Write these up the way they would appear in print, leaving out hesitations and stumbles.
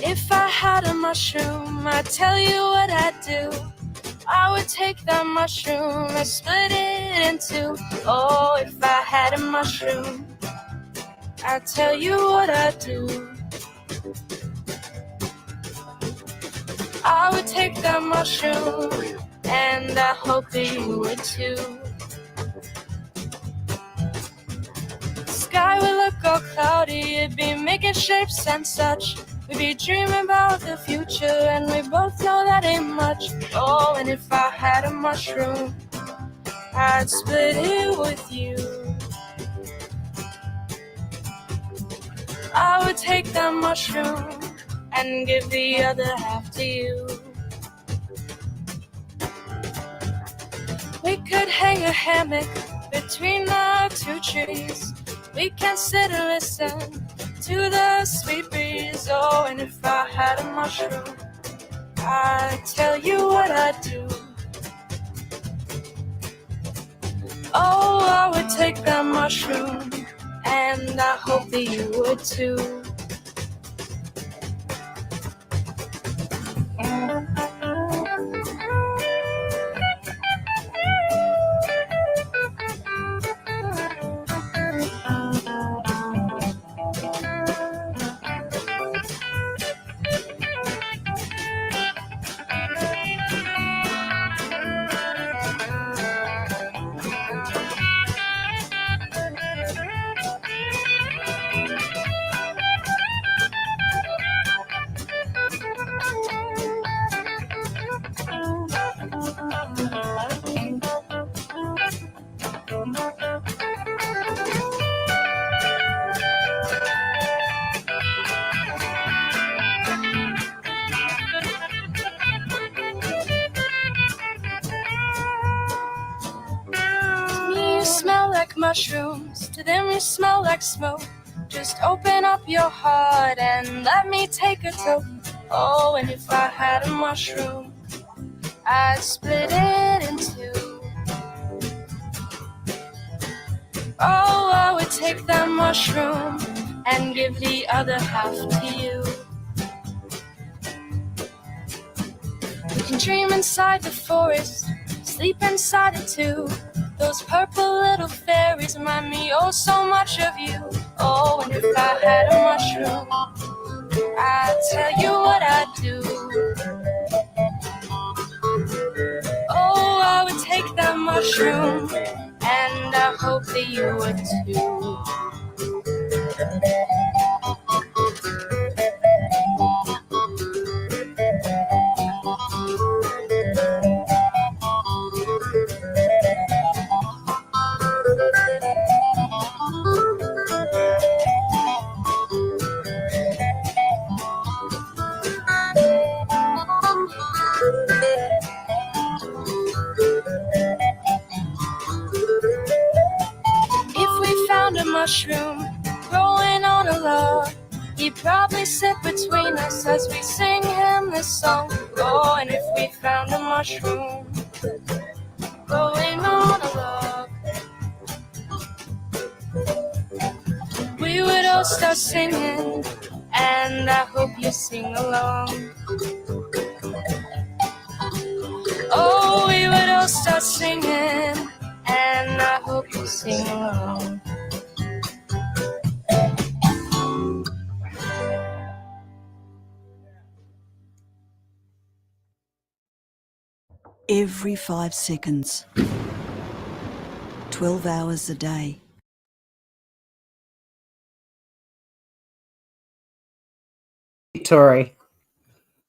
If I had a mushroom, I'd tell you what I'd do. I would take that mushroom and split it in two. Oh, if I had a mushroom, I'd tell you what I'd do. I would take that mushroom, and I hope that you would too. The sky would look all cloudy, it'd be making shapes and such. We'd be dreaming about the future, and we both know that ain't much. Oh, and if I had a mushroom, I'd split it with you. I would take that mushroom and give the other half to you. We could hang a hammock between the two trees. We can sit and listen to the sweet breeze. Oh, and if I had a mushroom, I'd tell you what I'd do. Oh, I would take that mushroom, and I hope that you would too. Mushrooms, to them you smell like smoke. Just open up your heart and let me take a toke. Oh, and if I had a mushroom, I'd split it in two. Oh, I would take that mushroom and give the other half to you. We can dream inside the forest, sleep inside it too. Those purple little fairies remind me oh so much of you. Oh, and if I had a mushroom, I'd tell you what I'd do. Oh, I would take that mushroom, and I hope that you would too. Mushroom growing on a log, he'd probably sit between us as we sing him this song. Oh, and if we found a mushroom growing on a log, we would all start singing, and I hope you sing along. Oh, we would all start singing, and I hope you sing along. Every 5 seconds, 12 hours a day. Tori.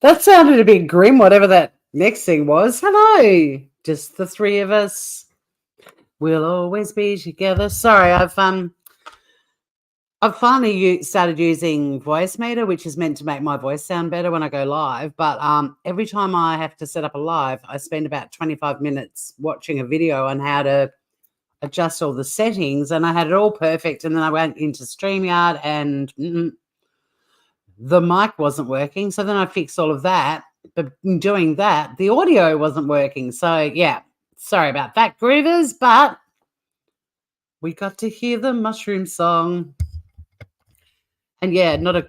That sounded a bit grim, whatever that next thing was. Hello. Just the three of us. We'll always be together. Sorry, I've finally started using Voice Meter, which is meant to make my voice sound better when I go live. But every time I have to set up a live, I spend about 25 minutes watching a video on how to adjust all the settings, and I had it all perfect. And then I went into StreamYard and the mic wasn't working. So then I fixed all of that. But in doing that, the audio wasn't working. So, yeah, sorry about that, Groovers. But we got to hear the Mushroom Song. And, yeah, not a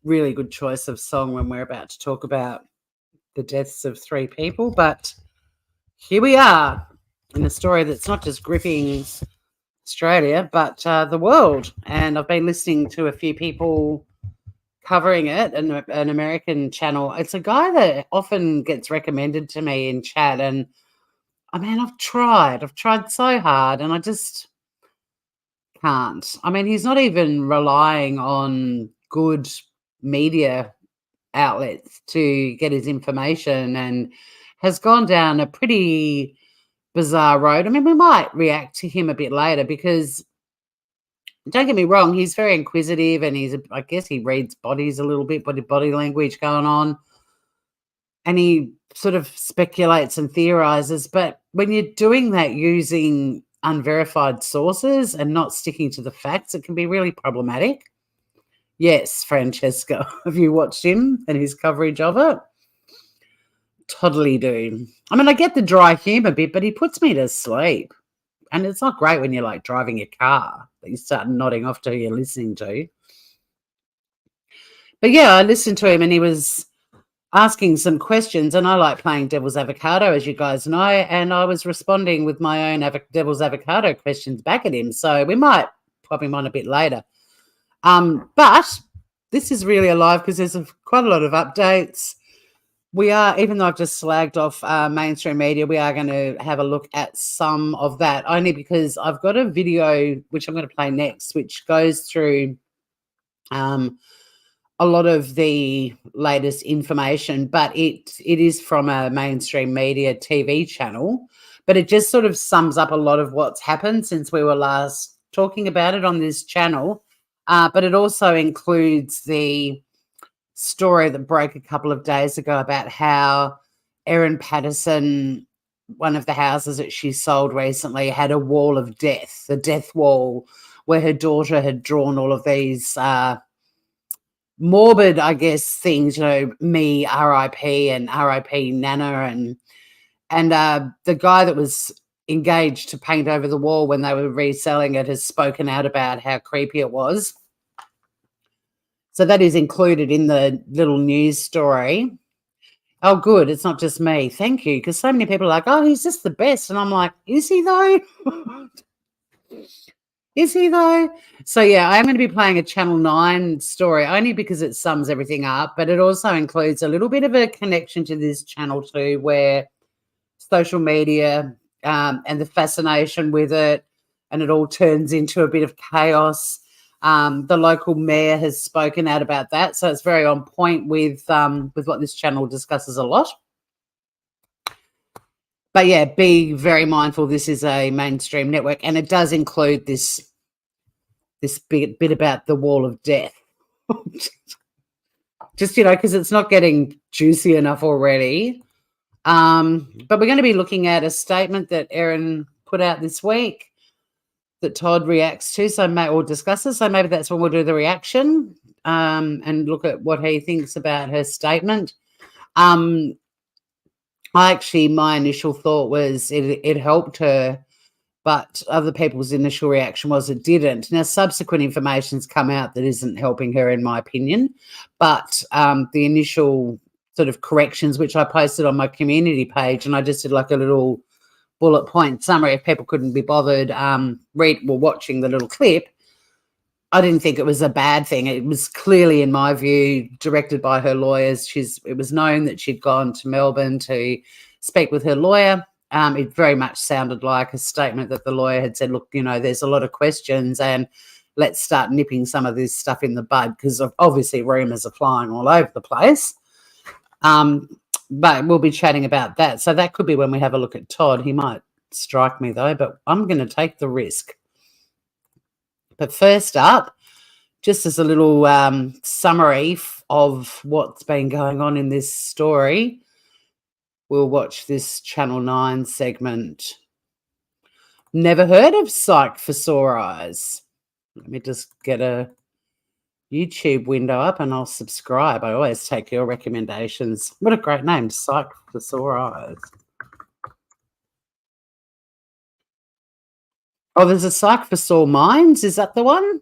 really good choice of song when we're about to talk about the deaths of 3 people. But here we are in a story that's not just gripping Australia, but the world. And I've been listening to a few people covering it, an American channel. It's a guy that often gets recommended to me in chat. And, I mean, I've tried so hard, and I just can't. I mean, he's not even relying on good media outlets to get his information and has gone down a pretty bizarre road. I mean, we might react to him a bit later because, don't get me wrong, he's very inquisitive and I guess he reads bodies a little bit, body language going on. And he sort of speculates and theorizes. But when you're doing that using unverified sources and not sticking to the facts, it can be really problematic. Yes, Francesca, have you watched him and his coverage of it? Totally do. I mean, I get the dry humor bit, but he puts me to sleep. And it's not great when you're like driving your car that you start nodding off to who you're listening to. But yeah, I listened to him and he was asking some questions, and I like playing devil's avocado, as you guys know, and I was responding with my own devil's avocado questions back at him. So we might pop him on a bit later. But this is really alive because there's quite a lot of updates. We are, even though I've just slagged off mainstream media, we are going to have a look at some of that, only because I've got a video, which I'm going to play next, which goes through a lot of the latest information, but it is from a mainstream media TV channel, but it just sort of sums up a lot of what's happened since we were last talking about it on this channel. But it also includes the story that broke a couple of days ago about how Erin Patterson, one of the houses that she sold recently, had a wall of death, a death wall, where her daughter had drawn all of these morbid, I guess, things, you know, me, R.I.P. and R.I.P. Nana, and the guy that was engaged to paint over the wall when they were reselling it has spoken out about how creepy it was. So that is included in the little news story. Oh, good. It's not just me. Thank you. Because so many people are like, oh, he's just the best. And I'm like, is he though? Is he though? So, yeah, I am going to be playing a Channel 9 story only because it sums everything up, but it also includes a little bit of a connection to this channel too, where social media and the fascination with it, and it all turns into a bit of chaos. The local mayor has spoken out about that, so it's very on point with what this channel discusses a lot. But yeah, be very mindful. This is a mainstream network, and it does include this bit about the wall of death. Just, you know, because it's not getting juicy enough already. But we're going to be looking at a statement that Erin put out this week that Todd reacts to, or discusses. So maybe that's when we'll do the reaction and look at what he thinks about her statement. My initial thought was it helped her but other people's initial reaction was it didn't. Now, subsequent information's come out that isn't helping her, in my opinion, but the initial sort of corrections, which I posted on my community page, and I just did like a little bullet point summary if people couldn't be bothered watching the little clip. I didn't think it was a bad thing. It was clearly, in my view, directed by her lawyers. It was known that she'd gone to Melbourne to speak with her lawyer. It very much sounded like a statement that the lawyer had said, look, there's a lot of questions and let's start nipping some of this stuff in the bud, because obviously rumours are flying all over the place. But we'll be chatting about that. So that could be when we have a look at Todd. He might strike me though, but I'm going to take the risk. But first up, just as a little summary of what's been going on in this story, we'll watch this Channel 9 segment. Never heard of Psych for Sore Eyes. Let me just get a YouTube window up and I'll subscribe. I always take your recommendations. What a great name, Psych for Sore Eyes. Oh, there's a Psych for Sore Minds. Is that the one?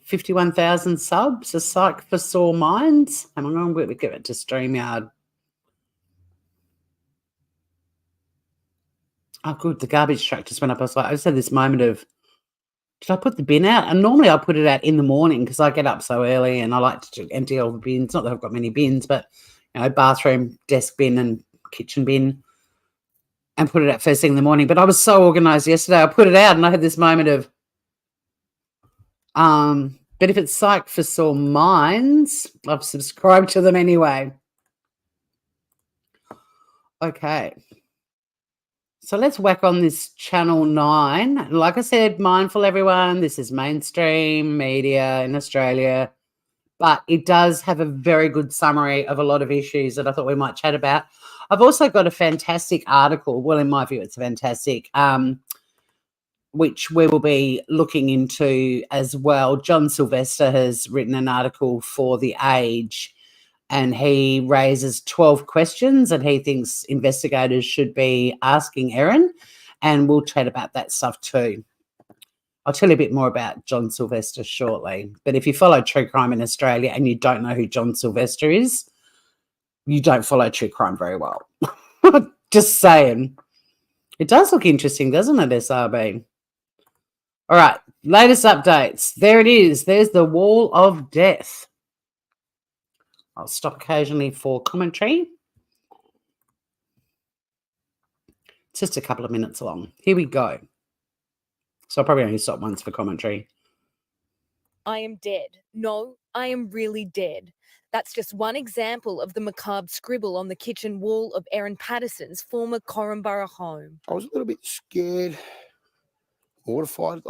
51,000 subs, a Psych for Sore Minds. Hang on, I'm going to give it to StreamYard. Oh, good. The garbage truck just went up. I just had this moment of, did I put the bin out? And normally I put it out in the morning because I get up so early and I like to empty all the bins. Not that I've got many bins, but, bathroom, desk bin and kitchen bin, and put it out first thing in the morning. But I was so organised yesterday. I put it out and I had this moment of, but if it's Psych for Sore Minds, I've subscribed to them anyway. Okay. So let's whack on this Channel 9. Like I said, mindful everyone, this is mainstream media in Australia, but it does have a very good summary of a lot of issues that I thought we might chat about. I've also got a fantastic article, well, in my view, it's fantastic, which we will be looking into as well. John Sylvester has written an article for The Age, and he raises 12 questions that he thinks investigators should be asking Erin, and we'll chat about that stuff too. I'll tell you a bit more about John Sylvester shortly, but if you follow true crime in Australia and you don't know who John Sylvester is, you don't follow true crime very well. Just saying. It does look interesting, doesn't it, SRB? All right, latest updates. There it is. There's the Wall of Death. I'll stop occasionally for commentary. It's just a couple of minutes long. Here we go. So I'll probably only stop once for commentary. I am dead. No, I am really dead. That's just one example of the macabre scribble on the kitchen wall of Erin Patterson's former Corumburra home. I was a little bit scared, mortified.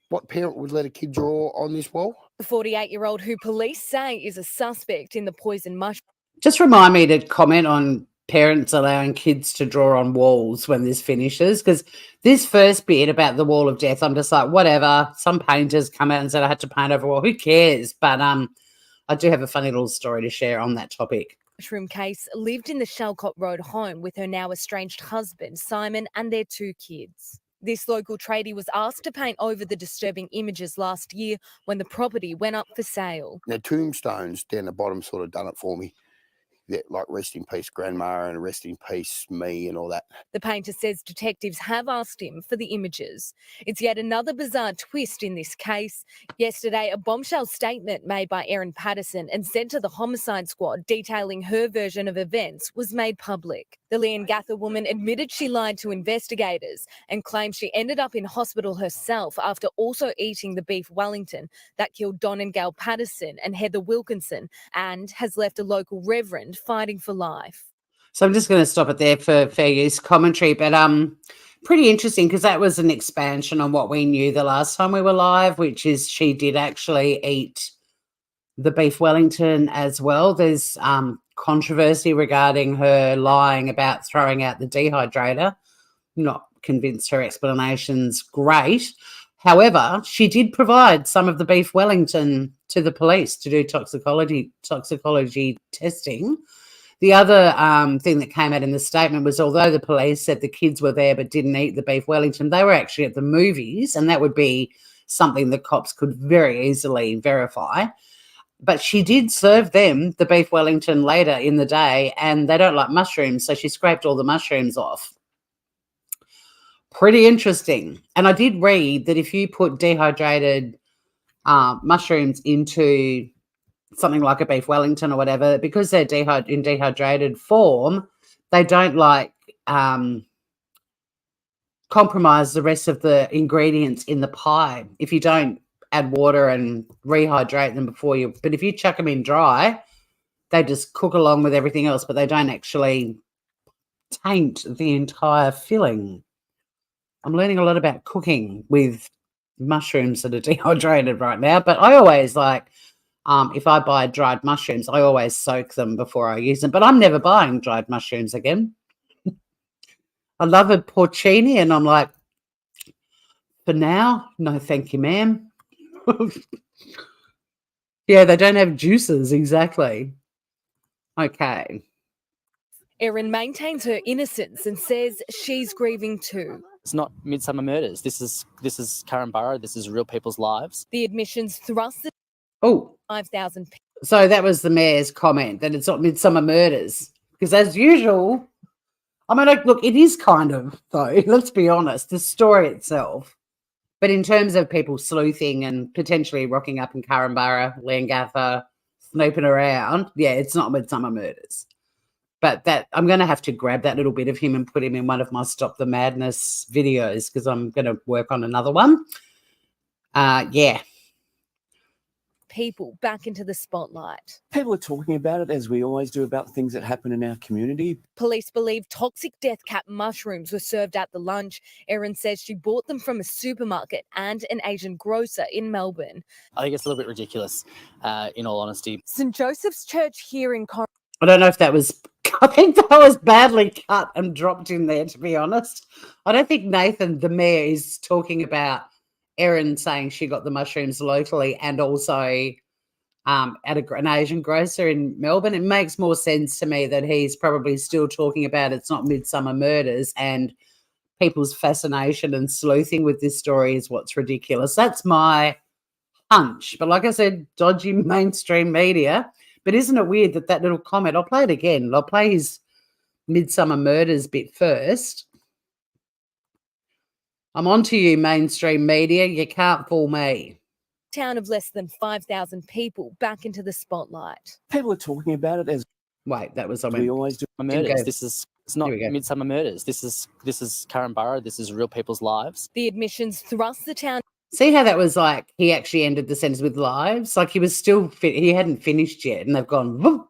What parent would let a kid draw on this wall? The 48-year-old, who police say is a suspect in the poison mushroom. Just remind me to comment on parents allowing kids to draw on walls when this finishes, because this first bit about the Wall of Death, I'm just like, whatever. Some painters come out and said I had to paint over a wall. Who cares? But I do have a funny little story to share on that topic. Mushroom case lived in the Shalcott Road home with her now estranged husband, Simon, and their 2 kids. This local tradie was asked to paint over the disturbing images last year when the property went up for sale. The tombstones down the bottom sort of done it for me. Like rest in peace grandma and rest in peace me and all that. The painter says detectives have asked him for the images. It's yet another bizarre twist in this case. Yesterday, a bombshell statement made by Erin Patterson and sent to the homicide squad detailing her version of events was made public. The Leongatha woman admitted she lied to investigators and claimed she ended up in hospital herself after also eating the beef Wellington that killed Don and Gail Patterson and Heather Wilkinson, and has left a local reverend fighting for life. So I'm just going to stop it there for fair use commentary, but pretty interesting because that was an expansion on what we knew the last time we were live, which is she did actually eat the beef Wellington as well. There's controversy regarding her lying about throwing out the dehydrator. Not convinced her explanation's great. However, she did provide some of the beef Wellington to the police to do toxicology testing. The other thing that came out in the statement was, although the police said the kids were there but didn't eat the beef Wellington, they were actually at the movies, and that would be something the cops could very easily verify. But she did serve them the beef Wellington later in the day, and they don't like mushrooms, so she scraped all the mushrooms off. Pretty interesting. And I did read that if you put dehydrated mushrooms into something like a beef Wellington or whatever, because they're in dehydrated form, they don't compromise the rest of the ingredients in the pie if you don't add water and rehydrate them before you. But if you chuck them in dry, they just cook along with everything else, but they don't actually taint the entire filling. I'm learning a lot about cooking with mushrooms that are dehydrated right now, but I always if I buy dried mushrooms, I always soak them before I use them. But I'm never buying dried mushrooms again. I love a porcini, and I'm like, for now, no thank you, ma'am. Yeah, they don't have juices, exactly. Okay. Erin maintains her innocence and says she's grieving too. It's not Midsummer Murders. This is Karanbara. This is real people's lives. The admissions thrust the Oh, 5,000 people. so that was the mayor's comment that it's not Midsummer Murders. Because as usual, I mean, look, it is kind of, though, let's be honest, the story itself. But in terms of people sleuthing and potentially rocking up in Karanbara, Leongatha, snooping around, yeah, it's not Midsummer Murders. But that I'm going to have to grab that little bit of him and put him in one of my Stop the Madness videos, because I'm going to work on another one. Yeah. People back into the spotlight. People are talking about it, as we always do, about things that happen in our community. Police believe toxic death cap mushrooms were served at the lunch. Erin says she bought them from a supermarket and an Asian grocer in Melbourne. I think it's a little bit ridiculous, in all honesty. St Joseph's Church here in I don't know if that was, I think that was badly cut and dropped in there, to be honest. I don't think Nathan, the mayor, is talking about Erin saying she got the mushrooms locally and also at an Asian grocer in Melbourne. It makes more sense to me that he's probably still talking about it's not Midsummer Murders, and people's fascination and sleuthing with this story is what's ridiculous. That's my hunch. But like I said, dodgy mainstream media. But isn't it weird that little comment, I'll play it again. I'll play his Midsummer Murders bit first. I'm on to you, mainstream media. You can't fool me. town of less than 5,000 people back into the spotlight. People are talking about it, as Wait, that was we always do. Murders. It's not Here we go. Midsummer Murders. This is Karanbara. This is real people's lives. The admissions thrust the town See how that was like he actually ended the sentence with lives? Like he was still, he hadn't finished yet, and they've gone, whoop.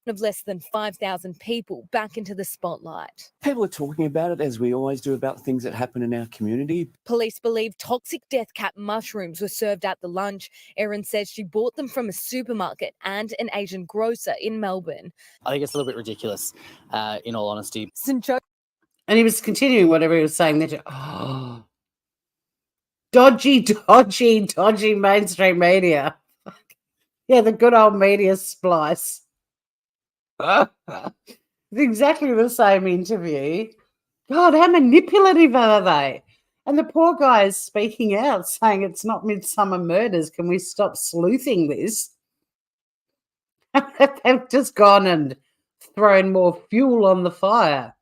of less than 5,000 people back into the spotlight. People are talking about it, as we always do, about things that happen in our community. Police believe toxic death cap mushrooms were served at the lunch. Erin says she bought them from a supermarket and an Asian grocer in Melbourne. I think it's a little bit ridiculous, in all honesty. St Joe. And he was continuing whatever he was saying. That dodgy mainstream media. Yeah, the good old media splice. It's exactly the same interview. God, how manipulative are they? And the poor guy is speaking out, saying it's not Midsummer Murders. Can we stop sleuthing this? They've just gone and thrown more fuel on the fire.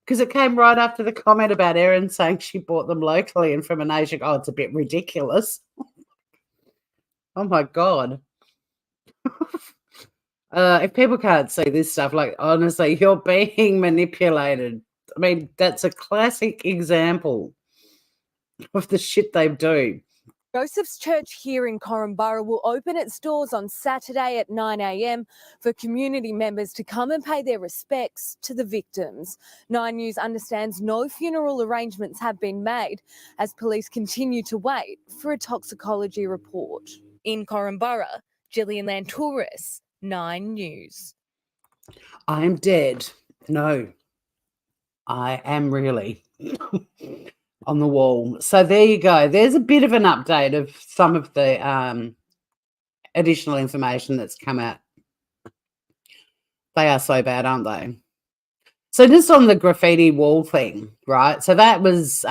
Because it came right after the comment about Erin saying she bought them locally and from an Asian. Oh, it's a bit ridiculous. Oh, my God. If people can't see this stuff, like, honestly, you're being manipulated. I mean, that's a classic example of the shit they do. Joseph's Church here in Korumburra will open its doors on Saturday at 9 a.m. for community members to come and pay their respects to the victims. 9 News understands no funeral arrangements have been made as police continue to wait for a toxicology report. In Korumburra, Gillian Lantouris, 9 News. I'm dead. No, I am really. On the wall. So there you go. There's a bit of an update of some of the additional information that's come out They are so bad, aren't they? So just on the graffiti wall thing, right? So that was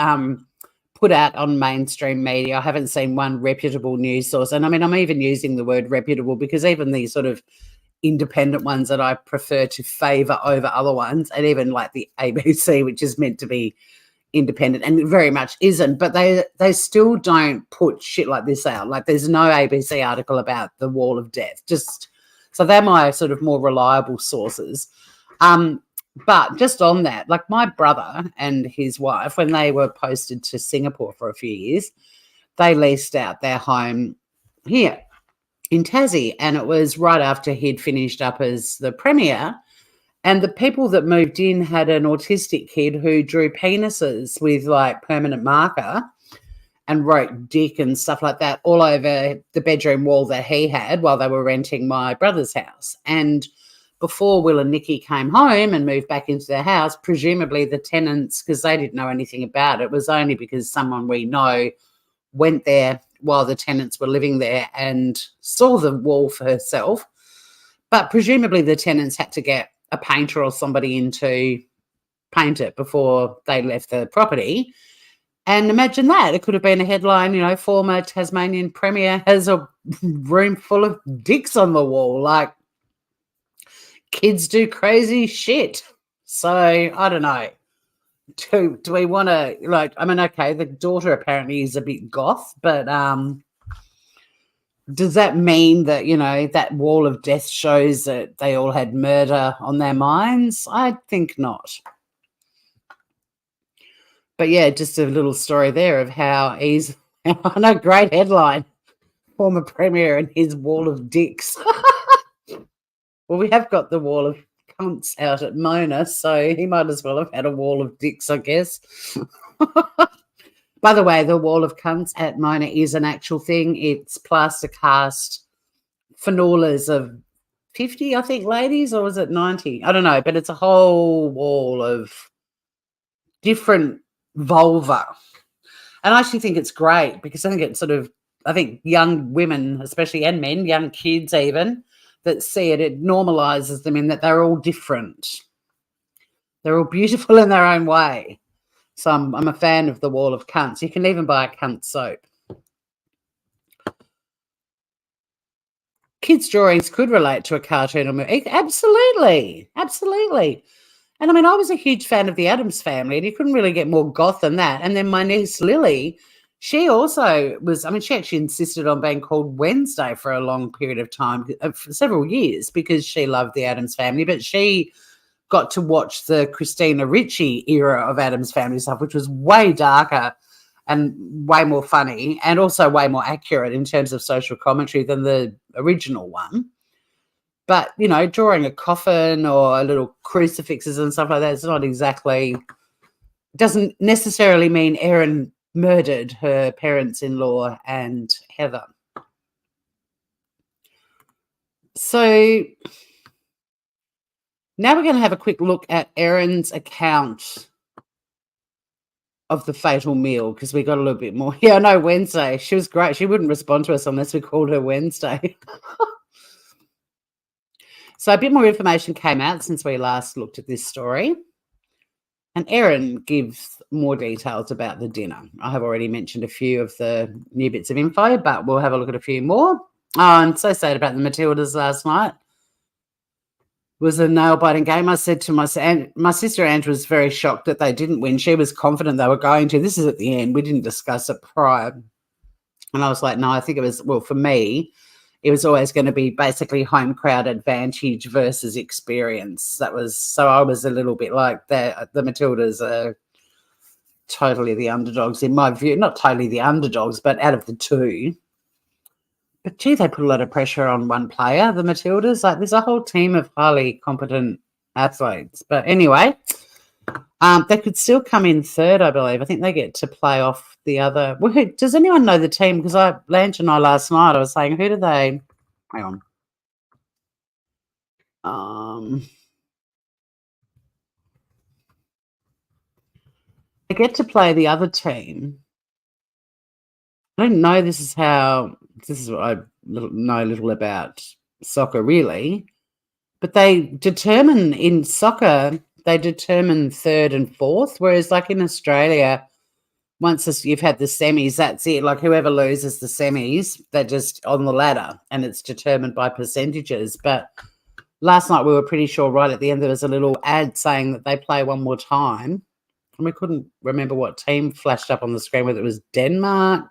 put out on mainstream media. I haven't seen one reputable news source. And I mean, I'm even using the word reputable because even these sort of independent ones that I prefer to favour over other ones, and even like the ABC, which is meant to be independent and very much isn't, but they still don't put shit like this out. Like there's no ABC article about the wall of death. Just so they're my sort of more reliable sources. But just on that, like my brother and his wife, when they were posted to Singapore for a few years, they leased out their home here in Tassie, and it was right after he'd finished up as the premier. And the people that moved in had an autistic kid who drew penises with like permanent marker and wrote dick and stuff like that all over the bedroom wall that he had while they were renting my brother's house. And before Will and Nikki came home and moved back into their house, presumably the tenants, because they didn't know anything about it, it was only because someone we know went there while the tenants were living there and saw the wall for herself. But presumably the tenants had to get a painter or somebody in to paint it before they left the property. And imagine that. It could have been a headline, you know, former Tasmanian Premier has a room full of dicks on the wall. Like, kids do crazy shit. So, I don't know. Do we want to, like, I mean, okay, the daughter apparently is a bit goth, but does that mean that, you know, that wall of death shows that they all had murder on their minds? I think not. But yeah, just a little story there of how he's, I know, great headline, former premier and his wall of dicks. Well, we have got the wall of cunts out at Mona, so he might as well have had a wall of dicks, I guess. By the way, the wall of cunts at Mona is an actual thing. It's plaster cast finolas of 50, I think, ladies, or was it 90? I don't know, but it's a whole wall of different vulva. And I actually think it's great because I think it's sort of, I think young women, especially, and men, young kids even, that see it, it normalizes them in that they're all different. They're all beautiful in their own way. So I'm a fan of the wall of cunts. You can even buy a cunt soap. Kids' drawings could relate to a cartoon or movie. Absolutely. Absolutely. And I mean, I was a huge fan of the Addams Family, and you couldn't really get more goth than that. And then my niece Lily, she also was, I mean, she actually insisted on being called Wednesday for a long period of time, for several years, because she loved the Addams Family. But she got to watch the Christina Ricci era of Addams Family stuff, which was way darker and way more funny and also way more accurate in terms of social commentary than the original one. But, you know, drawing a coffin or little crucifixes and stuff like that, it's not exactly, doesn't necessarily mean Erin murdered her parents-in-law and Heather. So now we're going to have a quick look at Erin's account of the fatal meal because we got a little bit more. Yeah, I know, Wednesday. She was great. She wouldn't respond to us unless we called her Wednesday. So a bit more information came out since we last looked at this story. And Erin gives more details about the dinner. I have already mentioned a few of the new bits of info, but we'll have a look at a few more. Oh, I'm so sad about the Matildas last night. It was a nail-biting game. I said to my sister Ange was very shocked that they didn't win. She was confident they were going to. This is at the end. We didn't discuss it prior. And I was like, no, I think it was, well, for me, it was always going to be basically home crowd advantage versus experience. That was, so I was a little bit like the Matildas are totally the underdogs in my view. Not totally the underdogs, but out of the two. But gee, they put a lot of pressure on one player, the Matildas. Like there's a whole team of highly competent athletes. But anyway, they could still come in third, I believe. I think they get to play off the other. Well, does anyone know the team? Because Blanche and I last night, I was saying, who do they? Hang on. They get to play the other team. I don't know. This is what I know little about soccer, really. But they determine in soccer, they determine third and fourth, whereas like in Australia, once you've had the semis, that's it. Like whoever loses the semis, they're just on the ladder and it's determined by percentages. But last night we were pretty sure right at the end there was a little ad saying that they play one more time. And we couldn't remember what team flashed up on the screen, whether it was Denmark.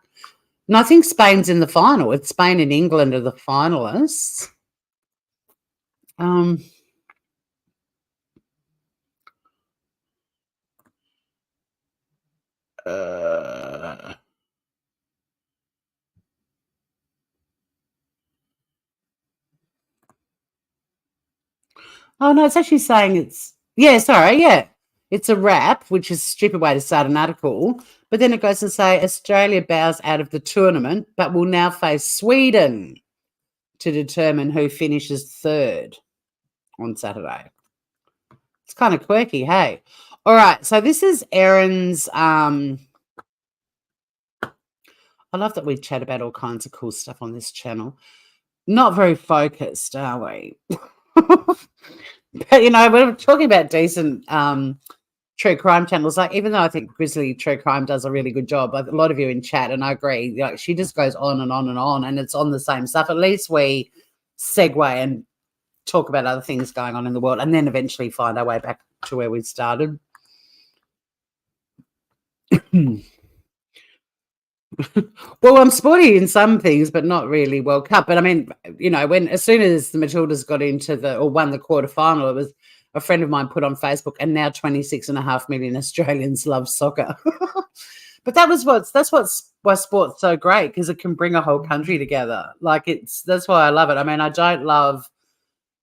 No, I think Spain's in the final. It's Spain and England are the finalists. Oh, no, it's actually saying it's it's a wrap, which is a stupid way to start an article. But then it goes to say Australia bows out of the tournament, but will now face Sweden to determine who finishes third on Saturday. It's kind of quirky, hey? All right, so this is Erin's. I love that we chat about all kinds of cool stuff on this channel. Not very focused, are we? But, you know, we're talking about decent true crime channels. Like, even though I think Grizzly True Crime does a really good job, a lot of you in chat, and I agree, like, she just goes on and on and on, and it's on the same stuff. At least we segue and talk about other things going on in the world and then eventually find our way back to where we started. Well, I'm sporty in some things, but not really World Cup. But I mean, you know, as soon as the Matildas got into won the quarterfinal, it was a friend of mine put on Facebook, and now 26.5 million Australians love soccer. But that's why sport's so great, because it can bring a whole country together. Like that's why I love it. I mean, I don't love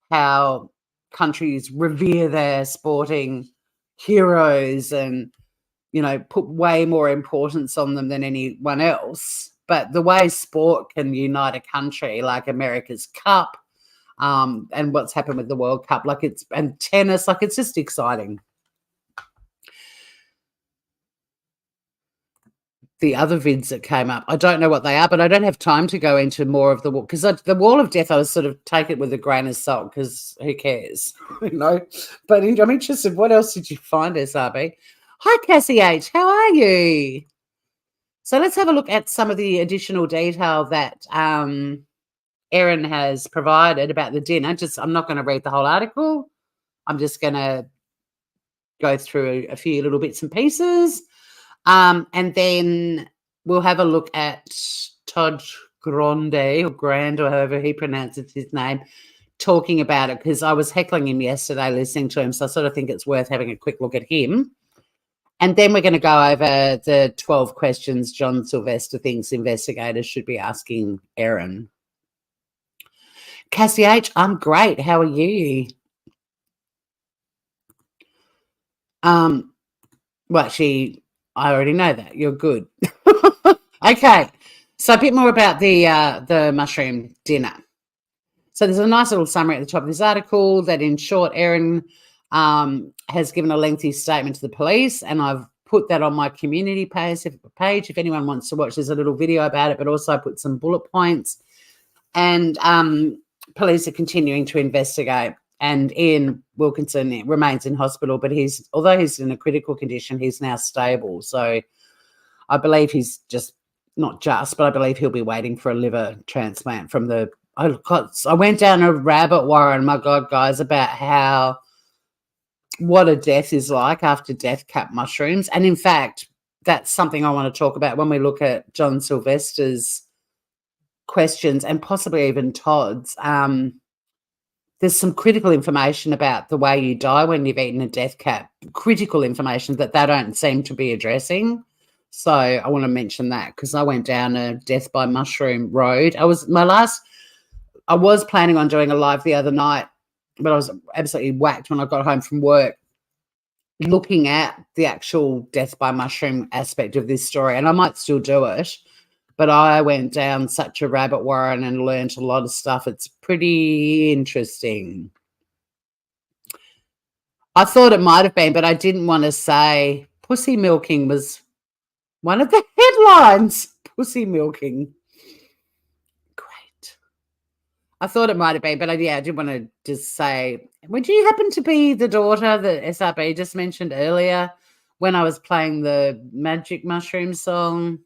how countries revere their sporting heroes and, you know, put way more importance on them than anyone else. But the way sport can unite a country, like America's Cup, and what's happened with the World Cup, and tennis, like it's just exciting. The other vids that came up, I don't know what they are, but I don't have time to go into more of the wall, because the wall of death, I was sort of take it with a grain of salt, because who cares, you know? But I'm interested, what else did you find, SRB? Hi, Cassie H. How are you? So let's have a look at some of the additional detail that Erin has provided about the dinner. I'm not going to read the whole article. I'm just going to go through a few little bits and pieces. And then we'll have a look at Todd Grande, or however he pronounces his name, talking about it, because I was heckling him yesterday listening to him, so I sort of think it's worth having a quick look at him. And then we're going to go over the 12 questions John Sylvester thinks investigators should be asking Erin. Cassie H., I'm great. How are you? Well, actually, I already know that. You're good. Okay. So a bit more about the mushroom dinner. So there's a nice little summary at the top of this article that, in short, Erin has given a lengthy statement to the police, and I've put that on my community page if anyone wants to watch. There's a little video about it, but also I put some bullet points. And police are continuing to investigate. And Ian Wilkinson remains in hospital, but although he's in a critical condition, he's now stable. So I believe I believe he'll be waiting for a liver transplant from I went down a rabbit warren, my God, guys, about what a death is like after death cap mushrooms. And in fact, that's something I want to talk about when we look at John Sylvester's questions, and possibly even Todd's. There's some critical information about the way you die when you've eaten a death cap, critical information that they don't seem to be addressing. So I want to mention that, because I went down a death by mushroom road. I was planning on doing a live the other night, but I was absolutely whacked when I got home from work looking at the actual death by mushroom aspect of this story. And I might still do it, but I went down such a rabbit warren and learned a lot of stuff. It's pretty interesting. I thought it might have been, but I didn't want to say pussy milking was one of the headlines. Pussy milking. Great. I thought it might have been, but I did want to just say, would you happen to be the daughter that SRB just mentioned earlier when I was playing the Magic Mushroom song?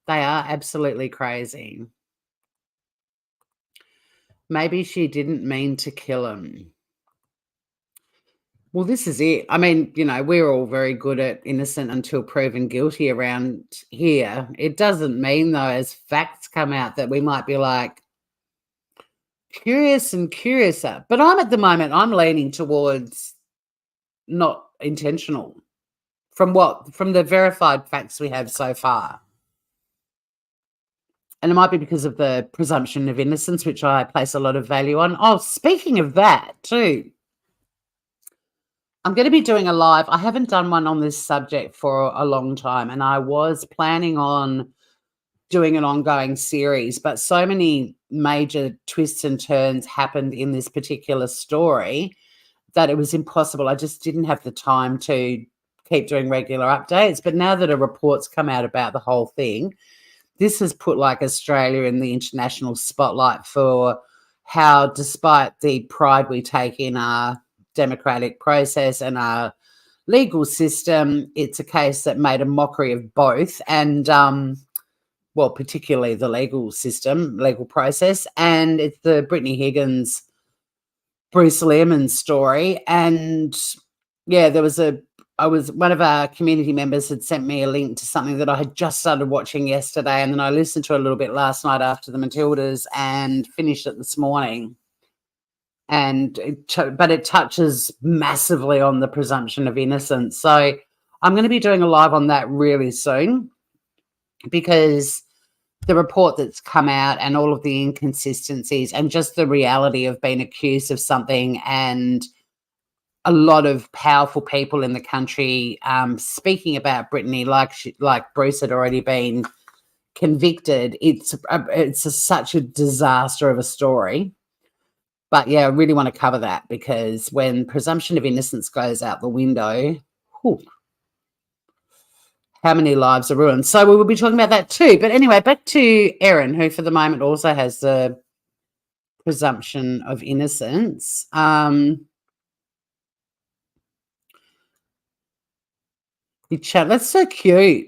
They are absolutely crazy. Maybe she didn't mean to kill him. Well, this is it. I mean, we're all very good at innocent until proven guilty around here. It doesn't mean, though, as facts come out that we might be like, curious and curiouser. But I'm I'm leaning towards not intentional from the verified facts we have so far. And it might be because of the presumption of innocence, which I place a lot of value on. Oh, speaking of that too, I'm going to be doing a live. I haven't done one on this subject for a long time, and I was planning on doing an ongoing series, but so many major twists and turns happened in this particular story that it was impossible. I just didn't have the time to keep doing regular updates. But now that a report's come out about the whole thing, this has put Australia in the international spotlight for how, despite the pride we take in our democratic process and our legal system, it's a case that made a mockery of both, and particularly the legal system, legal process. And it's the Brittany Higgins, Bruce Lehrmann story. And one of our community members had sent me a link to something that I had just started watching yesterday, and then I listened to it a little bit last night after the Matildas and finished it this morning. And but it touches massively on the presumption of innocence. So I'm going to be doing a live on that really soon, because the report that's come out and all of the inconsistencies and just the reality of being accused of something, and a lot of powerful people in the country speaking about Brittany like Bruce had already been convicted. It's such a disaster of a story. But yeah, I really want to cover that, because when presumption of innocence goes out the window, how many lives are ruined? So we will be talking about that too. But anyway, back to Erin, who for the moment also has the presumption of innocence. That's so cute.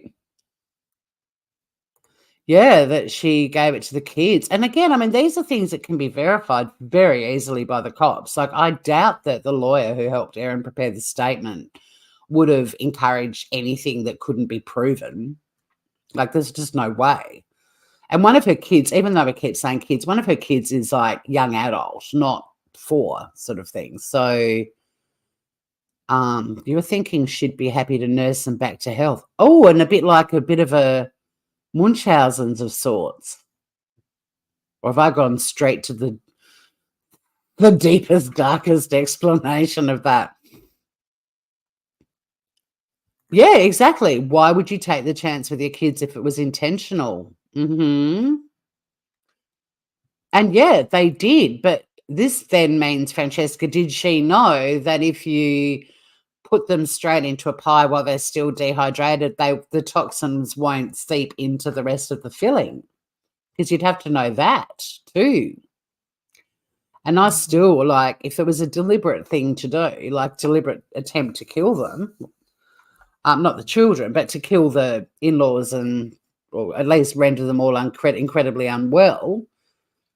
Yeah, that she gave it to the kids. And again, I mean, these are things that can be verified very easily by the cops. I doubt that the lawyer who helped Erin prepare the statement would have encouraged anything that couldn't be proven. There's just no way. And one of her kids, even though we keep saying kids, one of her kids is young adult, not 4 sort of thing. So you were thinking she'd be happy to nurse them back to health. Oh, and a bit of a Munchausen's of sorts. Or have I gone straight to the deepest, darkest explanation of that? Yeah, exactly. Why would you take the chance with your kids if it was intentional? And yeah, they did. But this then means, Francesca, did she know that if you put them straight into a pie while they're still dehydrated, the toxins won't seep into the rest of the filling? Because you'd have to know that too. And I still, if it was a deliberate thing to do, deliberate attempt to kill them, not the children, but to kill the in-laws or at least render them all incredibly unwell,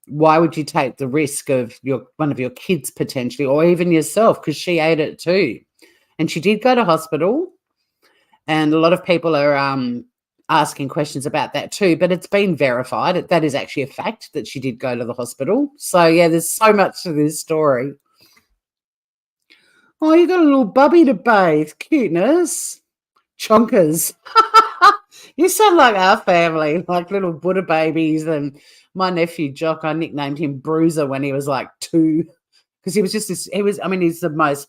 why would you take the risk of one of your kids potentially, or even yourself, because she ate it too? And she did go to hospital, and a lot of people are asking questions about that too, but it's been verified. That is actually a fact that she did go to the hospital. So, yeah, there's so much to this story. Oh, you got a little bubby to bathe. Cuteness. Chonkers. You sound like our family, like little Buddha babies. And my nephew, Jock, I nicknamed him Bruiser when he was 2, because he was just he's the most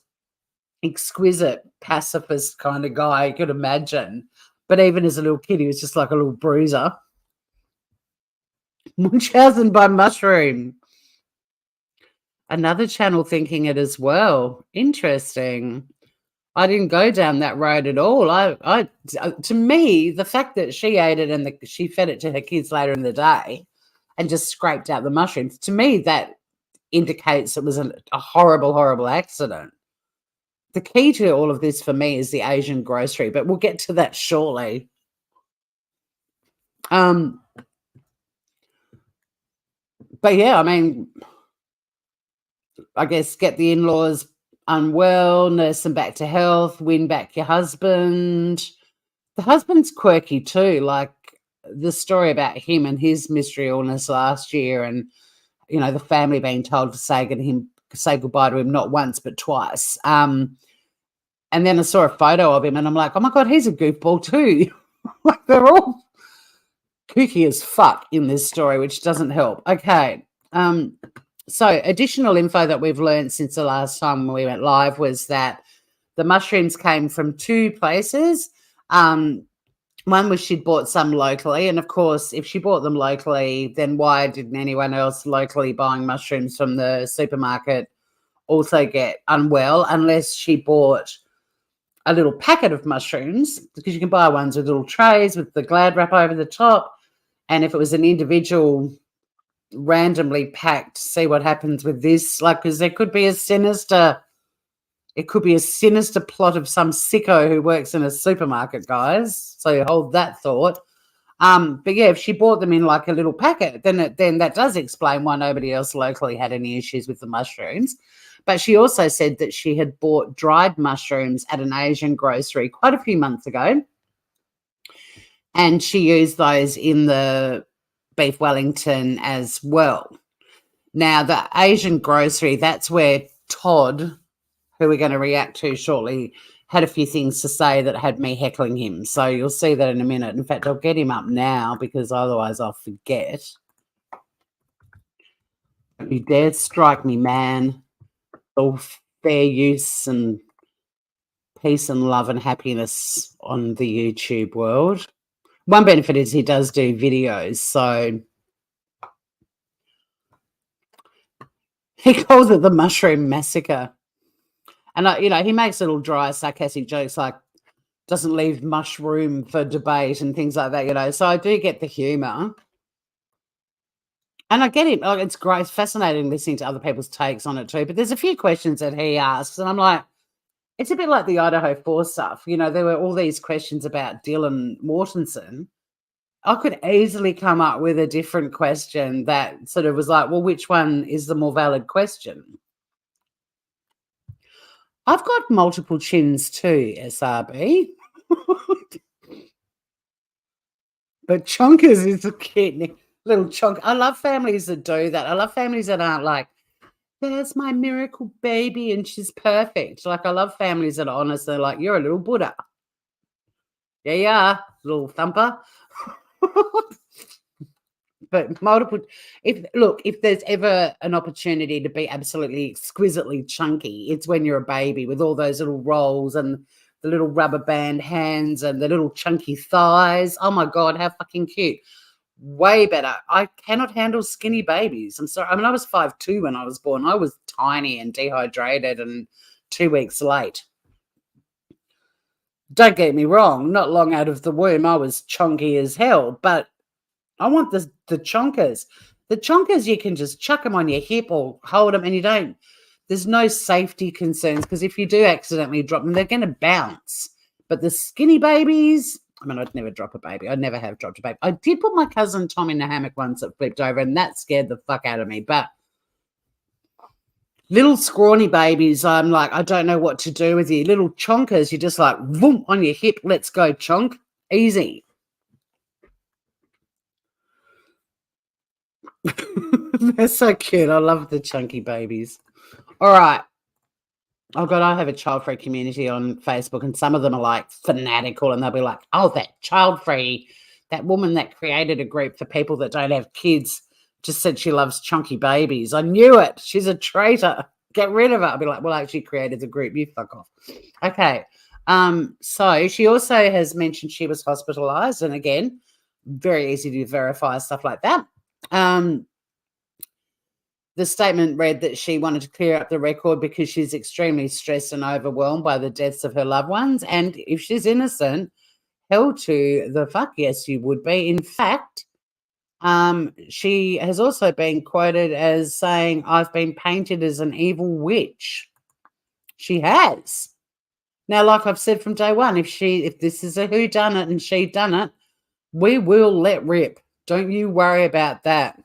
exquisite pacifist kind of guy you could imagine. But even as a little kid, he was just like a little bruiser. Munchausen by mushroom. Another channel thinking it as well. Interesting. I didn't go down that road at all. To me, the fact that she ate it and she fed it to her kids later in the day, and just scraped out the mushrooms. To me, that indicates it was a horrible, horrible accident. The key to all of this for me is the Asian grocery, but we'll get to that shortly. But yeah, I mean, I guess get the in-laws unwell, nurse them back to health, win back your husband. The husband's quirky too, like the story about him and his mystery illness last year, and the family being told to say goodbye to him not once but twice. And then I saw a photo of him, and I'm like, oh my god, he's a goofball too. Like they're all kooky as fuck in this story, which doesn't help. Okay. So additional info that we've learned since the last time we went live was that the mushrooms came from two places. One was she'd bought some locally, and of course, if she bought them locally, then why didn't anyone else locally buying mushrooms from the supermarket also get unwell, unless she bought a little packet of mushrooms, because you can buy ones with little trays with the Glad wrap over the top. And if it was an individual randomly packed, see what happens with this, like, because there could be a sinister plot of some sicko who works in a supermarket, guys. So hold that thought. But yeah, if she bought them in like a little packet, then that does explain why nobody else locally had any issues with the mushrooms. But she also said that she had bought dried mushrooms at an Asian grocery quite a few months ago, and she used those in the beef Wellington as well. Now, the Asian grocery, that's where Todd, who we're going to react to shortly, had a few things to say that had me heckling him. So you'll see that in a minute. In fact, I'll get him up now because otherwise I'll forget. Don't you dare strike me, man. All fair use and peace and love and happiness on the YouTube world. One benefit is he does do videos, so he calls it the Mushroom Massacre. And, he makes little dry, sarcastic jokes like doesn't leave much room for debate and things like that, So I do get the humour. And I get it. It's great. It's fascinating listening to other people's takes on it too. But there's a few questions that he asks, and I'm like, it's a bit like the Idaho 4 stuff. There were all these questions about Dylan Mortensen. I could easily come up with a different question that sort of was like, well, which one is the more valid question? I've got multiple chins too, SRB. But chonkers is a cute little chonk. I love families that do that. I love families that aren't like, there's my miracle baby and she's perfect. Like, I love families that are honest. They're like, you're a little Buddha. Yeah, you are, little thumper. But multiple, if there's ever an opportunity to be absolutely exquisitely chunky, it's when you're a baby with all those little rolls and the little rubber band hands and the little chunky thighs. Oh my God, how fucking cute. Way better. I cannot handle skinny babies. I'm sorry. I mean, I was 5'2" when I was born. I was tiny and dehydrated and 2 weeks late. Don't get me wrong, not long out of the womb, I was chunky as hell, but I want the chonkers. The chonkers, you can just chuck them on your hip or hold them, and there's no safety concerns, because if you do accidentally drop them, they're going to bounce. But the skinny babies, I mean, I'd never drop a baby. I'd never have dropped a baby. I did put my cousin Tom in a hammock once that flipped over, and that scared the fuck out of me. But little scrawny babies, I'm like, I don't know what to do with you. Little chonkers, you're just like, boom, on your hip, let's go, chonk. Easy. They're so cute. I love the chunky babies. All right. Oh, God, I have a child-free community on Facebook, and some of them are, like, fanatical, and they'll be like, oh, that child-free, that woman that created a group for people that don't have kids just said she loves chunky babies. I knew it. She's a traitor. Get rid of her. I'll be like, well, I actually created the group. You fuck off. Okay. So she also has mentioned she was hospitalized, and, again, very easy to verify stuff like that. The statement read that she wanted to clear up the record because she's extremely stressed and overwhelmed by the deaths of her loved ones. And if she's innocent, hell to the fuck yes, you would be. In fact, She has also been quoted as saying, "I've been painted as an evil witch." She has. Now, like I've said from day one, if this is a whodunit and she done it, we will let rip. Don't you worry about that.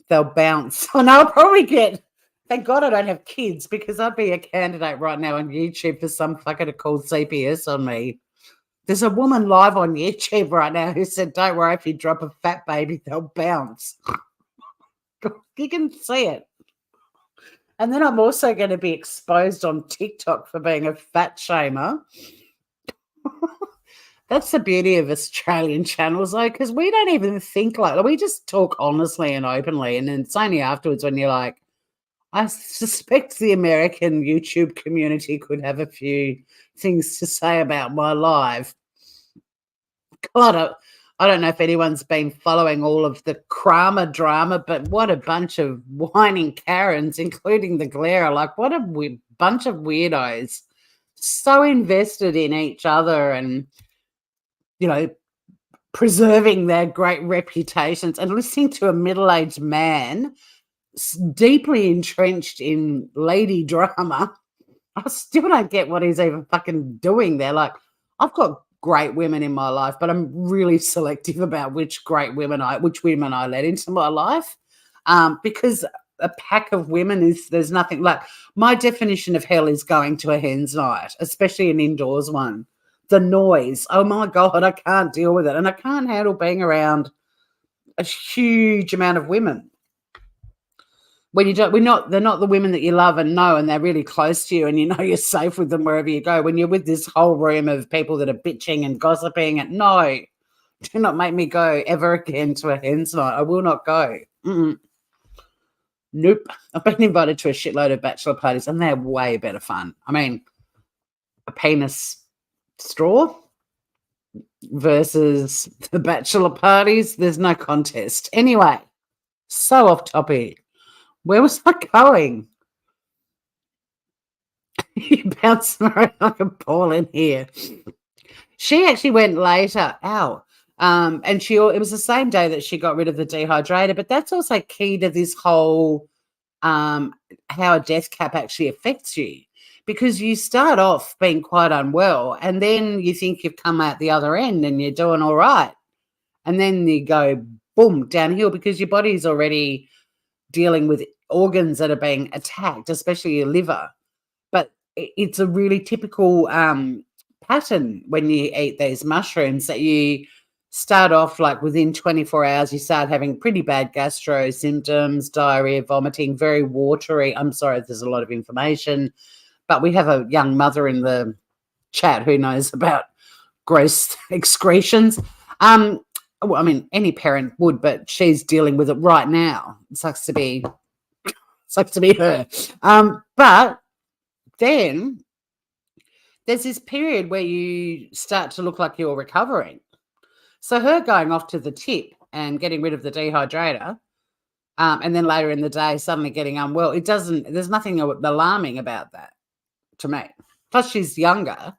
They'll bounce. And I'll probably get, thank God I don't have kids, because I'd be a candidate right now on YouTube for some fucker to call CPS on me. There's a woman live on YouTube right now who said, "Don't worry, if you drop a fat baby, they'll bounce." You can see it. And then I'm also going to be exposed on TikTok for being a fat shamer. That's the beauty of Australian channels, though, because we don't even think we just talk honestly and openly. And then it's only afterwards when you're like, I suspect the American YouTube community could have a few things to say about my life. God, I don't know if anyone's been following all of the Kramer drama, but what a bunch of whining Karens, including the Glare. Like, what a bunch of weirdos. So invested in each other and, preserving their great reputations, and listening to a middle-aged man deeply entrenched in lady drama. I still don't get what he's even fucking doing there. Like, I've got great women in my life, but I'm really selective about which women I let into my life, because a pack of women there's nothing like. My definition of hell is going to a hen's night, especially an indoors one. The noise, oh my God, I can't deal with it, and I can't handle being around a huge amount of women. When they're not the women that you love and know, and they're really close to you, and you know you're safe with them wherever you go. When you're with this whole room of people that are bitching and gossiping, and no, do not make me go ever again to a hen's night. I will not go. Nope. I've been invited to a shitload of bachelor parties, and they're way better fun. I mean, a penis straw versus the bachelor parties, there's no contest. Anyway, so off topic. Where was I going? You bouncing around like a ball in here. She actually went later. Ow. And it was the same day that she got rid of the dehydrator, but that's also key to this whole how a death cap actually affects you, because you start off being quite unwell, and then you think you've come out the other end and you're doing all right, and then you go boom downhill because your body's already dealing with organs that are being attacked, especially your liver. But it's a really typical pattern when you eat these mushrooms, that you start off like within 24 hours, you start having pretty bad gastro symptoms, diarrhea, vomiting, very watery. I'm sorry, there's a lot of information, but we have a young mother in the chat who knows about gross excretions. Well, I mean, any parent would, but she's dealing with it right now. It sucks to be her. But then there's this period where you start to look like you're recovering. So her going off to the tip and getting rid of the dehydrator, and then later in the day suddenly getting unwell, there's nothing alarming about that to me. Plus she's younger.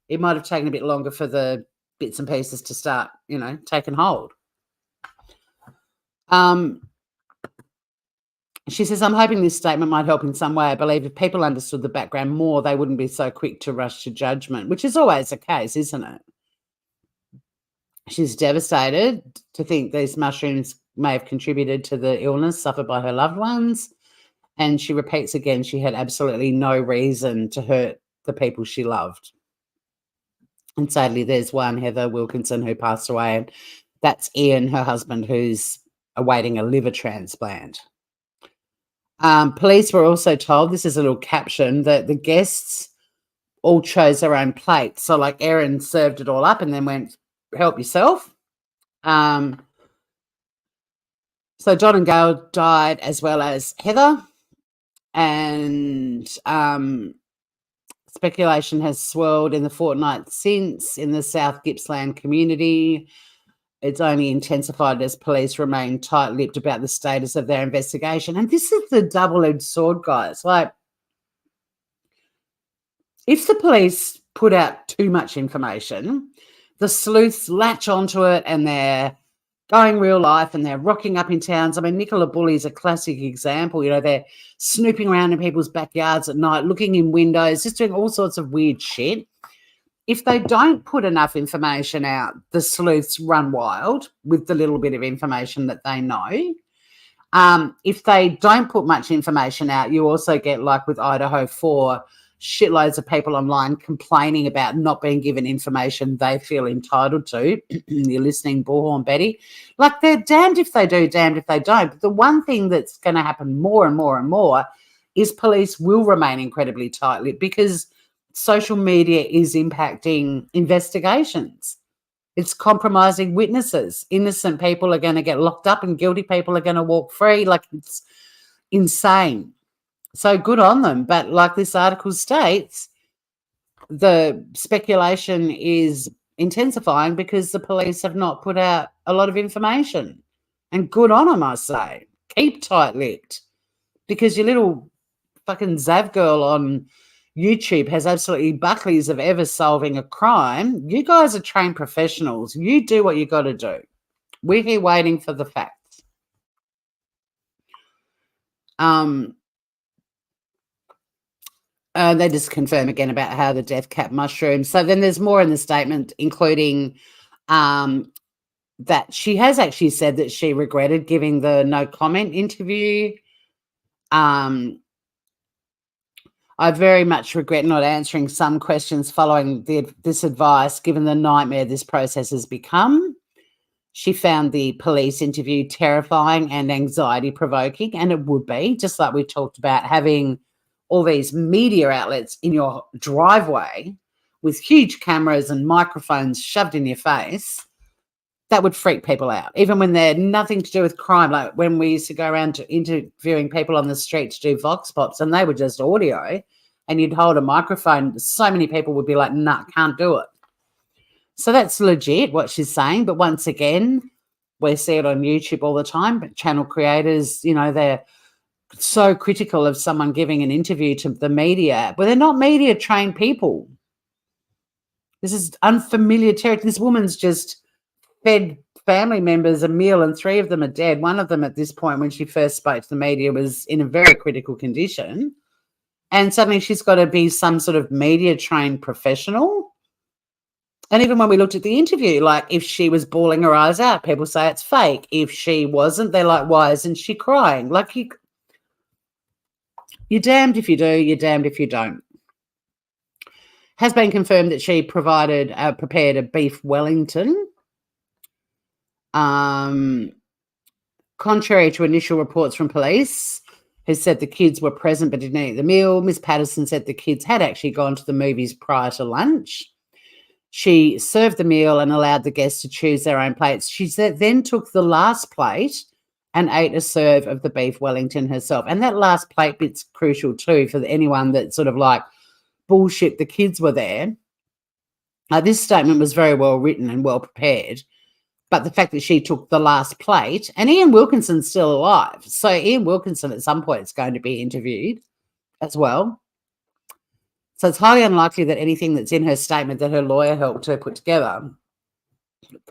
It might have taken a bit longer for the bits and pieces to start, taking hold. She says, "I'm hoping this statement might help in some way. I believe if people understood the background more, they wouldn't be so quick to rush to judgment," which is always the case, isn't it? She's devastated to think these mushrooms may have contributed to the illness suffered by her loved ones. And she repeats again, she had absolutely no reason to hurt the people she loved. And sadly, there's one, Heather Wilkinson, who passed away. And that's Ian, her husband, who's awaiting a liver transplant. Police were also told, this is a little caption, that the guests all chose their own plates. So like Erin served it all up and then went, help yourself. So John and Gail died, as well as Heather. And speculation has swirled in the fortnight since in the South Gippsland community. It's only intensified as police remain tight-lipped about the status of their investigation. And this is the double-edged sword, guys. Like, if the police put out too much information, the sleuths latch onto it and they're going real life and they're rocking up in towns. I mean, Nicola Bulley's a classic example. You know, they're snooping around in people's backyards at night, looking in windows, just doing all sorts of weird shit. If they don't put enough information out, the sleuths run wild with the little bit of information that they know. If they don't put much information out, you also get, like with Idaho 4, shitloads of people online complaining about not being given information they feel entitled to. You're listening, Bullhorn Betty. Like, they're damned if they do, damned if they don't. But the one thing that's going to happen more and more and more is police will remain incredibly tight-lipped because social media is impacting investigations. It's compromising witnesses. Innocent people are going to get locked up and guilty people are going to walk free. Like, it's insane. So good on them. But like this article states, the speculation is intensifying because the police have not put out a lot of information. And good on them, I say. Keep tight-lipped, because your little fucking Zav girl on YouTube has absolutely buckleys of ever solving a crime. You guys are trained professionals. You do what you got to do. We're here waiting for the facts. They just confirm again about how the death cap mushrooms. So then there's more in the statement, including that she has actually said that she regretted giving the no comment interview. I very much regret not answering some questions following this advice, given the nightmare this process has become. She found the police interview terrifying and anxiety-provoking, and it would be, just like we talked about, having all these media outlets in your driveway with huge cameras and microphones shoved in your face. That would freak people out, even when they're nothing to do with crime. Like when we used to go around to interviewing people on the street to do vox pops, and they were just audio, and you'd hold a microphone, so many people would be like, nah, can't do it. So that's legit what she's saying. But once again, we see it on YouTube all the time, but channel creators, you know, they're so critical of someone giving an interview to the media, but they're not media trained people. This is unfamiliar territory. This woman's just fed family members a meal and 3 of them are dead. One of them at this point, when she first spoke to the media, was in a very critical condition. And suddenly she's got to be some sort of media trained professional. And even when we looked at the interview, like if she was bawling her eyes out, people say it's fake. If she wasn't, they're like, why isn't she crying? Like, you're damned if you do, you're damned if you don't. Has been confirmed that she prepared a beef Wellington. Contrary to initial reports from police, who said the kids were present but didn't eat the meal, Ms. Patterson said the kids had actually gone to the movies prior to lunch. She served the meal and allowed the guests to choose their own plates. She then took the last plate and ate a serve of the beef Wellington herself. And that last plate bit's crucial too for anyone that sort of like, bullshit, the kids were there. This statement was very well written and well prepared. But the fact that she took the last plate, and Ian Wilkinson's still alive. So Ian Wilkinson at some point is going to be interviewed as well. So it's highly unlikely that anything that's in her statement that her lawyer helped her put together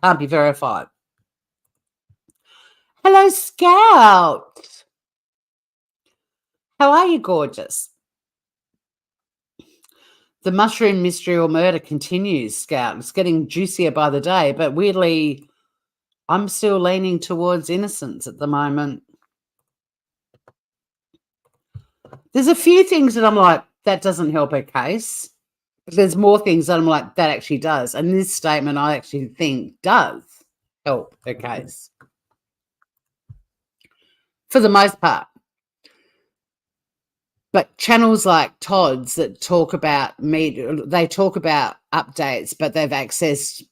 can't be verified. Hello, Scout. How are you, gorgeous? The mushroom mystery or murder continues, Scout. It's getting juicier by the day, but weirdly, I'm still leaning towards innocence at the moment. There's a few things that I'm like, that doesn't help her case. But there's more things that I'm like, that actually does. And this statement I actually think does help her case. For the most part. But channels like Todd's that talk about media, they talk about updates, but they've accessed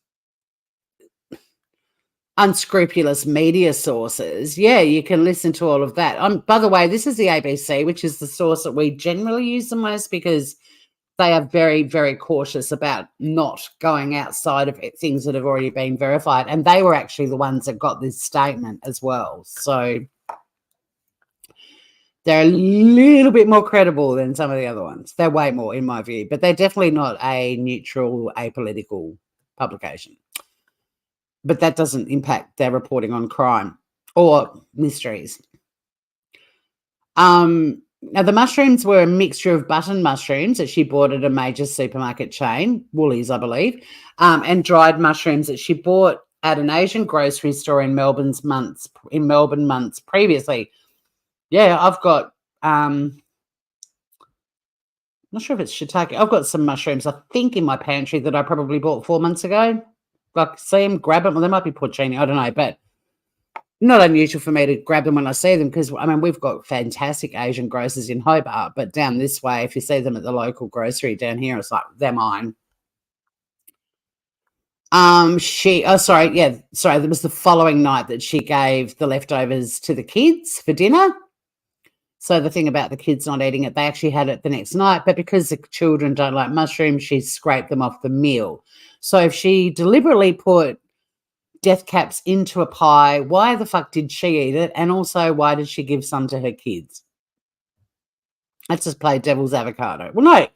unscrupulous media sources. Yeah, you can listen to all of that. By the way, this is the ABC, which is the source that we generally use the most because they are very, very cautious about not going outside of things that have already been verified. And they were actually the ones that got this statement as well. So they're a little bit more credible than some of the other ones. They're way more, in my view, but they're definitely not a neutral, apolitical publication. but that doesn't impact their reporting on crime or mysteries. Now, the mushrooms were a mixture of button mushrooms that she bought at a major supermarket chain, Woolies, I believe, and dried mushrooms that she bought at an Asian grocery store in Melbourne months previously. Yeah, I've got not sure if it's shiitake. I've got some mushrooms, I think, in my pantry that I probably bought 4 months ago. Like, see them, grab them. Well, they might be porcini, I don't know, but not unusual for me to grab them when I see them because, I mean, we've got fantastic Asian grocers in Hobart, but down this way, if you see them at the local grocery down here, it's like, they're mine. That was the following night that she gave the leftovers to the kids for dinner. So the thing about the kids not eating it, they actually had it the next night, but because the children don't like mushrooms, she scraped them off the meal. So if she deliberately put death caps into a pie, why the fuck did she eat it? And also, why did she give some to her kids? Let's just play devil's avocado. Well, no,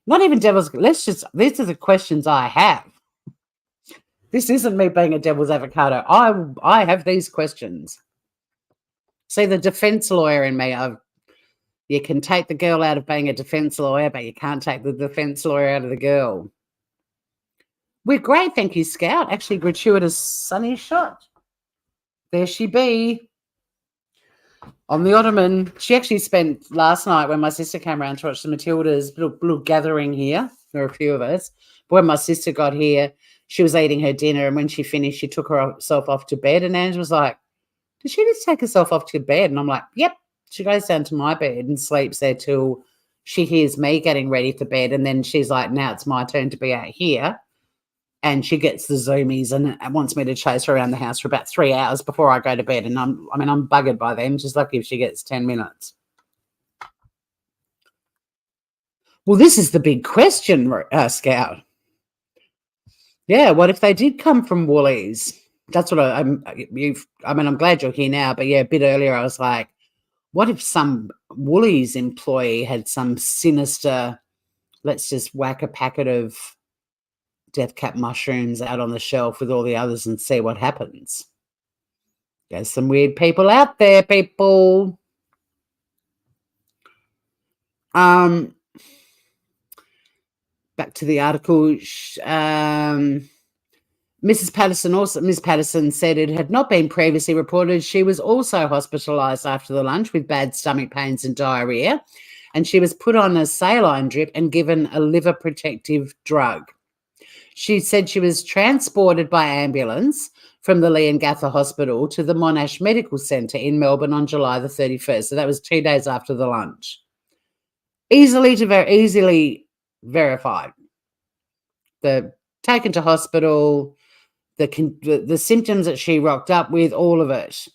not even devil's. These are the questions I have. This isn't me being a devil's avocado. I have these questions. See, the defense lawyer in me, you can take the girl out of being a defense lawyer, but you can't take the defense lawyer out of the girl. We're great, thank you, Scout. Actually, gratuitous sunny shot. There she be. On the ottoman. She actually spent last night when my sister came around to watch the Matildas, little gathering here. There were a few of us. But when my sister got here, she was eating her dinner, and when she finished, she took herself off to bed. And Ange was like, did she just take herself off to bed? And I'm like, yep. She goes down to my bed and sleeps there till she hears me getting ready for bed. And then she's like, now it's my turn to be out here. And she gets the zoomies and wants me to chase her around the house for about 3 hours before I go to bed. And I'm buggered by then. She's lucky if she gets 10 minutes. Well, this is the big question, Scout. Yeah, what if they did come from Woolies? That's what I'm glad you're here now. But yeah, a bit earlier I was like, what if some Woolies employee had some sinister, let's just whack a packet of death cap mushrooms out on the shelf with all the others and see what happens? There's some weird people out there, people. Back to the article. Miss Patterson said it had not been previously reported. She was also hospitalised after the lunch with bad stomach pains and diarrhoea, and she was put on a saline drip and given a liver protective drug. She said she was transported by ambulance from the Leongatha Hospital to the Monash Medical Centre in Melbourne on July the 31st. So that was 2 days after the lunch. Easily verified. Taken to hospital, the symptoms that she rocked up with, all of it.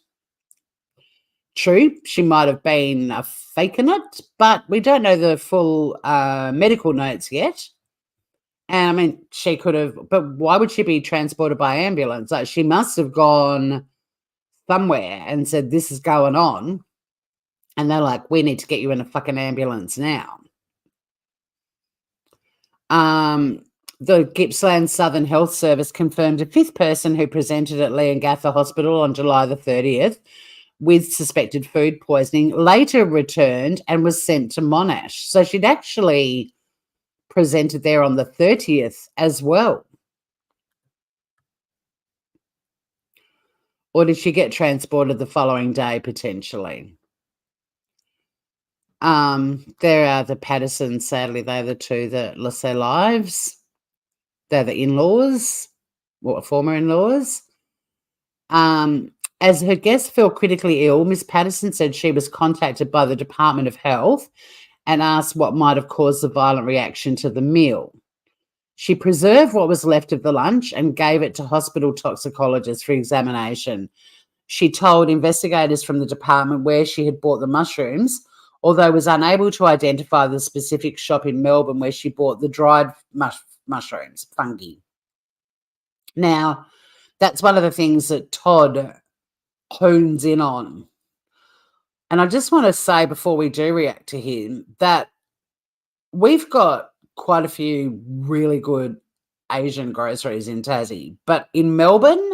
True, she might have been faking it, but we don't know the full medical notes yet. And I mean, she could have, but why would she be transported by ambulance? Like, she must have gone somewhere and said, this is going on. And they're like, we need to get you in a fucking ambulance now. The Gippsland Southern Health Service confirmed a 5th person who presented at Leongatha Hospital on July the 30th with suspected food poisoning later returned and was sent to Monash. So she'd actually presented there on the 30th as well. Or did she get transported the following day potentially? There are the Pattersons, sadly, they're the two that lost their lives. They're the in-laws, or former in-laws. As her guests fell critically ill, Miss Patterson said she was contacted by the Department of Health and asked what might have caused the violent reaction to the meal. She preserved what was left of the lunch and gave it to hospital toxicologists for examination. She told investigators from the department where she had bought the mushrooms, although was unable to identify the specific shop in Melbourne where she bought the dried mushrooms, fungi. Now, that's one of the things that Todd hones in on. And I just want to say before we do react to him that we've got quite a few really good Asian groceries in Tassie, but in Melbourne,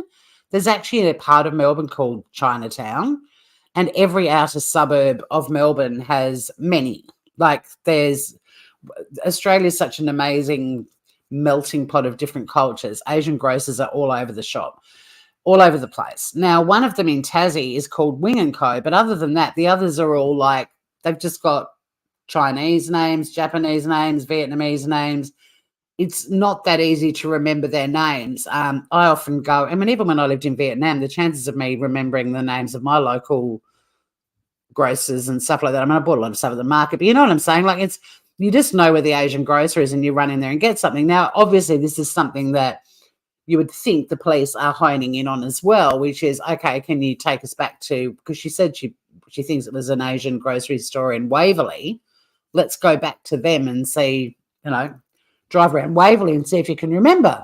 there's actually a part of Melbourne called Chinatown, and every outer suburb of Melbourne has many. Like Australia's such an amazing melting pot of different cultures. Asian grocers are all over the shop, all over the place. Now, one of them in Tassie is called Wing & Co, but other than that, the others are all like, they've just got Chinese names, Japanese names, Vietnamese names. It's not that easy to remember their names. I often go, I mean, even when I lived in Vietnam, the chances of me remembering the names of my local grocers and stuff like that, I mean, I bought a lot of stuff at the market, but you know what I'm saying? Like, you just know where the Asian grocer is and you run in there and get something. Now, obviously, this is something that you would think the police are honing in on as well, which is, okay, can you take us back to, because she said she thinks it was an Asian grocery store in Waverley. Let's go back to them and see, drive around Waverley and see if you can remember.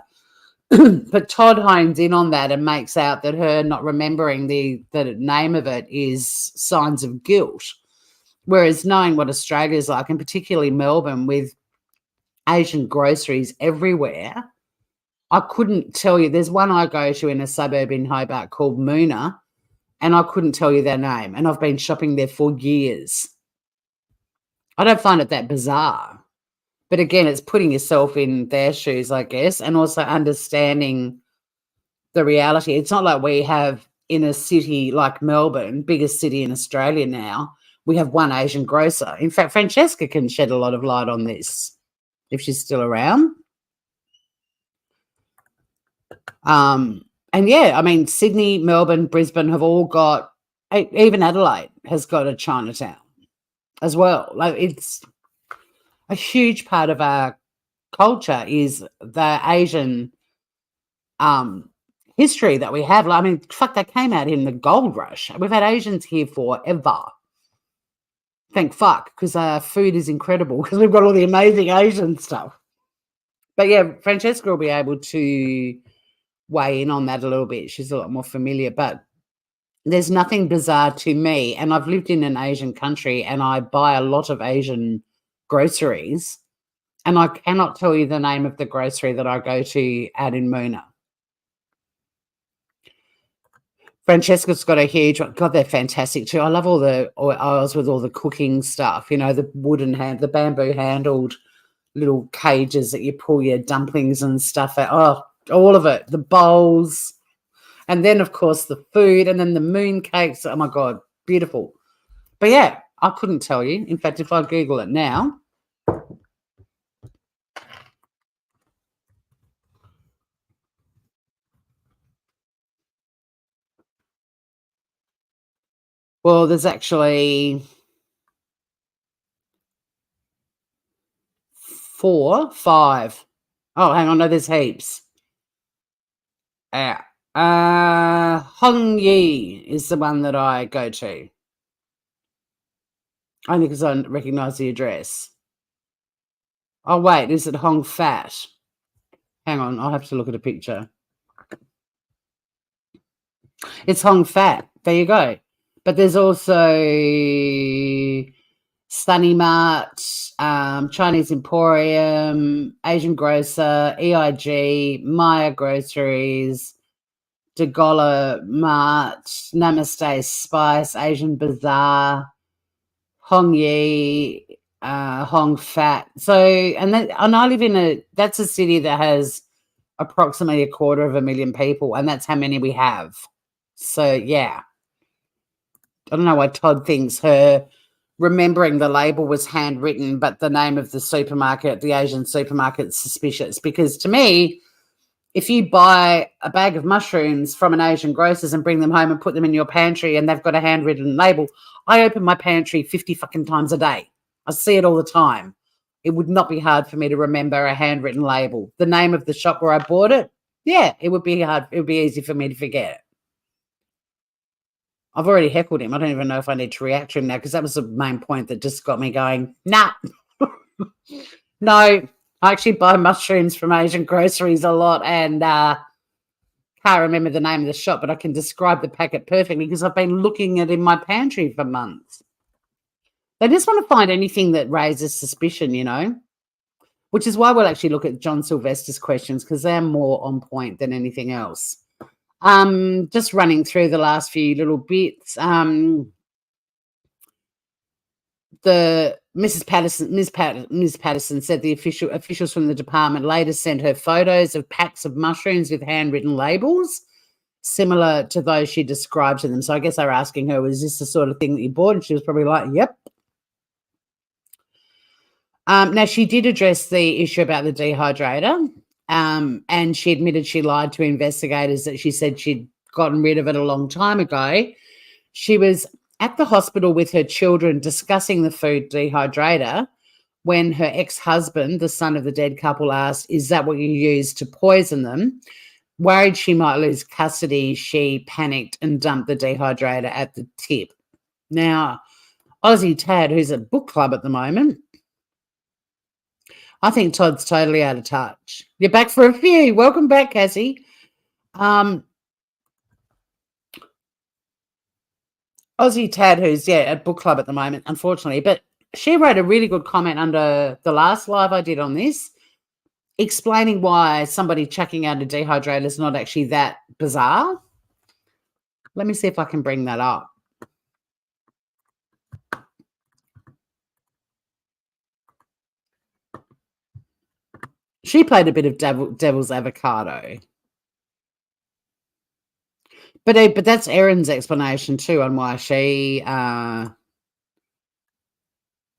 But Todd hones in on that and makes out that her not remembering the name of it is signs of guilt. Whereas knowing what Australia is like, and particularly Melbourne with Asian groceries everywhere, I couldn't tell you. There's one I go to in a suburb in Hobart called Moona, and I couldn't tell you their name. And I've been shopping there for years. I don't find it that bizarre. But again, it's putting yourself in their shoes, I guess, and also understanding the reality. It's not like we have in a city like Melbourne, biggest city in Australia now, we have one Asian grocer. In fact, Francesca can shed a lot of light on this if she's still around. And yeah, I mean, Sydney, Melbourne, Brisbane have all got, even Adelaide has got a Chinatown as well. Like, it's a huge part of our culture is the Asian history that we have. I mean, fuck, they came out in the gold rush. We've had Asians here forever. Thank fuck, because our food is incredible because we've got all the amazing Asian stuff. But yeah, Francesca will be able to weigh in on that a little bit. She's a lot more familiar, but there's nothing bizarre to me. And I've lived in an Asian country and I buy a lot of Asian groceries, and I cannot tell you the name of the grocery that I go to out in Moona. Francesca's got a huge one. God, they're fantastic too. I love all the aisles with all the cooking stuff, the bamboo handled little cages that you pull your dumplings and stuff out. Oh, all of it, the bowls, and then of course the food, and then the moon cakes. Oh my God, beautiful. But yeah, I couldn't tell you. In fact, if I Google it now. Well, there's actually 4, 5. Oh, hang on. No, there's heaps. Hong Yi is the one that I go to. Only because I recognise the address. Oh, wait. Is it Hong Fat? Hang on. I'll have to look at a picture. It's Hong Fat. There you go. But there's also Sunny Mart, Chinese Emporium, Asian Grocer, EIG, Maya Groceries, DeGolla Mart, Namaste Spice, Asian Bazaar, Hong Yi, Hong Fat. So, and I live that's a city that has approximately 250,000 people, and that's how many we have. So, yeah. I don't know why Todd thinks her remembering the label was handwritten, but the name of the supermarket, the Asian supermarket, is suspicious. Because to me, if you buy a bag of mushrooms from an Asian grocer's and bring them home and put them in your pantry and they've got a handwritten label, I open my pantry 50 fucking times a day. I see it all the time. It would not be hard for me to remember a handwritten label. The name of the shop where I bought it, yeah, it would be hard. It would be easy for me to forget. I've already heckled him. I don't even know if I need to react to him now because that was the main point that just got me going, nah. No, I actually buy mushrooms from Asian groceries a lot and can't remember the name of the shop, but I can describe the packet perfectly because I've been looking at it in my pantry for months. They just want to find anything that raises suspicion, which is why we'll actually look at John Sylvester's questions because they're more on point than anything else. Just running through the last few little bits. The Ms. Patterson said the officials from the department later sent her photos of packs of mushrooms with handwritten labels, similar to those she described to them. So I guess they were asking her, was this the sort of thing that you bought? And she was probably like, yep. Now, she did address the issue about the dehydrator, and she admitted she lied to investigators that she said she'd gotten rid of it a long time ago. She was at the hospital with her children discussing the food dehydrator when her ex-husband, the son of the dead couple, asked, is that what you use to poison them? Worried she might lose custody, she panicked and dumped the dehydrator at the tip. Now, Aussie Tad, who's at book club at the moment, I think Todd's totally out of touch. You're back for a few. Welcome back, Cassie. Aussie Tad, who's, at book club at the moment, unfortunately, but she wrote a really good comment under the last live I did on this, explaining why somebody chucking out a dehydrator is not actually that bizarre. Let me see if I can bring that up. She played a bit of devil's avocado. But that's Erin's explanation too on why she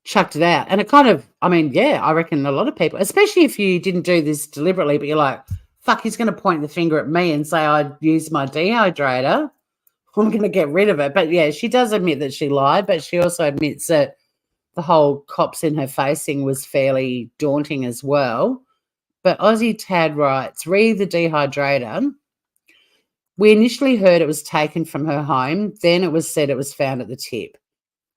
chucked it out. And it kind of, I reckon a lot of people, especially if you didn't do this deliberately, but you're like, fuck, he's going to point the finger at me and say I used my dehydrator. I'm going to get rid of it. But yeah, she does admit that she lied, but she also admits that the whole cops in her facing was fairly daunting as well. But Aussie Tad writes, read the dehydrator. We initially heard it was taken from her home. Then it was said it was found at the tip.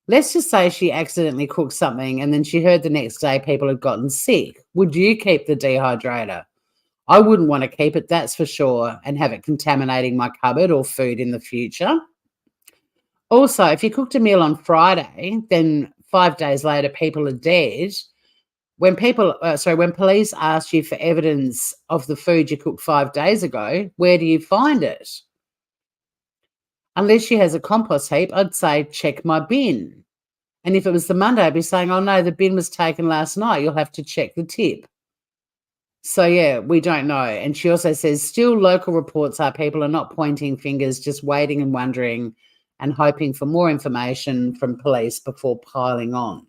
Let's just say she accidentally cooked something and then she heard the next day people had gotten sick. Would you keep the dehydrator? I wouldn't want to keep it, that's for sure, and have it contaminating my cupboard or food in the future. Also, if you cooked a meal on Friday, then 5 days later people are dead. When police ask you for evidence of the food you cooked 5 days ago, where do you find it? Unless she has a compost heap, I'd say check my bin. And if it was the Monday, I'd be saying, oh, no, the bin was taken last night. You'll have to check the tip. So, yeah, we don't know. And she also says still local reports are people are not pointing fingers, just waiting and wondering and hoping for more information from police before piling on.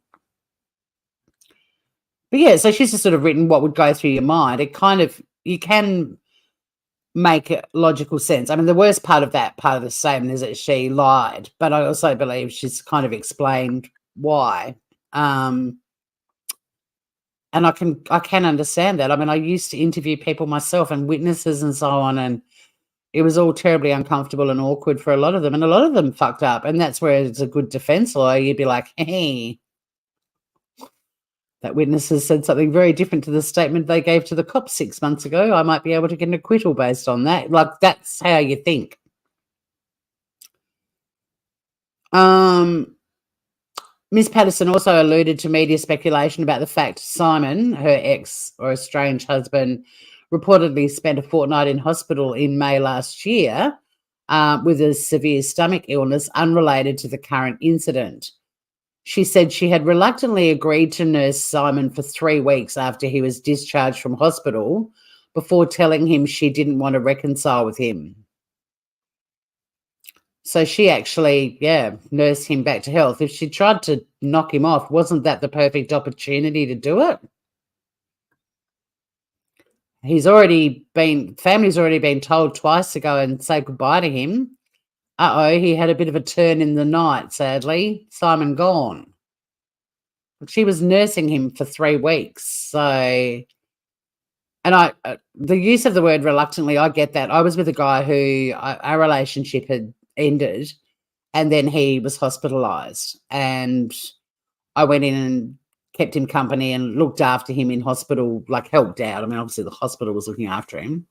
But yeah, so she's just sort of written what would go through your mind. It kind of, you can make logical sense. I mean, the worst part of that part of the statement is that she lied, but I also believe she's kind of explained why. And I can understand that. I mean, I used to interview people myself and witnesses and so on, and it was all terribly uncomfortable and awkward for a lot of them, and a lot of them fucked up. And that's where it's a good defense lawyer. You'd be like, hey, that witness has said something very different to the statement they gave to the cops 6 months ago. I might be able to get an acquittal based on that. Like, that's how you think. Ms. Patterson also alluded to media speculation about the fact Simon, her ex or estranged husband, reportedly spent a fortnight in hospital in May last year with a severe stomach illness unrelated to the current incident. She said she had reluctantly agreed to nurse Simon for 3 weeks after he was discharged from hospital before telling him she didn't want to reconcile with him. So she actually, nursed him back to health. If she tried to knock him off, wasn't that the perfect opportunity to do it? Family's already been told twice to go and say goodbye to him. He had a bit of a turn in the night, sadly. Simon gone. She was nursing him for 3 weeks. So, and the use of the word reluctantly, I get that. I was with a guy who our relationship had ended, and then he was hospitalized, and I went in and kept him company and looked after him in hospital, like helped out. I mean, obviously the hospital was looking after him,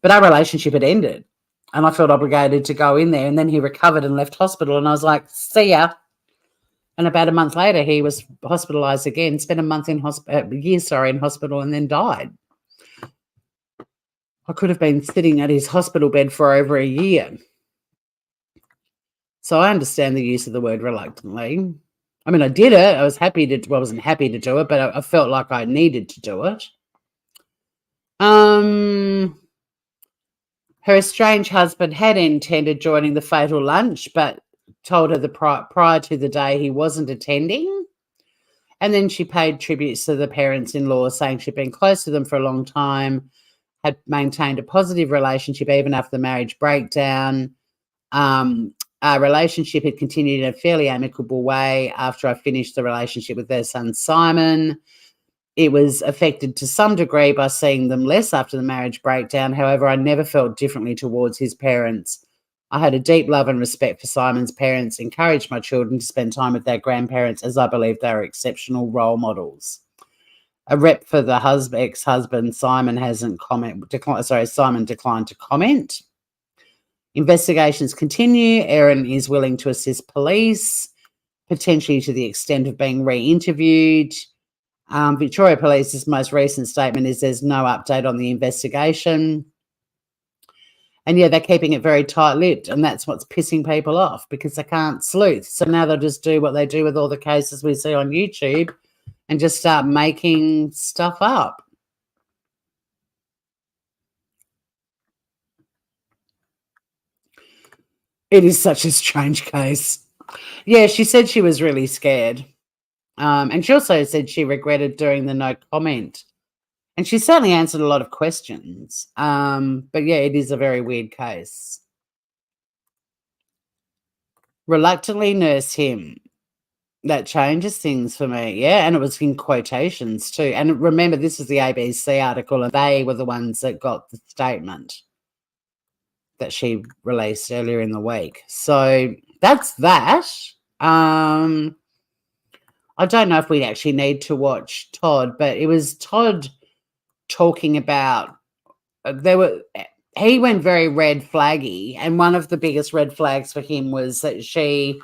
but our relationship had ended. And I felt obligated to go in there. And then he recovered and left hospital. And I was like, see ya. And about a month later, he was hospitalised again, spent a year in hospital, and then died. I could have been sitting at his hospital bed for over a year. So I understand the use of the word reluctantly. I mean, I did it. I was happy to, well, I wasn't happy to do it, but I felt like I needed to do it. Her estranged husband had intended joining the fatal lunch, but told her prior to the day he wasn't attending. And then she paid tributes to the parents-in-law, saying she'd been close to them for a long time, had maintained a positive relationship even after the marriage breakdown. Our relationship had continued in a fairly amicable way after I finished the relationship with their son, Simon. It was affected to some degree by seeing them less after the marriage breakdown. However, I never felt differently towards his parents. I had a deep love and respect for Simon's parents, encouraged my children to spend time with their grandparents as I believe they were exceptional role models. A rep for the ex-husband, Simon Simon declined to comment. Investigations continue. Erin is willing to assist police, potentially to the extent of being re-interviewed. Victoria Police's most recent statement is there's no update on the investigation. And yeah, they're keeping it very tight-lipped, and that's what's pissing people off because they can't sleuth. So now they'll just do what they do with all the cases we see on YouTube and just start making stuff up. It is such a strange case. Yeah, she said she was really scared. And she also said she regretted doing the no comment. And she certainly answered a lot of questions. But yeah, it is a very weird case. Reluctantly nurse him. That changes things for me. Yeah, and it was in quotations too. And remember, this is the ABC article, and they were the ones that got the statement that she released earlier in the week. So that's that. I don't know if we actually need to watch Todd, but it was Todd talking about he went very red flaggy, and one of the biggest red flags for him was that she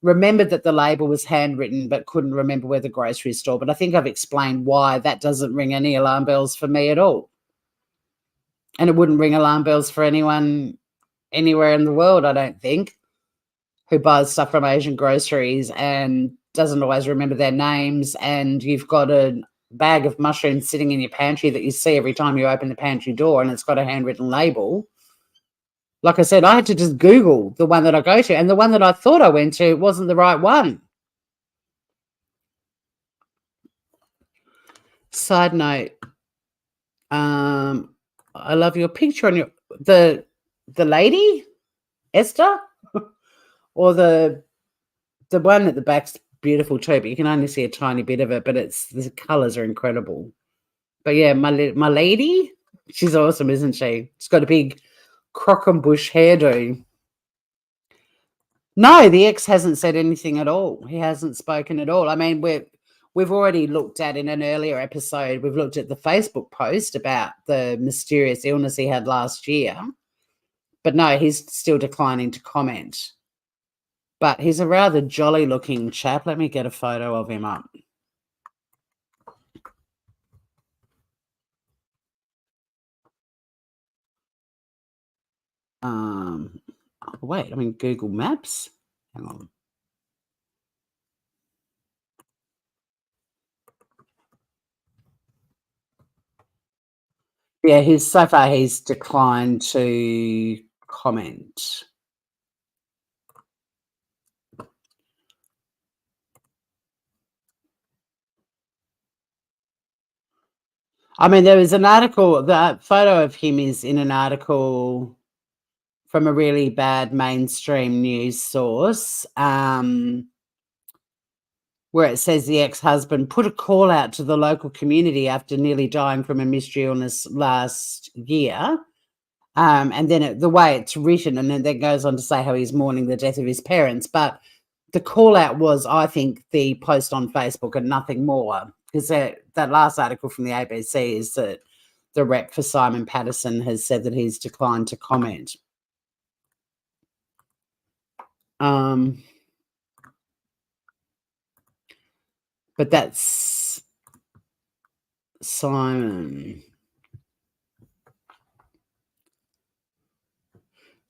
remembered that the label was handwritten but couldn't remember where the grocery store. But I think I've explained why that doesn't ring any alarm bells for me at all. And it wouldn't ring alarm bells for anyone anywhere in the world, I don't think, who buys stuff from Asian groceries and doesn't always remember their names, and you've got a bag of mushrooms sitting in your pantry that you see every time you open the pantry door and it's got a handwritten label. Like I said, I had to just Google the one that I go to, and the one that I thought I went to wasn't the right one. Side note, I love your picture on the lady, Esther, or the one at the back's beautiful too, but you can only see a tiny bit of it, but the colours are incredible. But yeah, my lady, she's awesome, isn't she? She's got a big crockenbush hairdo. No, the ex hasn't said anything at all. He hasn't spoken at all. I mean, we've already looked at in an earlier episode, we've looked at the Facebook post about the mysterious illness he had last year. But no, he's still declining to comment. But he's a rather jolly looking chap. Let me get a photo of him up. Wait, I'm in Google Maps. Hang on. Yeah, so far he's declined to comment. I mean, there was an article, the photo of him is in an article from a really bad mainstream news source, where it says the ex-husband put a call out to the local community after nearly dying from a mystery illness last year. And then the way it's written, and then that goes on to say how he's mourning the death of his parents. But the call out was, I think, the post on Facebook and nothing more, because that last article from the ABC is that the rep for Simon Patterson has said that he's declined to comment. But that's Simon.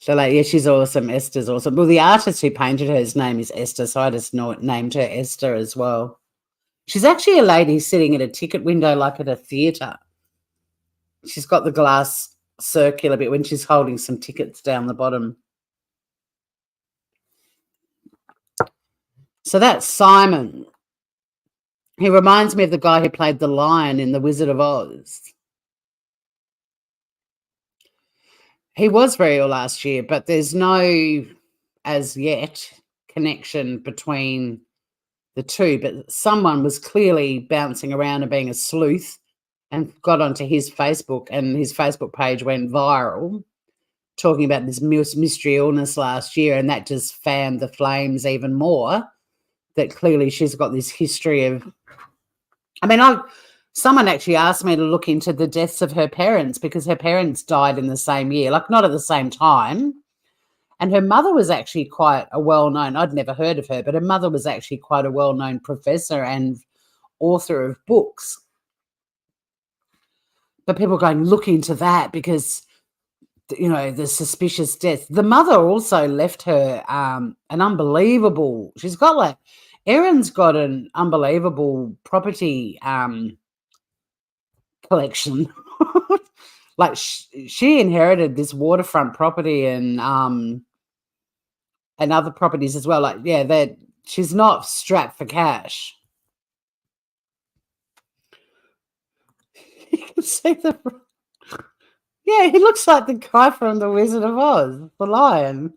So, like, yeah, she's awesome. Esther's awesome. Well, the artist who painted her's name is Esther, so I just named her Esther as well. She's actually a lady sitting at a ticket window, like at a theatre. She's got the glass circular bit when she's holding some tickets down the bottom. So that's Simon. He reminds me of the guy who played the lion in The Wizard of Oz. He was very ill last year, but there's no, as yet, connection between the two. But someone was clearly bouncing around and being a sleuth and got onto his Facebook, and his Facebook page went viral, talking about this mystery illness last year, and that just fanned the flames even more, that clearly she's got this history of... I mean, someone actually asked me to look into the deaths of her parents, because her parents died in the same year, like not at the same time. And her mother was actually quite a well-known... I'd never heard of her, but her mother was actually quite a well-known professor and author of books. But people are going, look into that, because, you know, the suspicious death. The mother also left her an unbelievable... She's got like... Erin's got an unbelievable property collection. Like she inherited this waterfront property and other properties as well. Like, yeah, that she's not strapped for cash. You can see the... Yeah, he looks like the guy from The Wizard of Oz, the lion.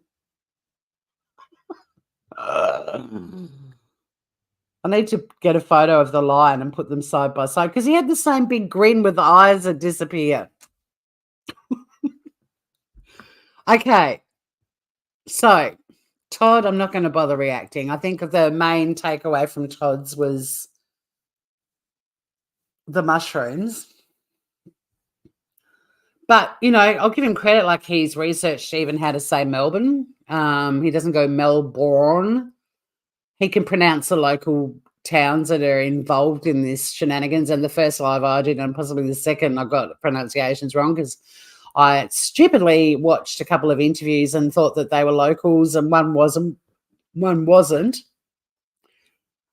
I need to get a photo of the lion and put them side by side, because he had the same big grin with the eyes that disappear. Okay. So, Todd, I'm not going to bother reacting. I think the main takeaway from Todd's was the mushrooms. But, you know, I'll give him credit, like he's researched even how to say Melbourne. He doesn't go Melbourne. He can pronounce the local towns that are involved in this shenanigans. And the first live I did, and possibly the second, I got pronunciations wrong, because I stupidly watched a couple of interviews and thought that they were locals, and one wasn't.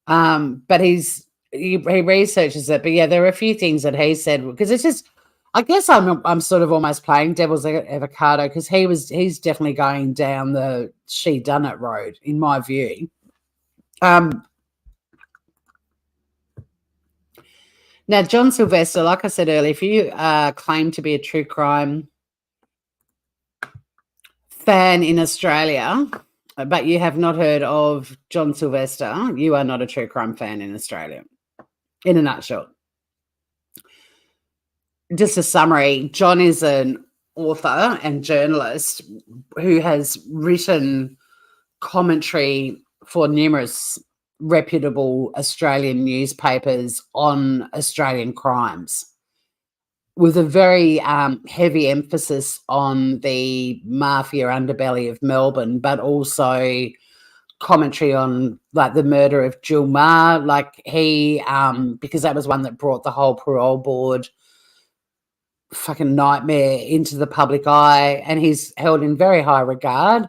But he researches it. But yeah, there are a few things that he said, because it's just... I guess I'm sort of almost playing devil's avocado, because he's definitely going down the she done it road, in my view. Now, John Sylvester, like I said earlier, if you claim to be a true crime fan in Australia, but you have not heard of John Sylvester, you are not a true crime fan in Australia, in a nutshell. Just a summary, John is an author and journalist who has written commentary for numerous reputable Australian newspapers on Australian crimes, with a very heavy emphasis on the mafia underbelly of Melbourne, but also commentary on like the murder of Jill Maher. Like he, because that was one that brought the whole parole board fucking nightmare into the public eye, and he's held in very high regard.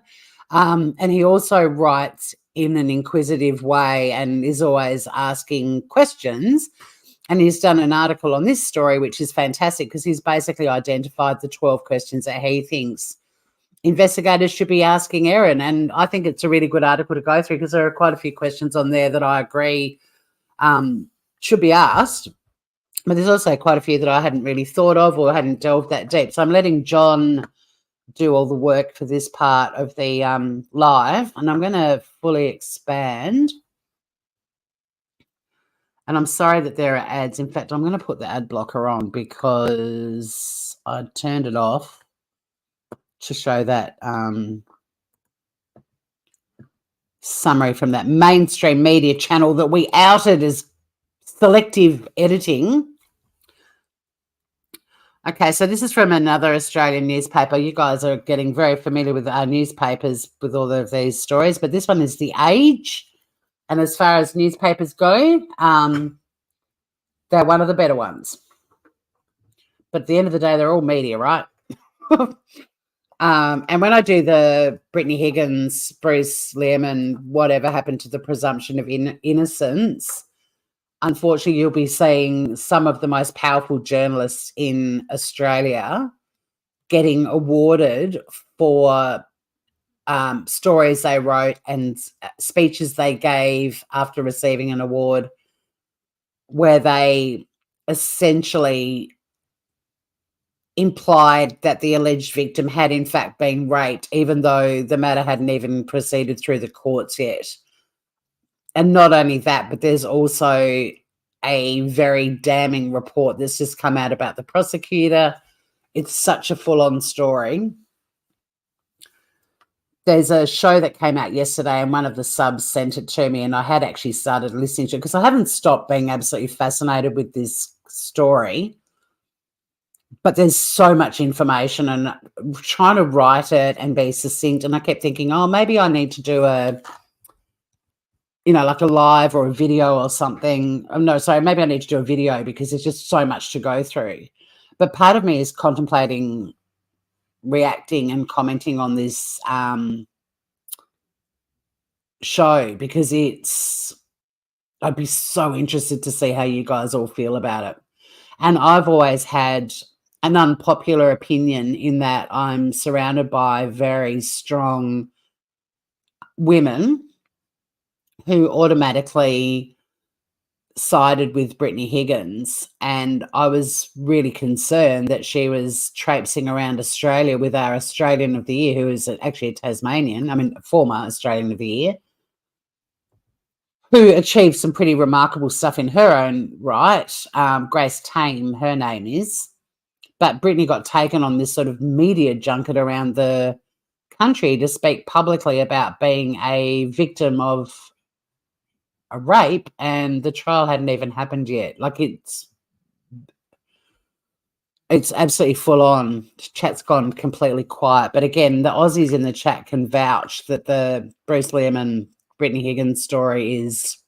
And he also writes in an inquisitive way and is always asking questions. And he's done an article on this story, which is fantastic, because he's basically identified the 12 questions that he thinks investigators should be asking Erin. And I think it's a really good article to go through, because there are quite a few questions on there that I agree should be asked. But there's also quite a few that I hadn't really thought of or hadn't delved that deep. So I'm letting John do all the work for this part of the live, and I'm going to fully expand. And I'm sorry that there are ads. In fact, I'm going to put the ad blocker on, because I turned it off to show that summary from that mainstream media channel that we outed as selective editing. Okay, so this is from another Australian newspaper. You guys are getting very familiar with our newspapers with all of these stories, but this one is The Age. And as far as newspapers go, they're one of the better ones. But at the end of the day, they're all media, right? And when I do the Brittany Higgins, Bruce Lehrman, whatever happened to the presumption of innocence, unfortunately, you'll be seeing some of the most powerful journalists in Australia getting awarded for stories they wrote and speeches they gave after receiving an award, where they essentially implied that the alleged victim had in fact been raped, even though the matter hadn't even proceeded through the courts yet. And not only that, but there's also a very damning report that's just come out about the prosecutor. It's such a full-on story. There's a show that came out yesterday and one of the subs sent it to me, and I had actually started listening to it because I haven't stopped being absolutely fascinated with this story. But there's so much information, and trying to write it and be succinct. And I kept thinking, oh, maybe I need to do like a live or a video or something. Oh, no, sorry, maybe I need to do a video because there's just so much to go through. But part of me is contemplating reacting and commenting on this show because I'd be so interested to see how you guys all feel about it. And I've always had an unpopular opinion in that I'm surrounded by very strong women who automatically sided with Brittany Higgins, and I was really concerned that she was traipsing around Australia with our Australian of the Year, who is actually a Tasmanian, former Australian of the Year, who achieved some pretty remarkable stuff in her own right. Grace Tame, her name is. But Brittany got taken on this sort of media junket around the country to speak publicly about being a victim of a rape, and the trial hadn't even happened yet. Like, it's absolutely full on. Chat's gone completely quiet. But again, the Aussies in the chat can vouch that the Bruce Lehrman, Brittany Higgins story is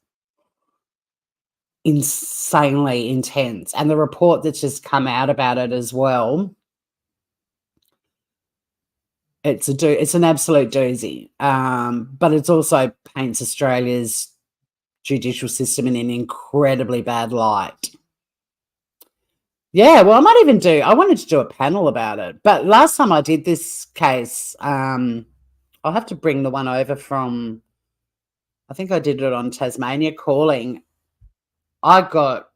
insanely intense. And the report that's just come out about it as well, it's an absolute doozy. But it also paints Australia's judicial system in an incredibly bad light. Yeah, well, I wanted to do a panel about it. But last time I did this case, I'll have to bring the one over from, I think I did it on Tasmania Calling. I got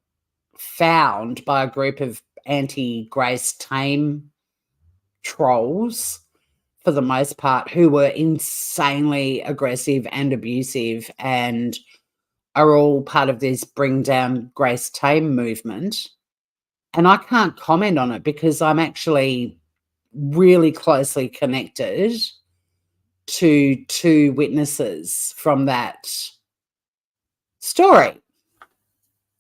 found by a group of anti-Grace Tame trolls, for the most part, who were insanely aggressive and abusive and are all part of this Bring Down Grace Tame movement. And I can't comment on it because I'm actually really closely connected to two witnesses from that story.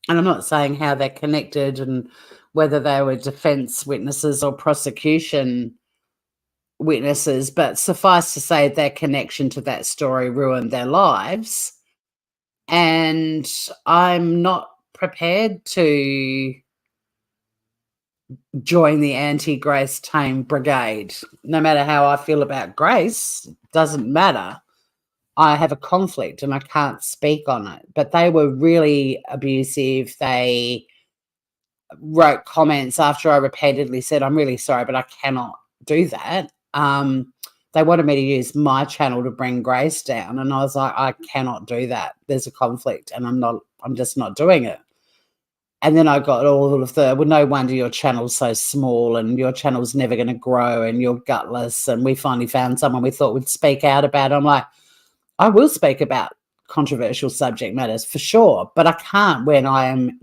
And I'm not saying how they're connected and whether they were defense witnesses or prosecution witnesses, but suffice to say their connection to that story ruined their lives. And I'm not prepared to join the anti-Grace Tame brigade. No matter how I feel about Grace, doesn't matter. I have a conflict and I can't speak on it. But they were really abusive. They wrote comments after I repeatedly said, I'm really sorry, but I cannot do that. They wanted me to use my channel to bring Grace down. And I was like, I cannot do that. There's a conflict and I'm just not doing it. And then I got all of well, no wonder your channel's so small and your channel's never going to grow and you're gutless. And we finally found someone we thought would speak out about it. I'm like, I will speak about controversial subject matters for sure, but I can't when I'm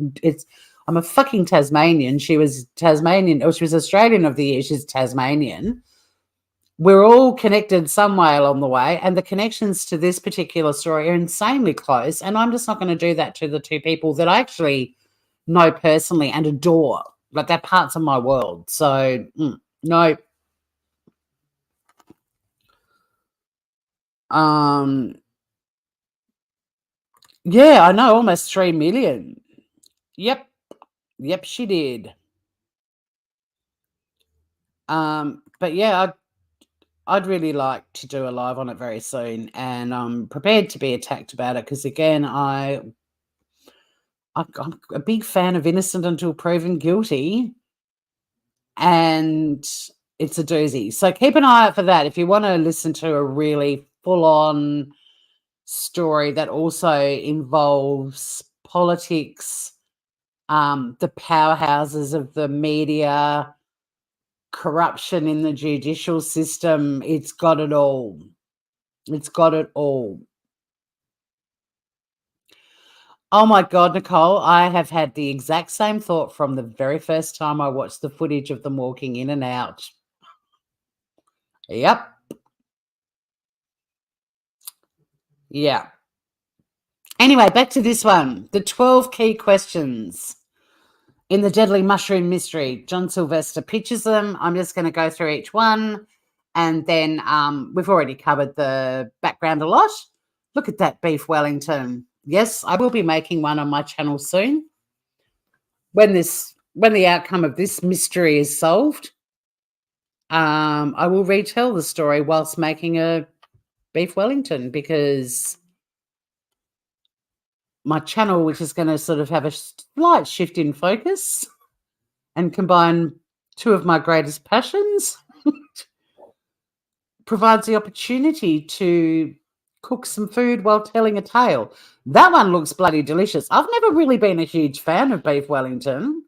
a fucking Tasmanian. She was Tasmanian, or she was Australian of the Year. She's Tasmanian. We're all connected some way along the way, and the connections to this particular story are insanely close. And I'm just not going to do that to the two people that I actually know personally and adore. Like, they're parts of my world. So, no. Yeah, I know, almost 3 million. Yep, she did. But yeah, I'd really like to do a live on it very soon, and I'm prepared to be attacked about it because, again, I'm a big fan of innocent until proven guilty, and it's a doozy. So keep an eye out for that if you want to listen to a really full-on story that also involves politics, the powerhouses of the media, corruption in the judicial system. It's got it all. It's got it all. Oh my God, Nicole, I have had the exact same thought from the very first time I watched the footage of them walking in and out. Yep. Yeah. Anyway, back to this one. The 12 key questions in the Deadly Mushroom Mystery. John Sylvester pitches them. I'm just going to go through each one. And then we've already covered the background a lot. Look at that beef Wellington. Yes, I will be making one on my channel soon. When the outcome of this mystery is solved, I will retell the story whilst making a beef Wellington, because my channel, which is going to sort of have a slight shift in focus and combine two of my greatest passions, provides the opportunity to cook some food while telling a tale. That one looks bloody delicious. I've never really been a huge fan of beef Wellington,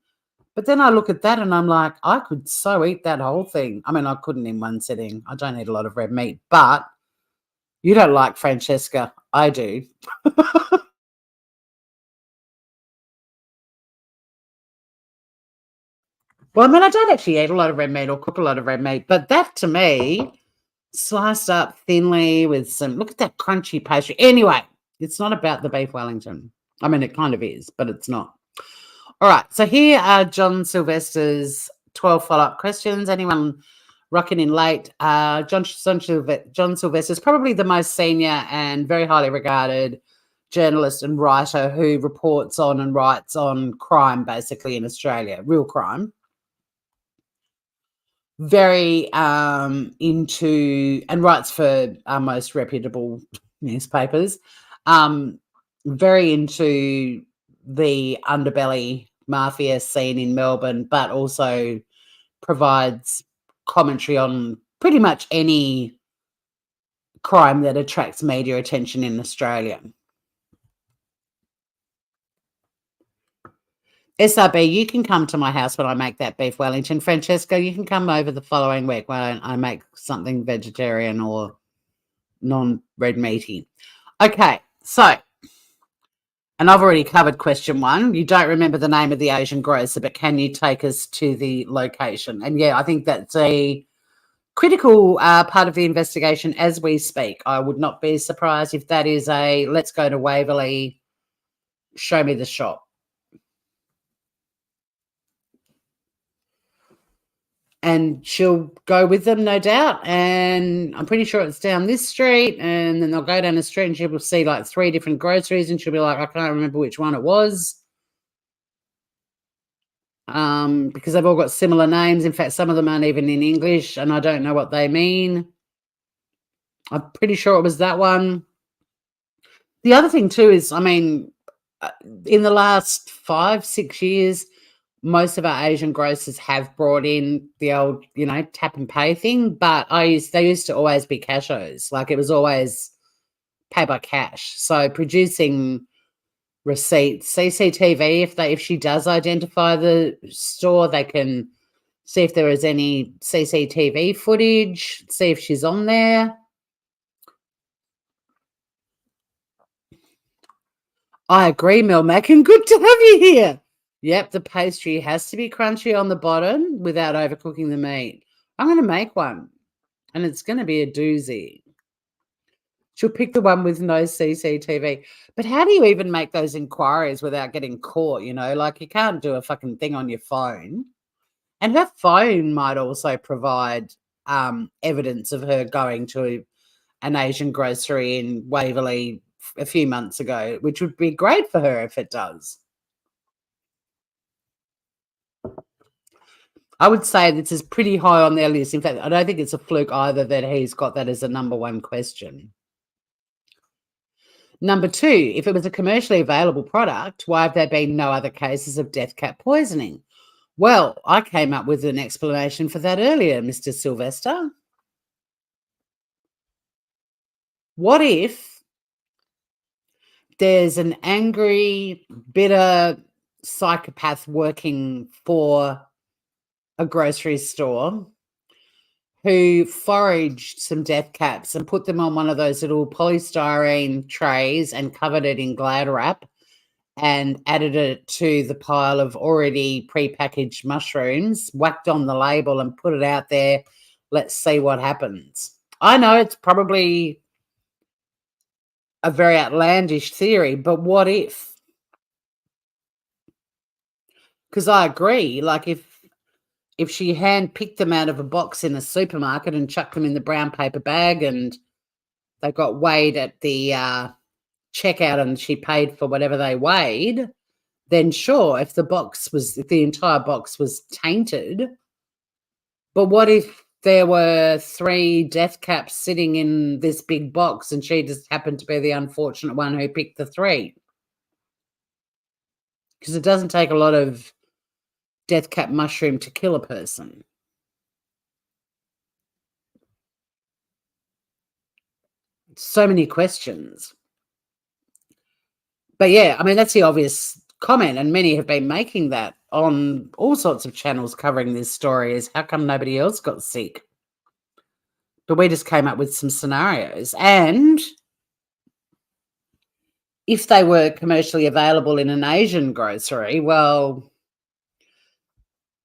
but then I look at that and I'm like, I could so eat that whole thing. I mean, I couldn't in one sitting. I don't eat a lot of red meat, but you don't like Francesca. I do. Well, I mean, I don't actually eat a lot of red meat or cook a lot of red meat, but that to me, sliced up thinly with some, look at that crunchy pastry. Anyway, it's not about the beef Wellington. I mean, it kind of is, but it's not. All right, so here are John Sylvester's 12 follow-up questions. Anyone rocking in late? John Sylvester is probably the most senior and very highly regarded journalist and writer who reports on and writes on crime, basically, in Australia, real crime. Very into, and writes for our most reputable newspapers, very into the underbelly mafia scene in Melbourne, but also provides commentary on pretty much any crime that attracts media attention in Australia. SRB, you can come to my house when I make that beef Wellington. Francesco, you can come over the following week when I make something vegetarian or non-red meaty. Okay, so, and I've already covered question one. You don't remember the name of the Asian grocer, but can you take us to the location? And yeah, I think that's a critical part of the investigation as we speak. I would not be surprised if that is a let's go to Waverley, show me the shop. And she'll go with them, no doubt. And I'm pretty sure it's down this street. And then they'll go down the street and she'll see like 3 different groceries. And she'll be like, I can't remember which one it was. Because they've all got similar names. In fact, some of them aren't even in English and I don't know what they mean. I'm pretty sure it was that one. The other thing too is, I mean, in the last 5-6 years, most of our Asian grocers have brought in the old, tap and pay thing, but they used to always be cashos. Like it was always pay by cash. So producing receipts, CCTV, if she does identify the store, they can see if there is any CCTV footage, see if she's on there. I agree, Mel Mackin. Good to have you here. Yep, the pastry has to be crunchy on the bottom without overcooking the meat. I'm going to make one, and it's going to be a doozy. She'll pick the one with no CCTV. But how do you even make those inquiries without getting caught, Like, you can't do a fucking thing on your phone. And her phone might also provide evidence of her going to an Asian grocery in Waverley a few months ago, which would be great for her if it does. I would say this is pretty high on their list. In fact, I don't think it's a fluke either that he's got that as a number one question. Number two, if it was a commercially available product, why have there been no other cases of death cap poisoning? Well, I came up with an explanation for that earlier, Mr. Sylvester. What if there's an angry, bitter psychopath working for a grocery store who foraged some death caps and put them on one of those little polystyrene trays and covered it in Glad wrap and added it to the pile of already prepackaged mushrooms, whacked on the label and put it out there. Let's see what happens. I know it's probably a very outlandish theory, but what if? Because I agree, like if she hand-picked them out of a box in a supermarket and chucked them in the brown paper bag and they got weighed at the checkout and she paid for whatever they weighed, then sure, if the entire box was tainted. But what if there were 3 death caps sitting in this big box and she just happened to be the unfortunate one who picked the 3? Because it doesn't take a lot of death cap mushroom to kill a person. So many questions. But yeah, I mean, that's the obvious comment, and many have been making that on all sorts of channels covering this story, is how come nobody else got sick? But we just came up with some scenarios. And if they were commercially available in an Asian grocery, well,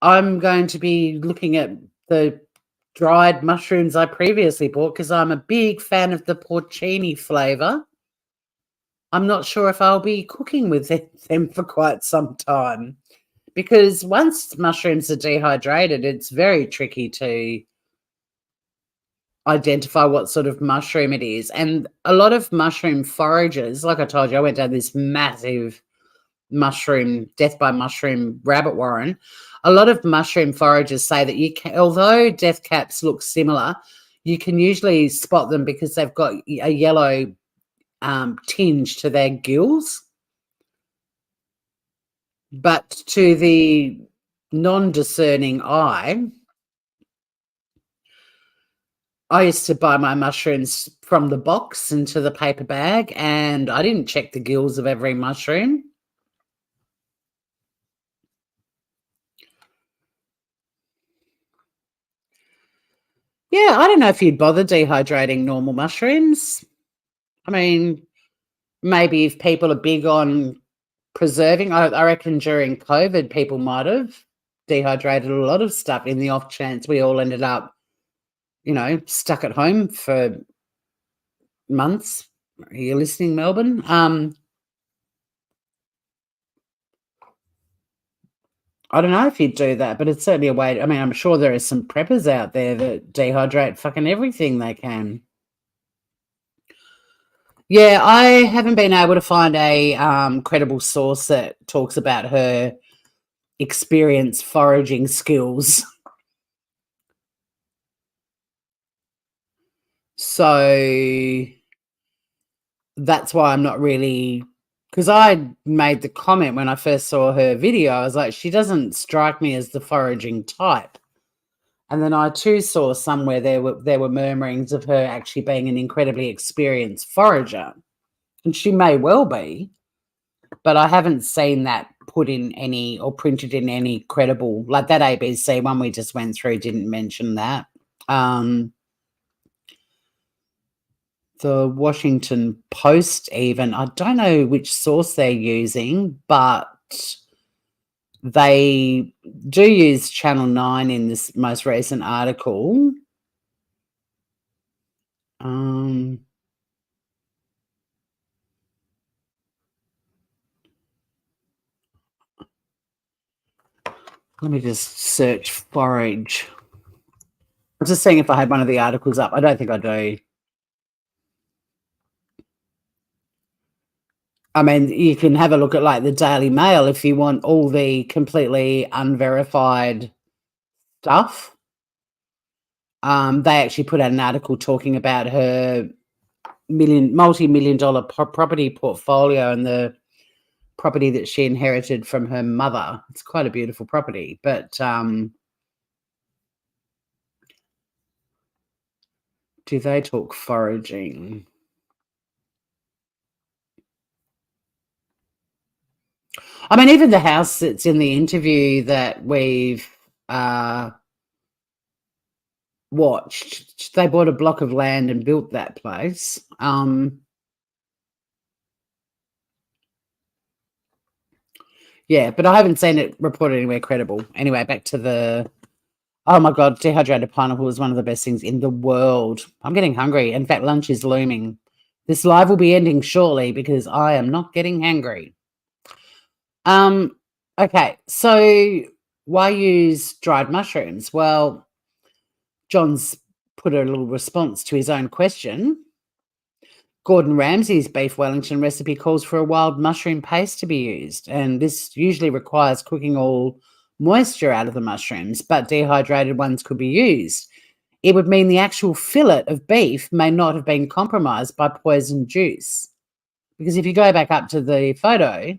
I'm going to be looking at the dried mushrooms I previously bought because I'm a big fan of the porcini flavour. I'm not sure if I'll be cooking with them for quite some time, because once mushrooms are dehydrated, it's very tricky to identify what sort of mushroom it is. And a lot of mushroom foragers, like I told you, I went down this massive death by mushroom rabbit warren. A lot of mushroom foragers say that you can, although death caps look similar, you can usually spot them because they've got a yellow tinge to their gills. But to the non-discerning eye, I used to buy my mushrooms from the box into the paper bag, and I didn't check the gills of every mushroom. Yeah, I don't know if you'd bother dehydrating normal mushrooms. I mean, maybe if people are big on preserving, I reckon during COVID, people might have dehydrated a lot of stuff in the off chance we all ended up, stuck at home for months. Are you listening, Melbourne? I don't know if you'd do that, but it's certainly a way. I mean, I'm sure there are some preppers out there that dehydrate fucking everything they can. Yeah, I haven't been able to find a credible source that talks about her experience foraging skills. So that's why I'm not really, because I made the comment when I first saw her video, I was like, she doesn't strike me as the foraging type. And then I too saw somewhere there were murmurings of her actually being an incredibly experienced forager. And she may well be, but I haven't seen that put in any or printed in any credible, like that ABC one we just went through didn't mention that. The Washington Post even, I don't know which source they're using, but they do use Channel 9 in this most recent article. Let me just search forage. I'm just seeing if I had one of the articles up. I don't think I do. I mean, you can have a look at like the Daily Mail if you want all the completely unverified stuff. They actually put out an article talking about her multi-million dollar property portfolio and the property that she inherited from her mother. It's quite a beautiful property, but do they talk foraging? I mean, even the house that's in the interview that we've watched, they bought a block of land and built that place. Yeah, but I haven't seen it reported anywhere credible. Anyway, back to the... Oh, my God, dehydrated pineapple is one of the best things in the world. I'm getting hungry. In fact, lunch is looming. This live will be ending shortly because I am not getting hangry. Okay, so why use dried mushrooms? Well, John's put a little response to his own question. Gordon Ramsay's beef Wellington recipe calls for a wild mushroom paste to be used, and this usually requires cooking all moisture out of the mushrooms, but dehydrated ones could be used. It would mean the actual fillet of beef may not have been compromised by poison juice. Because if you go back up to the photo,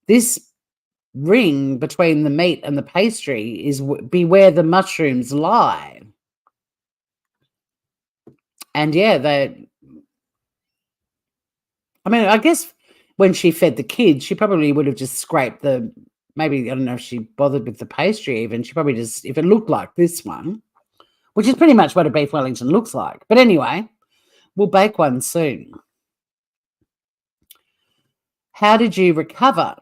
this ring between the meat and the pastry is be where the mushrooms lie. And yeah, I mean, I guess when she fed the kids, she probably would have just scraped maybe, I don't know if she bothered with the pastry even. She probably just, if it looked like this one, which is pretty much what a beef Wellington looks like. But anyway, we'll bake one soon. How did you recover?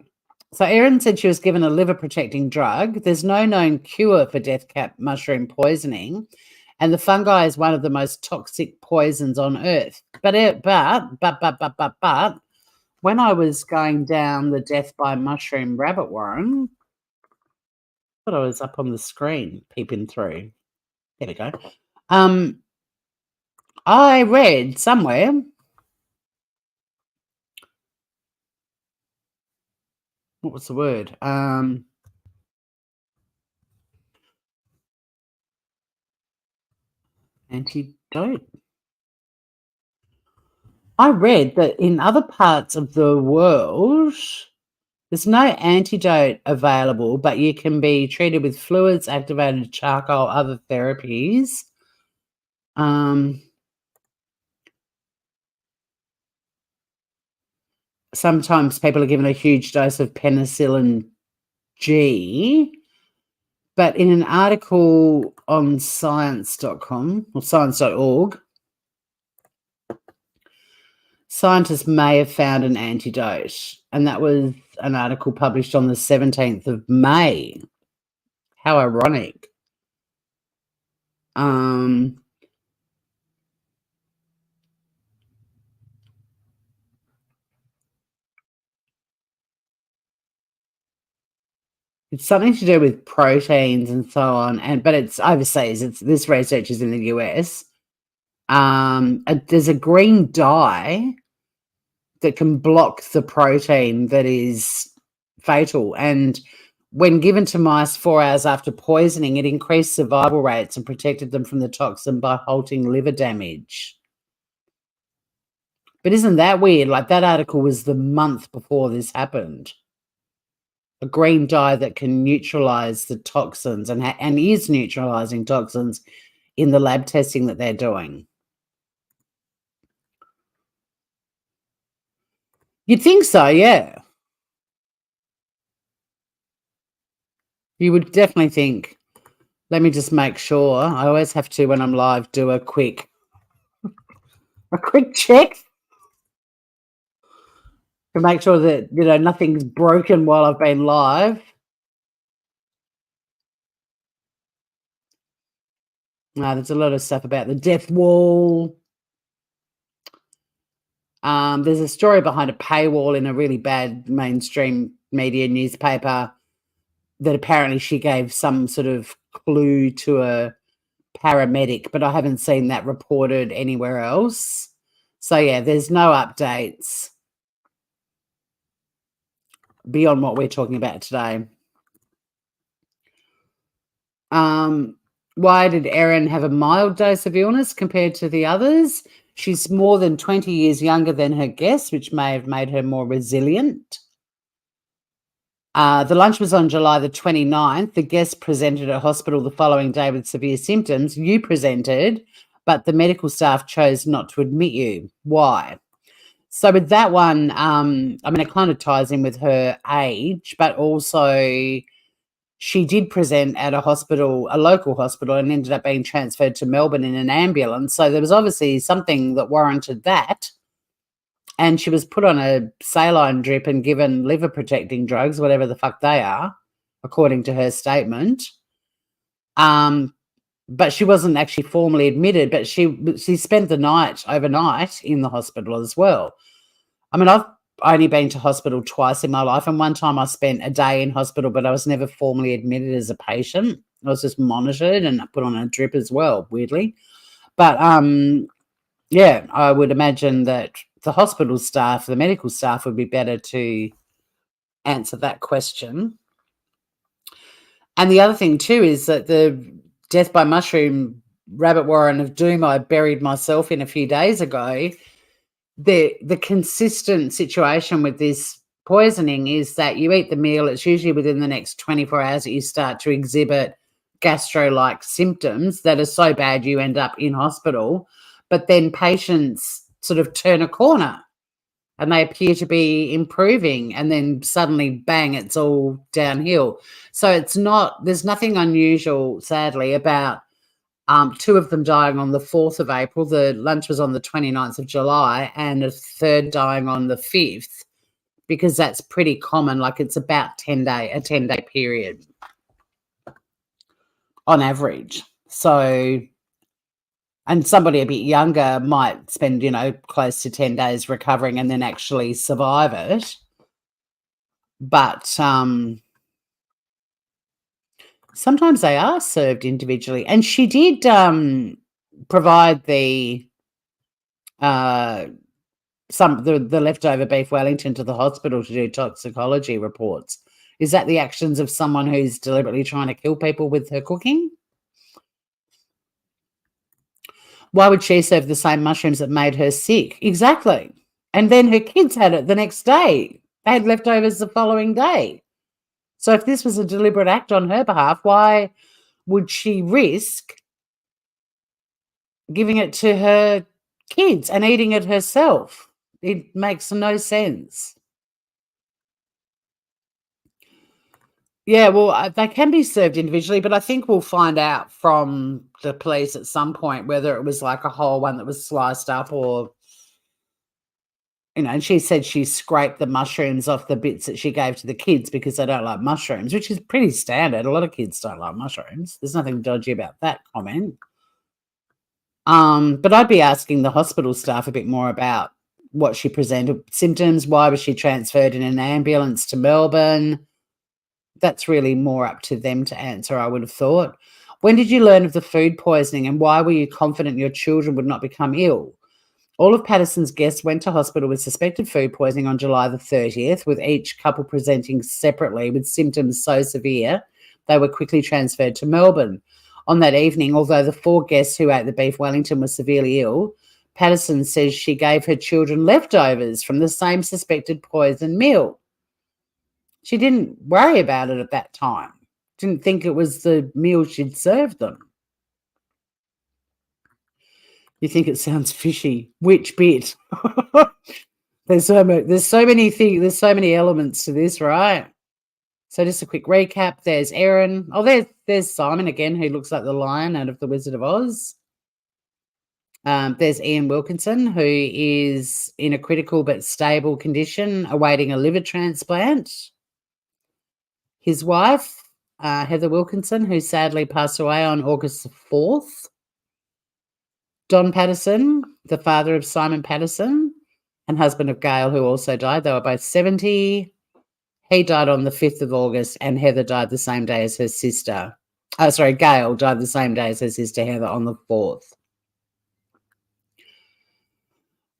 So Erin said she was given a liver-protecting drug. There's no known cure for death cap mushroom poisoning, and the fungi is one of the most toxic poisons on Earth. But when I was going down the death by mushroom rabbit warren, I thought I was up on the screen peeping through. There we go. I read somewhere what was the word? Antidote. I read that in other parts of the world, there's no antidote available, but you can be treated with fluids, activated charcoal, other therapies. Sometimes people are given a huge dose of penicillin G, but in an article on science.com or science.org, scientists may have found an antidote, and that was an article published on the 17th of May. How ironic. It's something to do with proteins and so on, but it's overseas. This research is in the US. There's a green dye that can block the protein that is fatal, and when given to mice 4 hours after poisoning, it increased survival rates and protected them from the toxin by halting liver damage. But isn't that weird? Like, that article was the month before this happened. A green dye that can neutralize the toxins and is neutralizing toxins in the lab testing that they're doing. You'd think so, yeah. You would definitely think. Let me just make sure. I always have to, when I'm live, do a quick check to make sure that, nothing's broken while I've been live. There's a lot of stuff about the death wall. There's a story behind a paywall in a really bad mainstream media newspaper that apparently she gave some sort of clue to a paramedic, but I haven't seen that reported anywhere else. So, yeah, there's no updates beyond what we're talking about today. Why did Erin have a mild dose of illness compared to the others? She's more than 20 years younger than her guests, which may have made her more resilient. The lunch was on July the 29th. The guest presented at hospital the following day with severe symptoms. You presented, but the medical staff chose not to admit you. Why? So with that one, it kind of ties in with her age, but also she did present at a hospital, a local hospital, and ended up being transferred to Melbourne in an ambulance. So there was obviously something that warranted that. And she was put on a saline drip and given liver protecting drugs, whatever the fuck they are, according to her statement. But she wasn't actually formally admitted, but she spent the night overnight in the hospital as well. I mean, I've only been to hospital twice in my life, and one time I spent a day in hospital, but I was never formally admitted as a patient. I was just monitored and put on a drip as well, weirdly. But yeah, I would imagine that the hospital staff, the medical staff, would be better to answer that question. And the other thing too is that the death by mushroom rabbit warren of doom I buried myself in a few days ago, the consistent situation with this poisoning is that you eat the meal, it's usually within the next 24 hours that you start to exhibit gastro-like symptoms that are so bad you end up in hospital, but then patients sort of turn a corner and they appear to be improving, and then suddenly, bang, it's all downhill. So there's nothing unusual, sadly, about two of them dying on the 4th of April. The lunch was on the 29th of July, and a third dying on the 5th, because that's pretty common. Like, it's about a 10-day period on average. So, and somebody a bit younger might spend, close to 10 days recovering and then actually survive it. But sometimes they are served individually. And she did provide the leftover beef Wellington to the hospital to do toxicology reports. Is that the actions of someone who's deliberately trying to kill people with her cooking? Why would she serve the same mushrooms that made her sick? Exactly. And then her kids had it the next day. They had leftovers the following day. So if this was a deliberate act on her behalf, why would she risk giving it to her kids and eating it herself? It makes no sense. Yeah, well, they can be served individually, but I think we'll find out from the police at some point whether it was like a whole one that was sliced up or, and she said she scraped the mushrooms off the bits that she gave to the kids because they don't like mushrooms, which is pretty standard. A lot of kids don't like mushrooms. There's nothing dodgy about that comment. But I'd be asking the hospital staff a bit more about what she presented symptoms. Why was she transferred in an ambulance to Melbourne? That's really more up to them to answer, I would have thought. When did you learn of the food poisoning, and why were you confident your children would not become ill? All of Patterson's guests went to hospital with suspected food poisoning on July the 30th, with each couple presenting separately with symptoms so severe they were quickly transferred to Melbourne. On that evening, although the 4 guests who ate the beef Wellington were severely ill, Patterson says she gave her children leftovers from the same suspected poison meal. She didn't worry about it at that time. Didn't think it was the meal she'd served them. You think it sounds fishy. Which bit? There's so many things, there's so many elements to this, right? So just a quick recap. There's Erin. Oh, there's Simon again, who looks like the lion out of The Wizard of Oz. There's Ian Wilkinson, who is in a critical but stable condition, awaiting a liver transplant. His wife, Heather Wilkinson, who sadly passed away on August the 4th. Don Patterson, the father of Simon Patterson and husband of Gail, who also died. They were both 70. He died on the 5th of August, and Heather died the same day as her sister. Gail died the same day as her sister Heather on the 4th.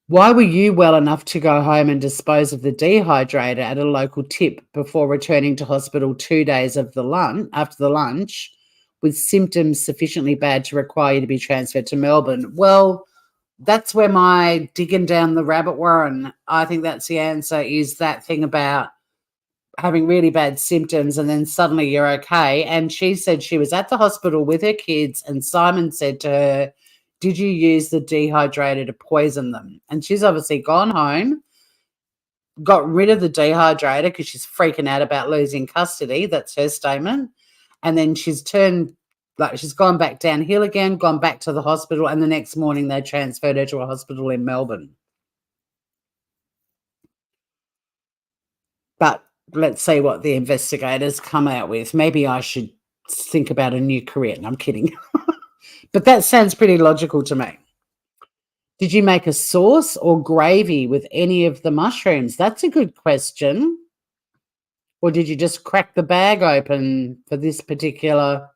Why were you well enough to go home and dispose of the dehydrator at a local tip before returning to hospital 2 days after the lunch with symptoms sufficiently bad to require you to be transferred to Melbourne. Well, that's where my digging down the rabbit warren, I think that's the answer, is that thing about having really bad symptoms and then suddenly you're okay. And she said she was at the hospital with her kids and Simon said to her, did you use the dehydrator to poison them? And she's obviously gone home, got rid of the dehydrator because she's freaking out about losing custody. That's her statement. And then she's gone back downhill again, gone back to the hospital, and the next morning they transferred her to a hospital in Melbourne. But let's see what the investigators come out with. Maybe I should think about a new career. No, I'm kidding. But that sounds pretty logical to me. Did you make a sauce or gravy with any of the mushrooms? That's a good question. Or did you just crack the bag open for this particular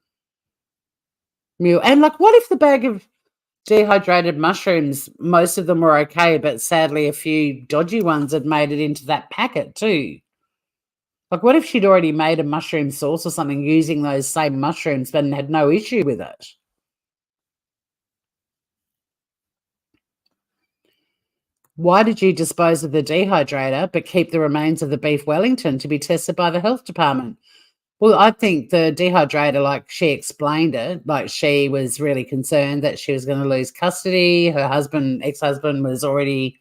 meal? And like, what if the bag of dehydrated mushrooms, most of them were okay, but sadly a few dodgy ones had made it into that packet too? Like, what if she'd already made a mushroom sauce or something using those same mushrooms but had no issue with it? Why did you dispose of the dehydrator but keep the remains of the beef Wellington to be tested by the health department? Well, I think the dehydrator, like she explained it, like she was really concerned that she was going to lose custody. Her ex-husband was already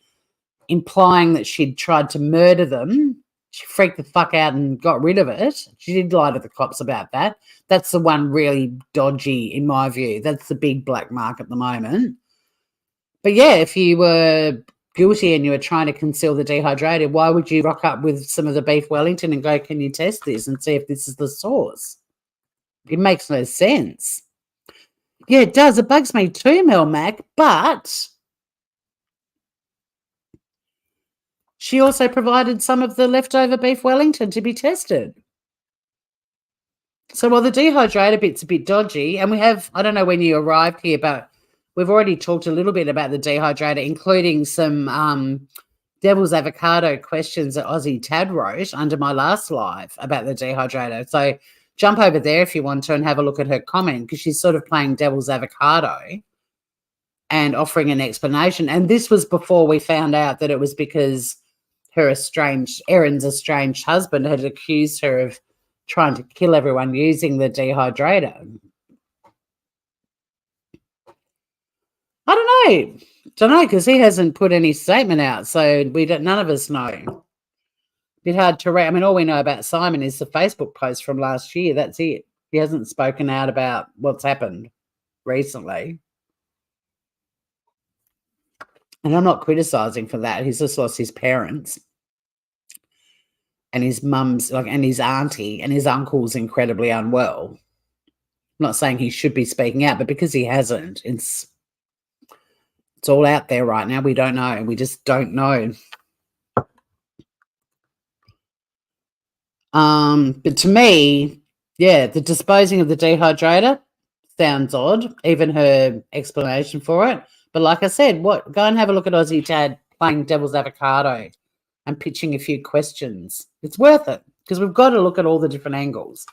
implying that she'd tried to murder them. She freaked the fuck out and got rid of it. She did lie to the cops about that. That's the one really dodgy, in my view. That's the big black mark at the moment. But yeah, if you were guilty and you were trying to conceal the dehydrator, why would you rock up with some of the beef Wellington and go, can you test this and see if this is the sauce? It makes no sense. Yeah, it does. It bugs me too, Mel Mac, but she also provided some of the leftover beef Wellington to be tested. So while the dehydrator bit's a bit dodgy, and we have, I don't know when you arrived here, but we've already talked a little bit about the dehydrator, including some devil's avocado questions that Aussie Tad wrote under my last live about the dehydrator. So jump over there if you want to and have a look at her comment, because she's sort of playing devil's avocado and offering an explanation. And this was before we found out that it was because Erin's estranged husband had accused her of trying to kill everyone using the dehydrator. I don't know, because he hasn't put any statement out, so none of us know. Bit hard to read. I mean, all we know about Simon is the Facebook post from last year. That's it. He hasn't spoken out about what's happened recently. And I'm not criticizing for that. He's just lost his parents. And his mum's and his auntie and his uncle's incredibly unwell. I'm not saying he should be speaking out, but because he hasn't, it's all out there right now. We don't know. We just don't know. But to me, yeah, the disposing of the dehydrator sounds odd, even her explanation for it. But like I said, go and have a look at Aussie Dad playing devil's avocado and pitching a few questions. It's worth it because we've got to look at all the different angles.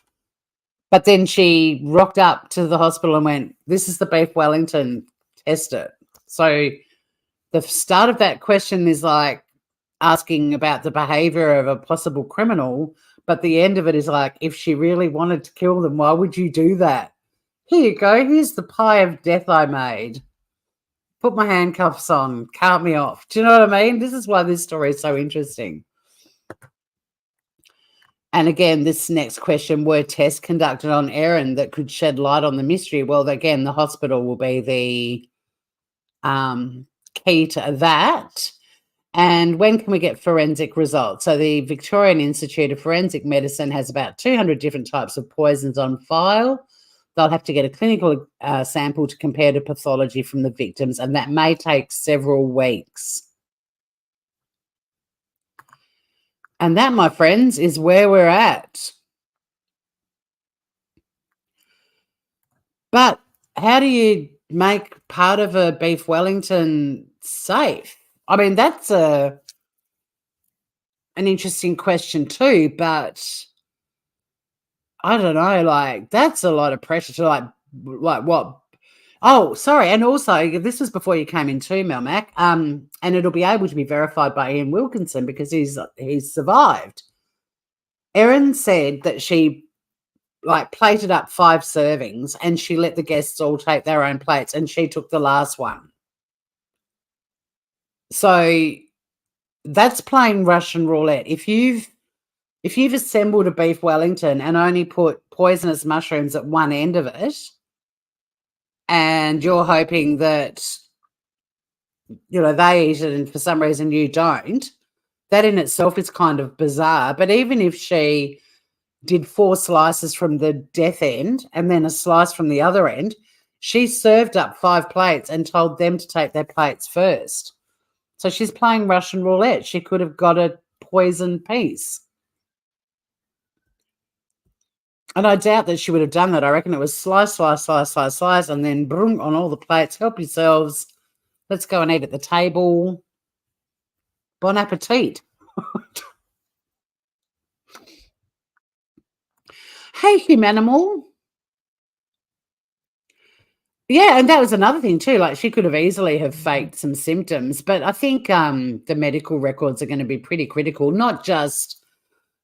But then she rocked up to the hospital and went, this is the beef Wellington, test it. So the start of that question is like asking about the behavior of a possible criminal, but the end of it is like, if she really wanted to kill them, why would you do that? Here you go. Here's the pie of death I made. Put my handcuffs on, cart me off. Do you know what I mean? This is why this story is so interesting. And again, this next question, were tests conducted on Erin that could shed light on the mystery? Well, again, the hospital will be the key to that. And when can we get forensic results? So the Victorian Institute of Forensic Medicine has about 200 different types of poisons on file. They'll have to get a clinical sample to compare to pathology from the victims, and that may take several weeks. And that, my friends, is where we're at. But how do you make part of a beef Wellington safe? I mean, that's an interesting question too, but I don't know, like, that's a lot of pressure to, like what? Oh, sorry, and also, this was before you came in too, Mel Mac, and it'll be able to be verified by Ian Wilkinson because he's survived. Erin said that she, like, plated up 5 servings and she let the guests all take their own plates and she took the last one. So that's playing Russian roulette. If you've assembled a beef Wellington and only put poisonous mushrooms at one end of it, and you're hoping that, they eat it and for some reason you don't, that in itself is kind of bizarre. But even if she did 4 slices from the death end and then a slice from the other end, she served up 5 plates and told them to take their plates first. So she's playing Russian roulette. She could have got a poison piece. And I doubt that she would have done that. I reckon it was slice, slice, slice, slice, slice, and then boom, on all the plates. Help yourselves. Let's go and eat at the table. Bon appetit. Hey, humanimal. Yeah, and that was another thing too. Like, she could have easily have faked some symptoms, but I think the medical records are going to be pretty critical, not just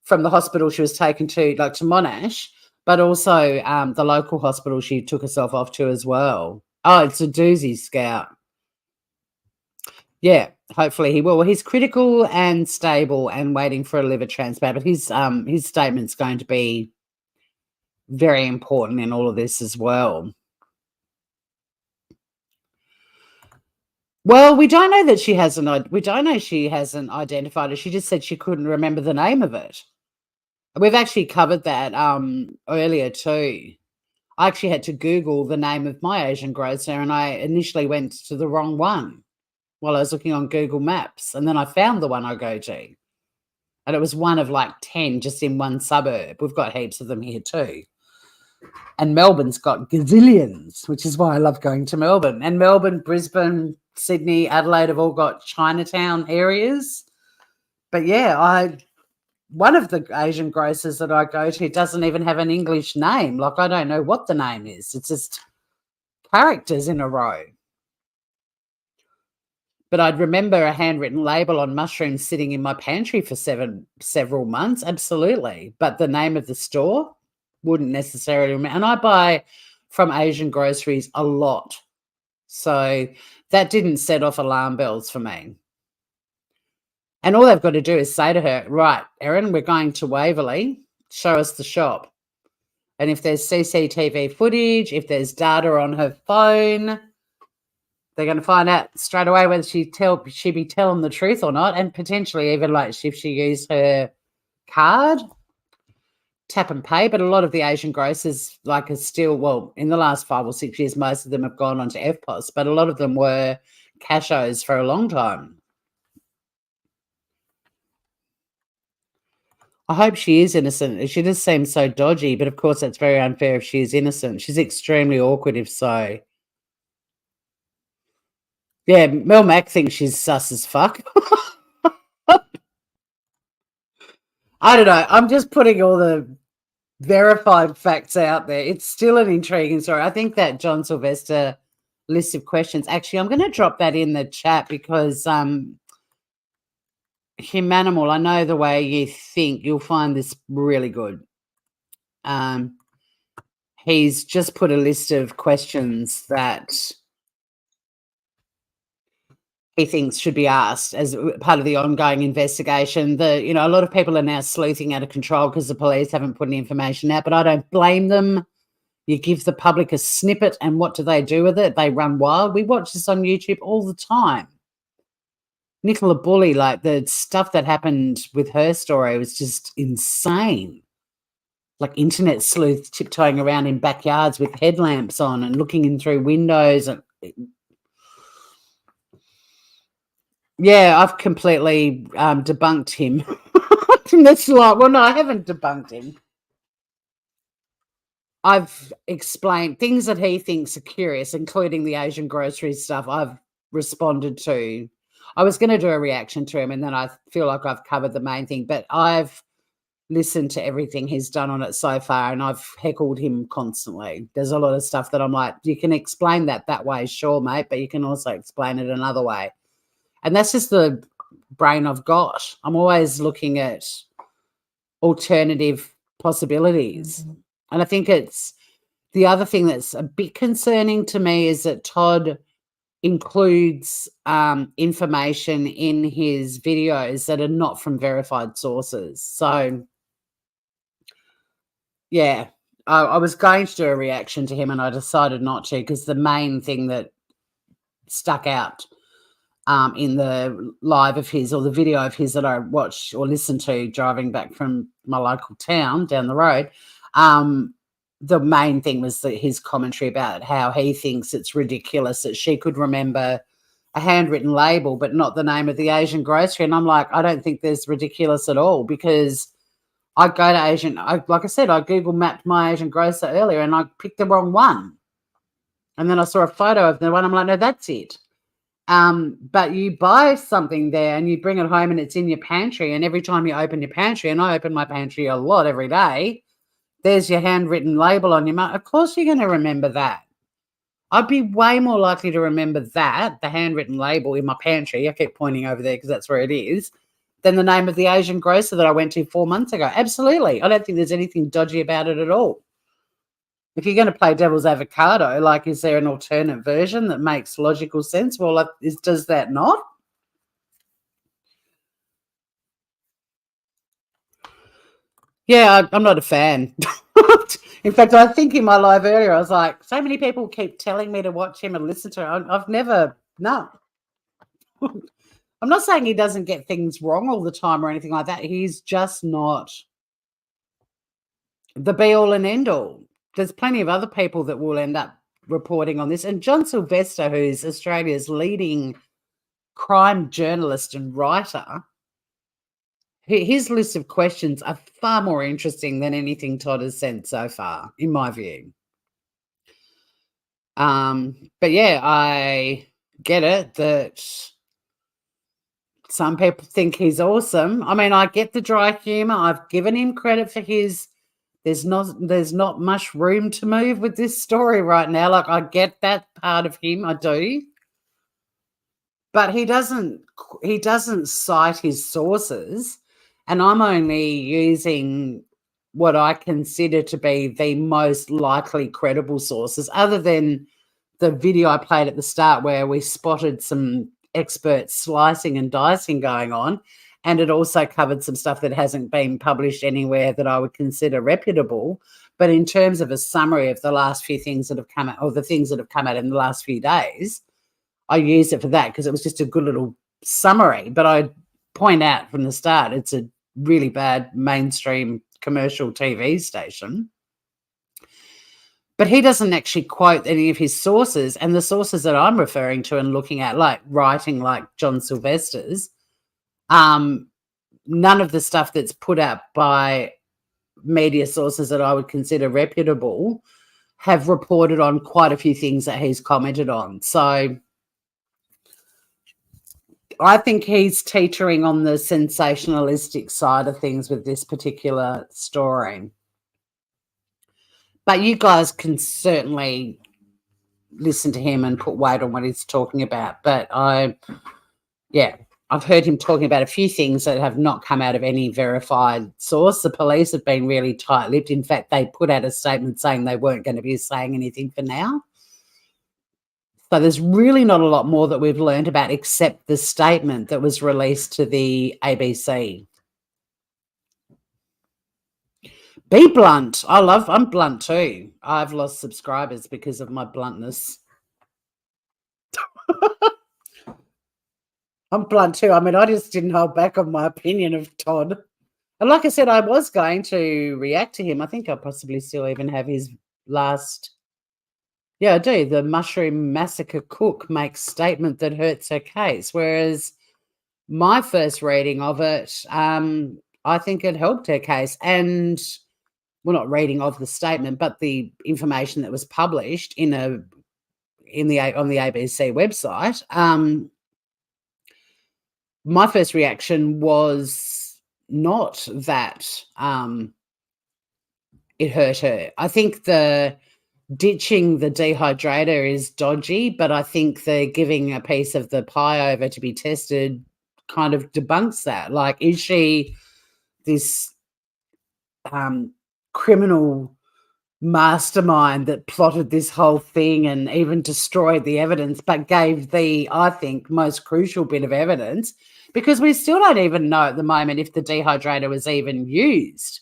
from the hospital she was taken to, like to Monash, but also the local hospital she took herself off to as well. Oh, it's a doozy, Scout. Yeah, hopefully he will. Well, he's critical and stable and waiting for a liver transplant, but his statement's going to be very important in all of this as well. Well, we don't know that she hasn't. We don't know she hasn't identified it. She just said she couldn't remember the name of it. We've actually covered that earlier too. I actually had to Google the name of my Asian grocer, and I initially went to the wrong one while I was looking on Google Maps, and then I found the one I go to, and it was one of like 10 just in one suburb. We've got heaps of them here too. And Melbourne's got gazillions, which is why I love going to Melbourne. And Melbourne, Brisbane, Sydney, Adelaide have all got Chinatown areas. But yeah, one of the Asian grocers that I go to doesn't even have an English name. Like, I don't know what the name is. It's just characters in a row. But I'd remember a handwritten label on mushrooms sitting in my pantry for several months. Absolutely. But the name of the store, wouldn't necessarily remember. And I buy from Asian groceries a lot. So that didn't set off alarm bells for me. And all they've got to do is say to her, right, Erin, we're going to Waverley, show us the shop. And if there's CCTV footage, if there's data on her phone, they're going to find out straight away whether she be telling the truth or not, and potentially even like if she used her card, tap and pay. But a lot of the Asian grocers are still, well, in the last 5 or 6 years, most of them have gone on to FPOS, but a lot of them were cashos for a long time. I hope she is innocent. She just seems so dodgy, but of course that's very unfair if she is innocent. She's extremely awkward if so. Yeah, Mel Mac thinks she's sus as fuck. I don't know. I'm just putting all the verified facts out there. It's still an intriguing story. I think that John Sylvester list of questions, actually, I'm going to drop that in the chat because Humanimal, I know the way you think. You'll find this really good. He's just put a list of questions that he thinks should be asked as part of the ongoing investigation. A lot of people are now sleuthing out of control because the police haven't put any information out, but I don't blame them. You give the public a snippet, and what do they do with it? They run wild. We watch this on YouTube all the time. Nicola Bulley, like the stuff that happened with her story was just insane. Like internet sleuths tiptoeing around in backyards with headlamps on and looking in through windows. And yeah, I've completely debunked him. That's like, well, no, I haven't debunked him. I've explained things that he thinks are curious, including the Asian grocery stuff. I've responded to. I was going to do a reaction to him, and then I feel like I've covered the main thing. But I've listened to everything he's done on it so far, and I've heckled him constantly. There's a lot of stuff that I'm like, you can explain that way, sure, mate, but you can also explain it another way. And that's just the brain I've got. I'm always looking at alternative possibilities. And I think it's the other thing that's a bit concerning to me is that Todd includes information in his videos that are not from verified sources. So, yeah, I was going to do a reaction to him and I decided not to, because the main thing that stuck out in the live of his, or the video of his that I watched or listened to driving back from my local town down the road, the main thing was his commentary about how he thinks it's ridiculous that she could remember a handwritten label but not the name of the Asian grocery. And I'm like, I don't think there's ridiculous at all, because I go to like I said, I Google mapped my Asian grocer earlier and I picked the wrong one. And then I saw a photo of the one. I'm like, no, that's it. But you buy something there and you bring it home and it's in your pantry. And every time you open your pantry, and I open my pantry a lot every day, there's your handwritten label on your mug. Of course you're going to remember that. I'd be way more likely to remember that, the handwritten label in my pantry, I keep pointing over there because that's where it is, than the name of the Asian grocer that I went to 4 months ago. Absolutely. I don't think there's anything dodgy about it at all. If you're going to play devil's avocado, like, is there an alternate version that makes logical sense? Well, does that not? Yeah, I'm not a fan. In fact, I think in my live earlier, I was like, so many people keep telling me to watch him and listen to him. I've never, no. I'm not saying he doesn't get things wrong all the time or anything like that. He's just not the be-all and end-all. There's plenty of other people that will end up reporting on this. And John Sylvester, who's Australia's leading crime journalist and writer, his list of questions are far more interesting than anything Todd has sent so far, in my view. But yeah, I get it that some people think he's awesome. I mean, I get the dry humor. I've given him credit for his. There's not much room to move with this story right now. Like, I get that part of him, I do. But he doesn't cite his sources, and I'm only using what I consider to be the most likely credible sources, other than the video I played at the start where we spotted some expert slicing and dicing going on, and it also covered some stuff that hasn't been published anywhere that I would consider reputable. But in terms of a summary of the last few things that have come out, or the things that have come out in the last few days, I used it for that because it was just a good little summary. But I point out from the start, it's a really bad mainstream commercial TV station. But he doesn't actually quote any of his sources, and the sources that I'm referring to and looking at, like writing like John Sylvester's, none of the stuff that's put out by media sources that I would consider reputable have reported on quite a few things that he's commented on. So I think he's teetering on the sensationalistic side of things with this particular story. But you guys can certainly listen to him and put weight on what he's talking about. But I've heard him talking about a few things that have not come out of any verified source. The police have been really tight-lipped. In fact, they put out a statement saying they weren't going to be saying anything for now. So there's really not a lot more that we've learned about except the statement that was released to the ABC. Be blunt. I'm blunt too. I've lost subscribers because of my bluntness. I'm blunt too. I mean, I just didn't hold back on my opinion of Todd. And like I said, I was going to react to him. I think I possibly still even have his last. Yeah, I do. The Mushroom Massacre cook makes statement that hurts her case. Whereas my first reading of it, I think it helped her case. And, well, not reading of the statement, but the information that was published on the ABC website. My first reaction was not that it hurt her. I think the ditching the dehydrator is dodgy, but I think the giving a piece of the pie over to be tested kind of debunks that. Like, is she this criminal mastermind that plotted this whole thing and even destroyed the evidence, but gave the, I think, most crucial bit of evidence? Because we still don't even know at the moment if the dehydrator was even used.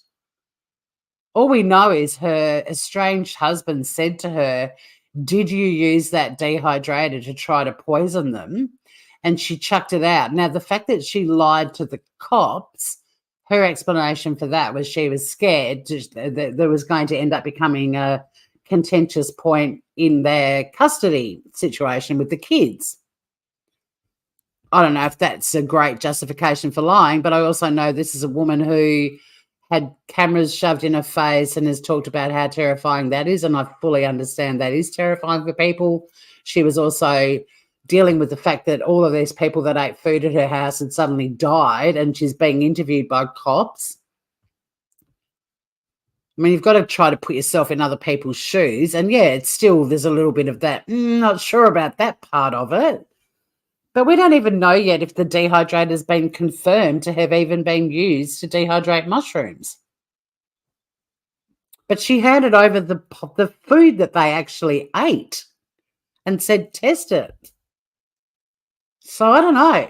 All we know is her estranged husband said to her, "Did you use that dehydrator to try to poison them?" And she chucked it out. Now, the fact that she lied to the cops, her explanation for that was she was scared that there was going to end up becoming a contentious point in their custody situation with the kids. I don't know if that's a great justification for lying, but I also know this is a woman who had cameras shoved in her face and has talked about how terrifying that is, and I fully understand that is terrifying for people. She was also dealing with the fact that all of these people that ate food at her house had suddenly died, and she's being interviewed by cops. I mean, you've got to try to put yourself in other people's shoes, and yeah, it's still, there's a little bit of that, not sure about that part of it. But we don't even know yet if the dehydrator has been confirmed to have even been used to dehydrate mushrooms. But she handed over the food that they actually ate and said, test it. So I don't know.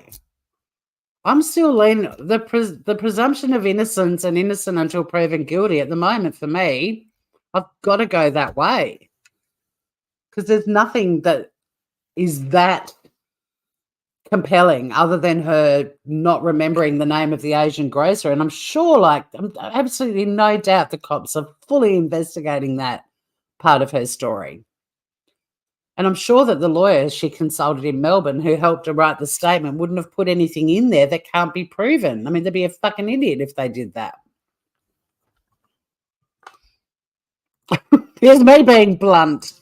I'm still leaning the presumption of innocence and innocent until proven guilty at the moment for me. I've got to go that way because there's nothing that is that compelling other than her not remembering the name of the Asian grocer. And I'm sure, I'm absolutely no doubt the cops are fully investigating that part of her story. And I'm sure that the lawyers she consulted in Melbourne who helped her write the statement wouldn't have put anything in there that can't be proven. I mean, they'd be a fucking idiot if they did that. Here's me being blunt.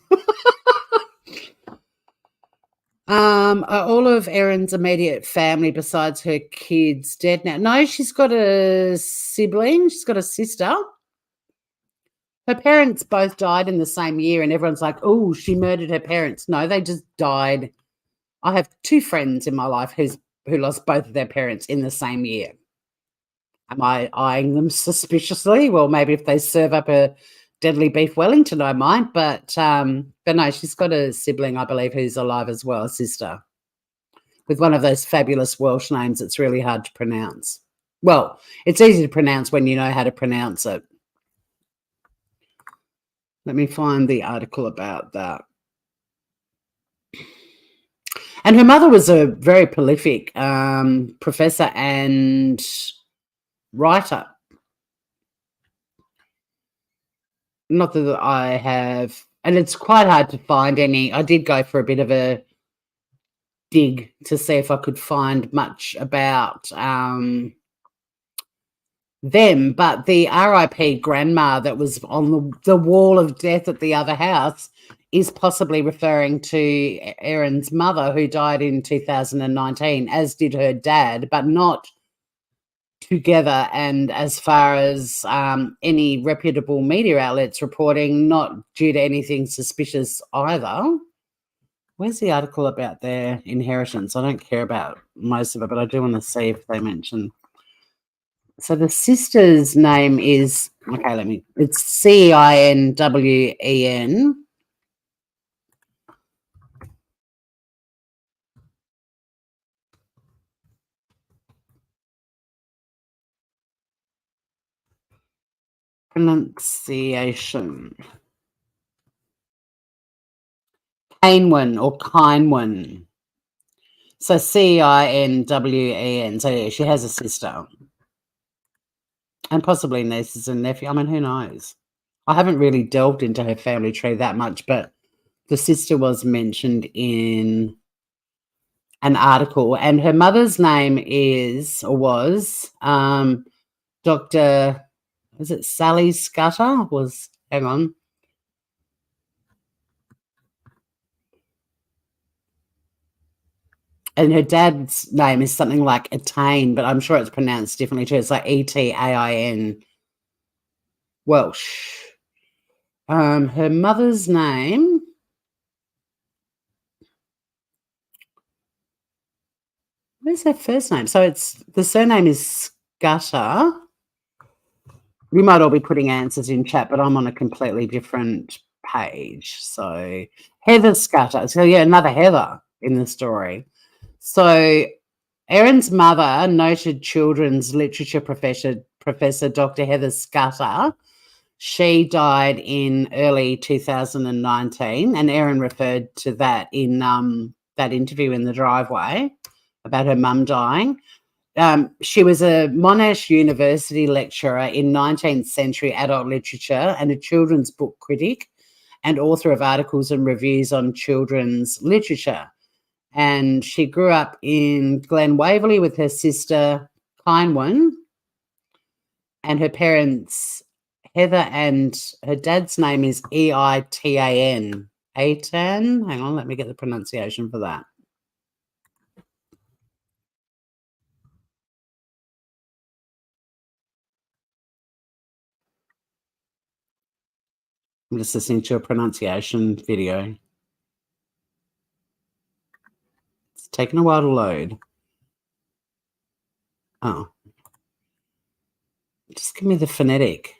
Are all of Erin's immediate family besides her kids dead now? No, she's got a sibling. She's got a sister. Her parents both died in the same year, and everyone's like, oh, she murdered her parents. No, they just died. I have two friends in my life who lost both of their parents in the same year. Am I eyeing them suspiciously? Well, maybe if they serve up a deadly beef Wellington, I might. But no, she's got a sibling, I believe, who's alive as well, a sister, with one of those fabulous Welsh names that's really hard to pronounce. Well, it's easy to pronounce when you know how to pronounce it. Let me find the article about that. And her mother was a very prolific professor and writer. Not that I have, and it's quite hard to find any. I did go for a bit of a dig to see if I could find much about them, but the RIP grandma that was on the wall of death at the other house is possibly referring to Erin's mother, who died in 2019, as did her dad, but not together. And as far as any reputable media outlets reporting, not due to anything suspicious either. Where's the article about their inheritance? I don't care about most of it, but I do want to see if they mention. So the sister's name is, it's Cinwen. Pronunciation. Kainwen or Kainwen. So Cinwen. So yeah, she has a sister. And possibly nieces and nephew. I mean, who knows? I haven't really delved into her family tree that much, but the sister was mentioned in an article, and her mother's name was Dr. Was it Sally Scudder? Hang on. And her dad's name is something like Etain, but I'm sure it's pronounced differently too. It's like Etain, Welsh. Her mother's name, where's her first name? So the surname is Scudder. You might all be putting answers in chat, but I'm on a completely different page. So Heather Scudder. So yeah, another Heather in the story. So Erin's mother, noted children's literature Professor Dr. Heather Scudder, she died in early 2019, and Erin referred to that in that interview in the driveway about her mum dying. She was a Monash University lecturer in 19th century adult literature and a children's book critic and author of articles and reviews on children's literature. And she grew up in Glen Waverley with her sister, Kynwyn, and her parents, Heather, and her dad's name is Eitan. Eitan? Hang on, let me get the pronunciation for that. I'm just listening to a pronunciation video. It's taken a while to load. Oh. Just give me the phonetic.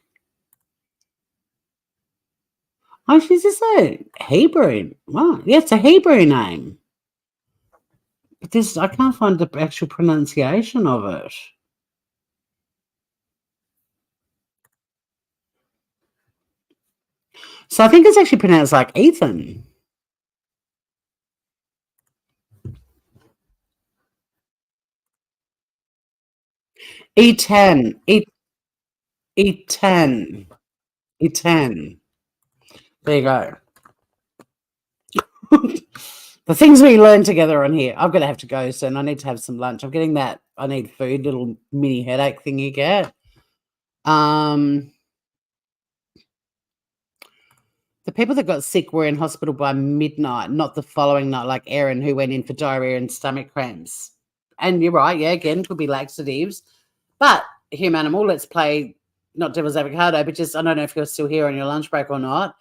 Oh, she's just a Hebrew. Wow. Yeah, it's a Hebrew name. But this, I can't find the actual pronunciation of it. So I think it's actually pronounced like Ethan. Etan. Etan. Etan. There you go. The things we learn together on here. I'm going to have to go soon. I need to have some lunch. I'm getting that. I need food, little mini headache thing you get. The people that got sick were in hospital by midnight, not the following night, like Erin, who went in for diarrhea and stomach cramps. And you're right, yeah, again, could be laxatives. But Humanimal, let's play not devil's avocado, but just, I don't know if you're still here on your lunch break or not.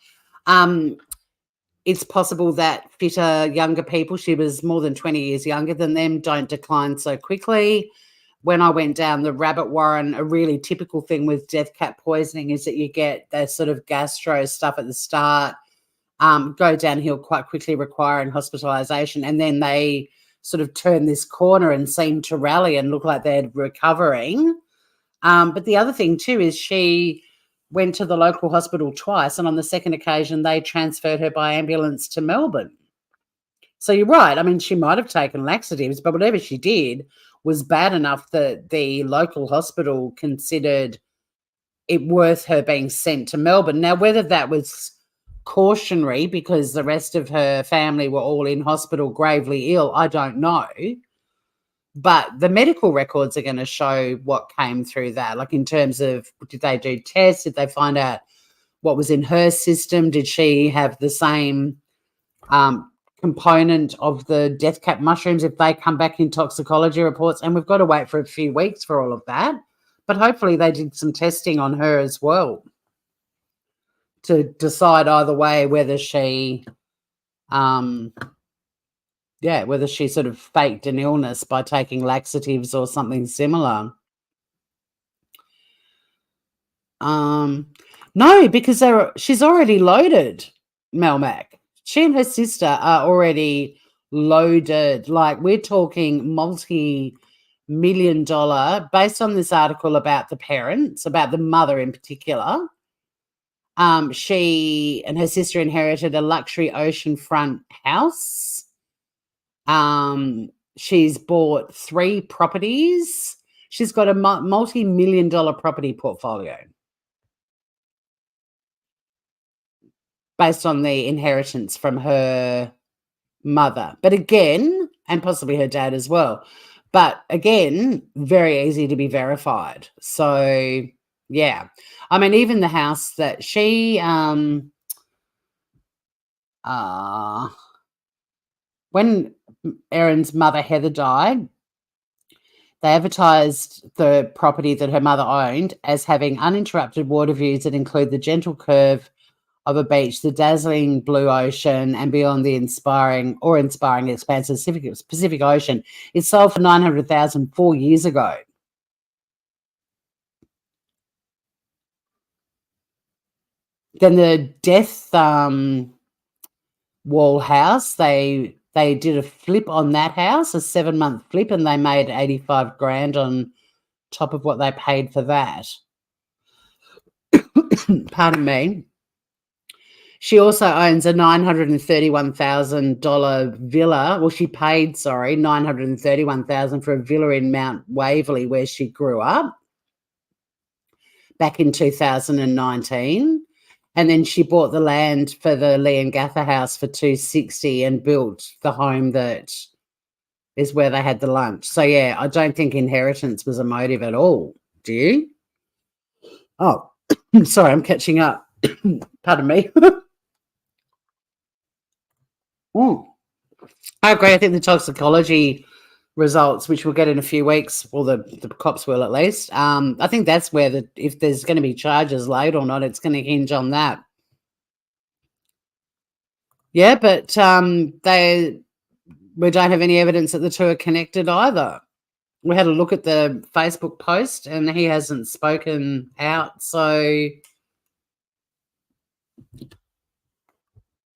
It's possible that fitter, younger people, she was more than 20 years younger than them, don't decline so quickly. When I went down the rabbit warren, a really typical thing with death cap poisoning is that you get that sort of gastro stuff at the start, go downhill quite quickly, requiring hospitalisation, and then they sort of turn this corner and seem to rally and look like they're recovering. But the other thing too is she went to the local hospital twice, and on the second occasion they transferred her by ambulance to Melbourne. So you're right. I mean, she might have taken laxatives, but whatever she did was bad enough that the local hospital considered it worth her being sent to Melbourne. Now, whether that was cautionary because the rest of her family were all in hospital gravely ill, I don't know. But the medical records are going to show what came through that, like in terms of, did they do tests? Did they find out what was in her system? Did she have the same component of the death cap mushrooms if they come back in toxicology reports? And we've got to wait for a few weeks for all of that. But hopefully they did some testing on her as well to decide either way whether she whether she sort of faked an illness by taking laxatives or something similar. No, because she's already loaded, Melmac. She and her sister are already loaded. Like, we're talking multi-million-dollar, based on this article about the parents, about the mother in particular. She and her sister inherited a luxury oceanfront house. She's bought 3 properties. She's got a multi-million-dollar property portfolio based on the inheritance from her mother. But again, and possibly her dad as well. But again, very easy to be verified. So, yeah. I mean, even the house that she when Erin's mother, Heather, died, they advertised the property that her mother owned as having uninterrupted water views that include the gentle curve of a beach, the dazzling blue ocean, and beyond the inspiring expanse of the Pacific Ocean. It sold for $900,000 4 years ago. Then the Death Wall house, they did a flip on that house, a 7-month flip, and they made 85 grand on top of what they paid for that. Pardon me. She also owns a $931,000 villa. Well, she paid, $931,000 for a villa in Mount Waverley where she grew up back in 2019. And then she bought the land for the Leongatha house for $260 and built the home that is where they had the lunch. So, yeah, I don't think inheritance was a motive at all. Do you? Oh, sorry, I'm catching up. Pardon me. I agree. I think the toxicology results, which we'll get in a few weeks, well, the cops will at least. I think that's where if there's going to be charges laid or not, it's going to hinge on that. Yeah, but we don't have any evidence that the two are connected either. We had a look at the Facebook post and he hasn't spoken out, so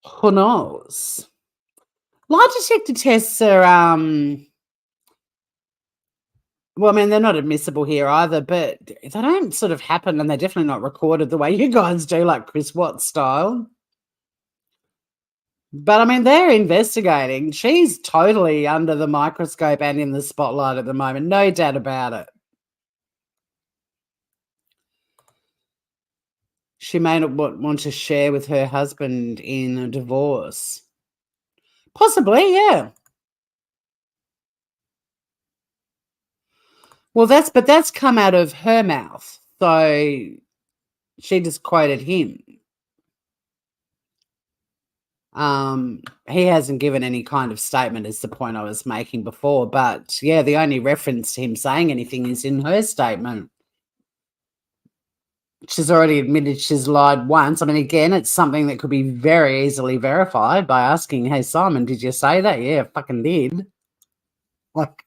who knows? Lie detector tests are well, I mean, they're not admissible here either, but they don't sort of happen, and they're definitely not recorded the way you guys do, like Chris Watts style. But, I mean, they're investigating. She's totally under the microscope and in the spotlight at the moment, no doubt about it. She may not want to share with her husband in a divorce. Possibly, yeah. Well, that's come out of her mouth. So she just quoted him. He hasn't given any kind of statement, is the point I was making before. But yeah, the only reference to him saying anything is in her statement. She's already admitted she's lied once. I mean, again, it's something that could be very easily verified by asking, hey, Simon, did you say that? Yeah, I fucking did. Like,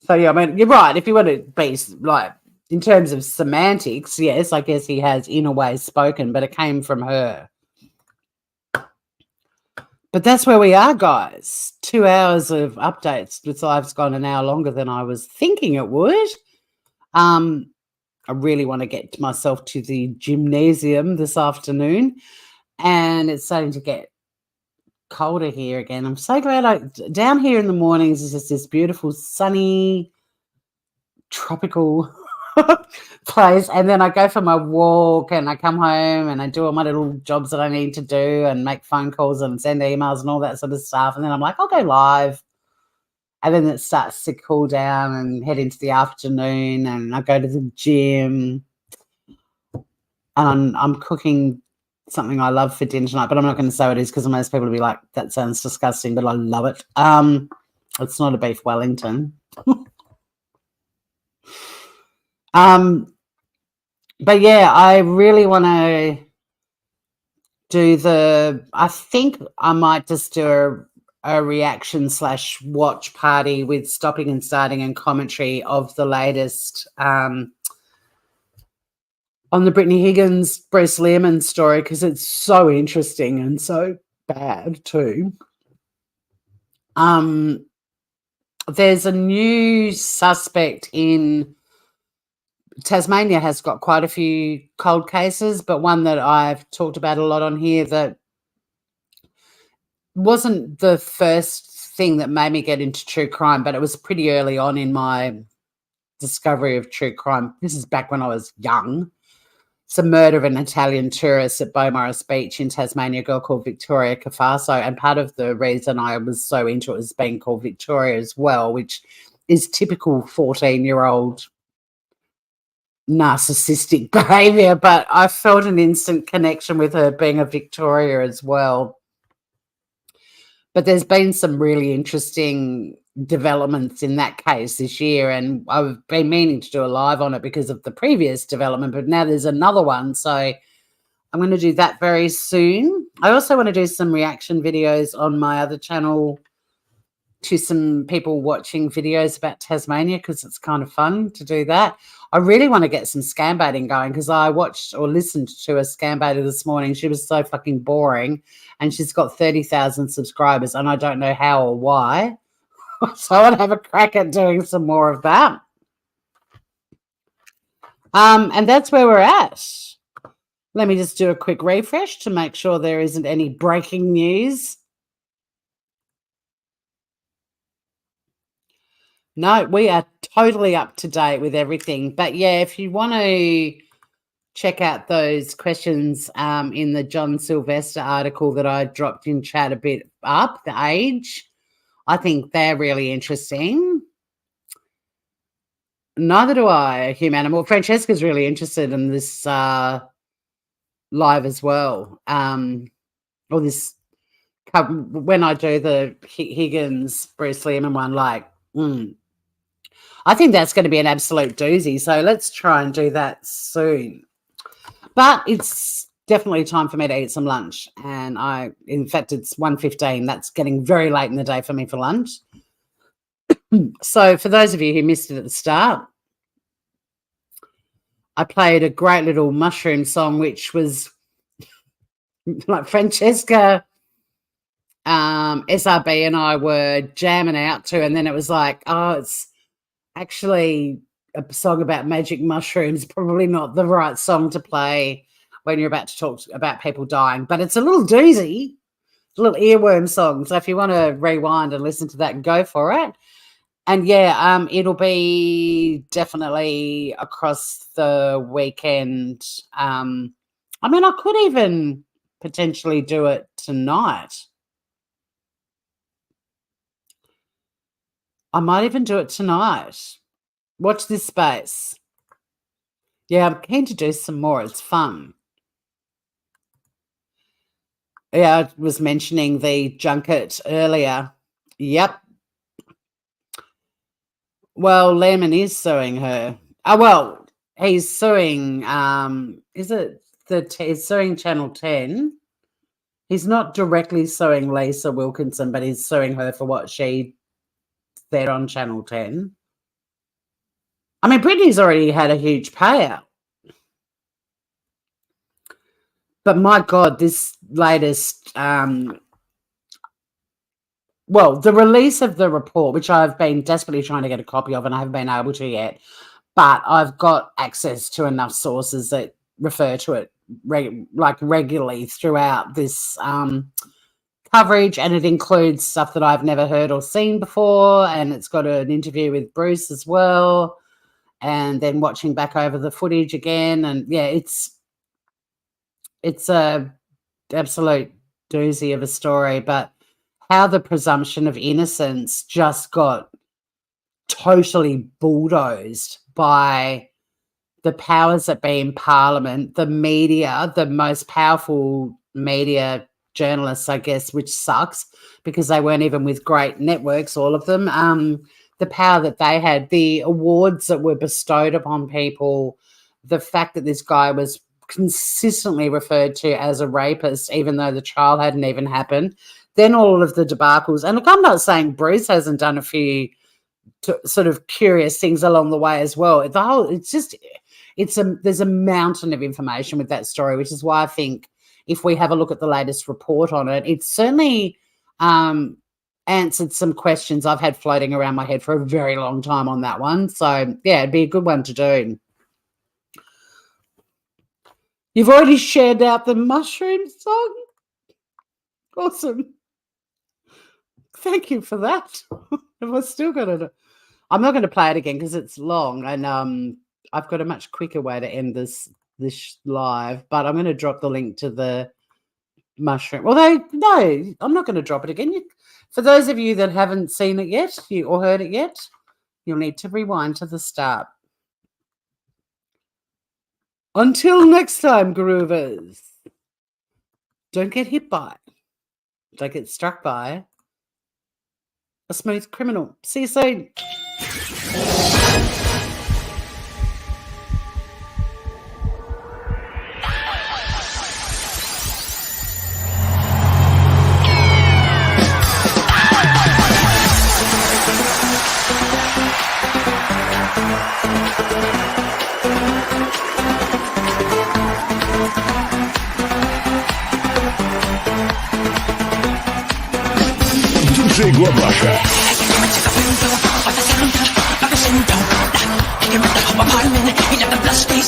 so, yeah, I mean, you're right. If you want to be, like, in terms of semantics, yes, I guess he has in a way spoken, but it came from her. But that's where we are, guys. 2 hours of updates. This live's gone an hour longer than I was thinking it would. I really want to get myself to the gymnasium this afternoon, and it's starting to get colder here again. I'm so glad down here in the mornings is just this beautiful sunny tropical place, and then I go for my walk and I come home and I do all my little jobs that I need to do and make phone calls and send emails and all that sort of stuff, and then I'm like, I'll go live. And then it starts to cool down and head into the afternoon, and I go to the gym. And I'm cooking something I love for dinner tonight, but I'm not going to say what it is because most people will be like, that sounds disgusting, but I love it. It's not a beef Wellington. But yeah, I really want to do I think I might just do a reaction / watch party with stopping and starting and commentary of the latest on the Brittany Higgins, Bruce Lehrman story, because it's so interesting and so bad too. There's a new suspect in Tasmania, has got quite a few cold cases, but one that I've talked about a lot on here that wasn't the first thing that made me get into true crime, but it was pretty early on in my discovery of true crime. This is back when I was young. It's a murder of an Italian tourist at Beaumaris Beach in Tasmania, a girl called Victoria Cafaso. And part of the reason I was so into it was being called Victoria as well, which is typical 14-year-old narcissistic behavior. But I felt an instant connection with her being a Victoria as well. But there's been some really interesting developments in that case this year, and I've been meaning to do a live on it because of the previous development, but now there's another one, so I'm going to do that very soon. I also want to do some reaction videos on my other channel to some people watching videos about Tasmania, because it's kind of fun to do that. I really want to get some scam baiting going, because I watched or listened to a scam baiter this morning. She was so fucking boring, and she's got 30,000 subscribers, and I don't know how or why. So I want to have a crack at doing some more of that. And that's where we're at. Let me just do a quick refresh to make sure there isn't any breaking news. No, we are totally up to date with everything. But yeah, if you want to check out those questions in the John Sylvester article that I dropped in chat a bit up, the age, I think they're really interesting. Neither do I, Human Animal. Francesca's really interested in this live as well. Or this, when I do the Higgins, Bruce Lehman one, like, I think that's going to be an absolute doozy. So let's try and do that soon. But it's definitely time for me to eat some lunch. And in fact, it's 1:15. That's getting very late in the day for me for lunch. So for those of you who missed it at the start, I played a great little mushroom song, which was like Francesca, SRB and I were jamming out to, and then it was like, oh, it's actually a song about magic mushrooms, probably not the right song to play when you're about to talk about people dying, but it's a little doozy, a little earworm song. So if you want to rewind and listen to that, go for it. And yeah, it'll be definitely across the weekend. I mean, I could even potentially do it tonight. I might even do it tonight. Watch this space. Yeah, I'm keen to do some more. It's fun. Yeah, I was mentioning the junket earlier. Yep. Well, Lemon is suing her. Oh, well, he's suing, is it he's suing Channel 10. He's not directly suing Lisa Wilkinson, but he's suing her for what she said on Channel 10. I mean, Britney's already had a huge payout. But my God, this latest, well, the release of the report, which I've been desperately trying to get a copy of and I haven't been able to yet, but I've got access to enough sources that refer to it regularly throughout this coverage, and it includes stuff that I've never heard or seen before, and it's got an interview with Bruce as well, and then watching back over the footage again, and yeah, it's a absolute doozy of a story, but how the presumption of innocence just got totally bulldozed by the powers that be in Parliament, the media, the most powerful media journalists, I guess, which sucks because they weren't even with great networks, all of them. The power that they had, the awards that were bestowed upon people, the fact that this guy was consistently referred to as a rapist, even though the trial hadn't even happened. Then all of the debacles. And look, I'm not saying Bruce hasn't done a few sort of curious things along the way as well. There's a mountain of information with that story, which is why I think if we have a look at the latest report on it, it's certainly answered some questions I've had floating around my head for a very long time on that one. So, yeah, it'd be a good one to do. You've already shared out the mushroom song? Awesome. Thank you for that. I've still got it. I'm not going to play it again because it's long, and I've got a much quicker way to end this live, but I'm going to drop the link to the mushroom. Although, no, I'm not going to drop it again. For those of you that haven't seen it yet or heard it yet, you'll need to rewind to the start. Until next time, groovers, don't get hit by, don't get struck by a smooth criminal. See you soon. DJ Globusha. Apartment, he left the bloodstains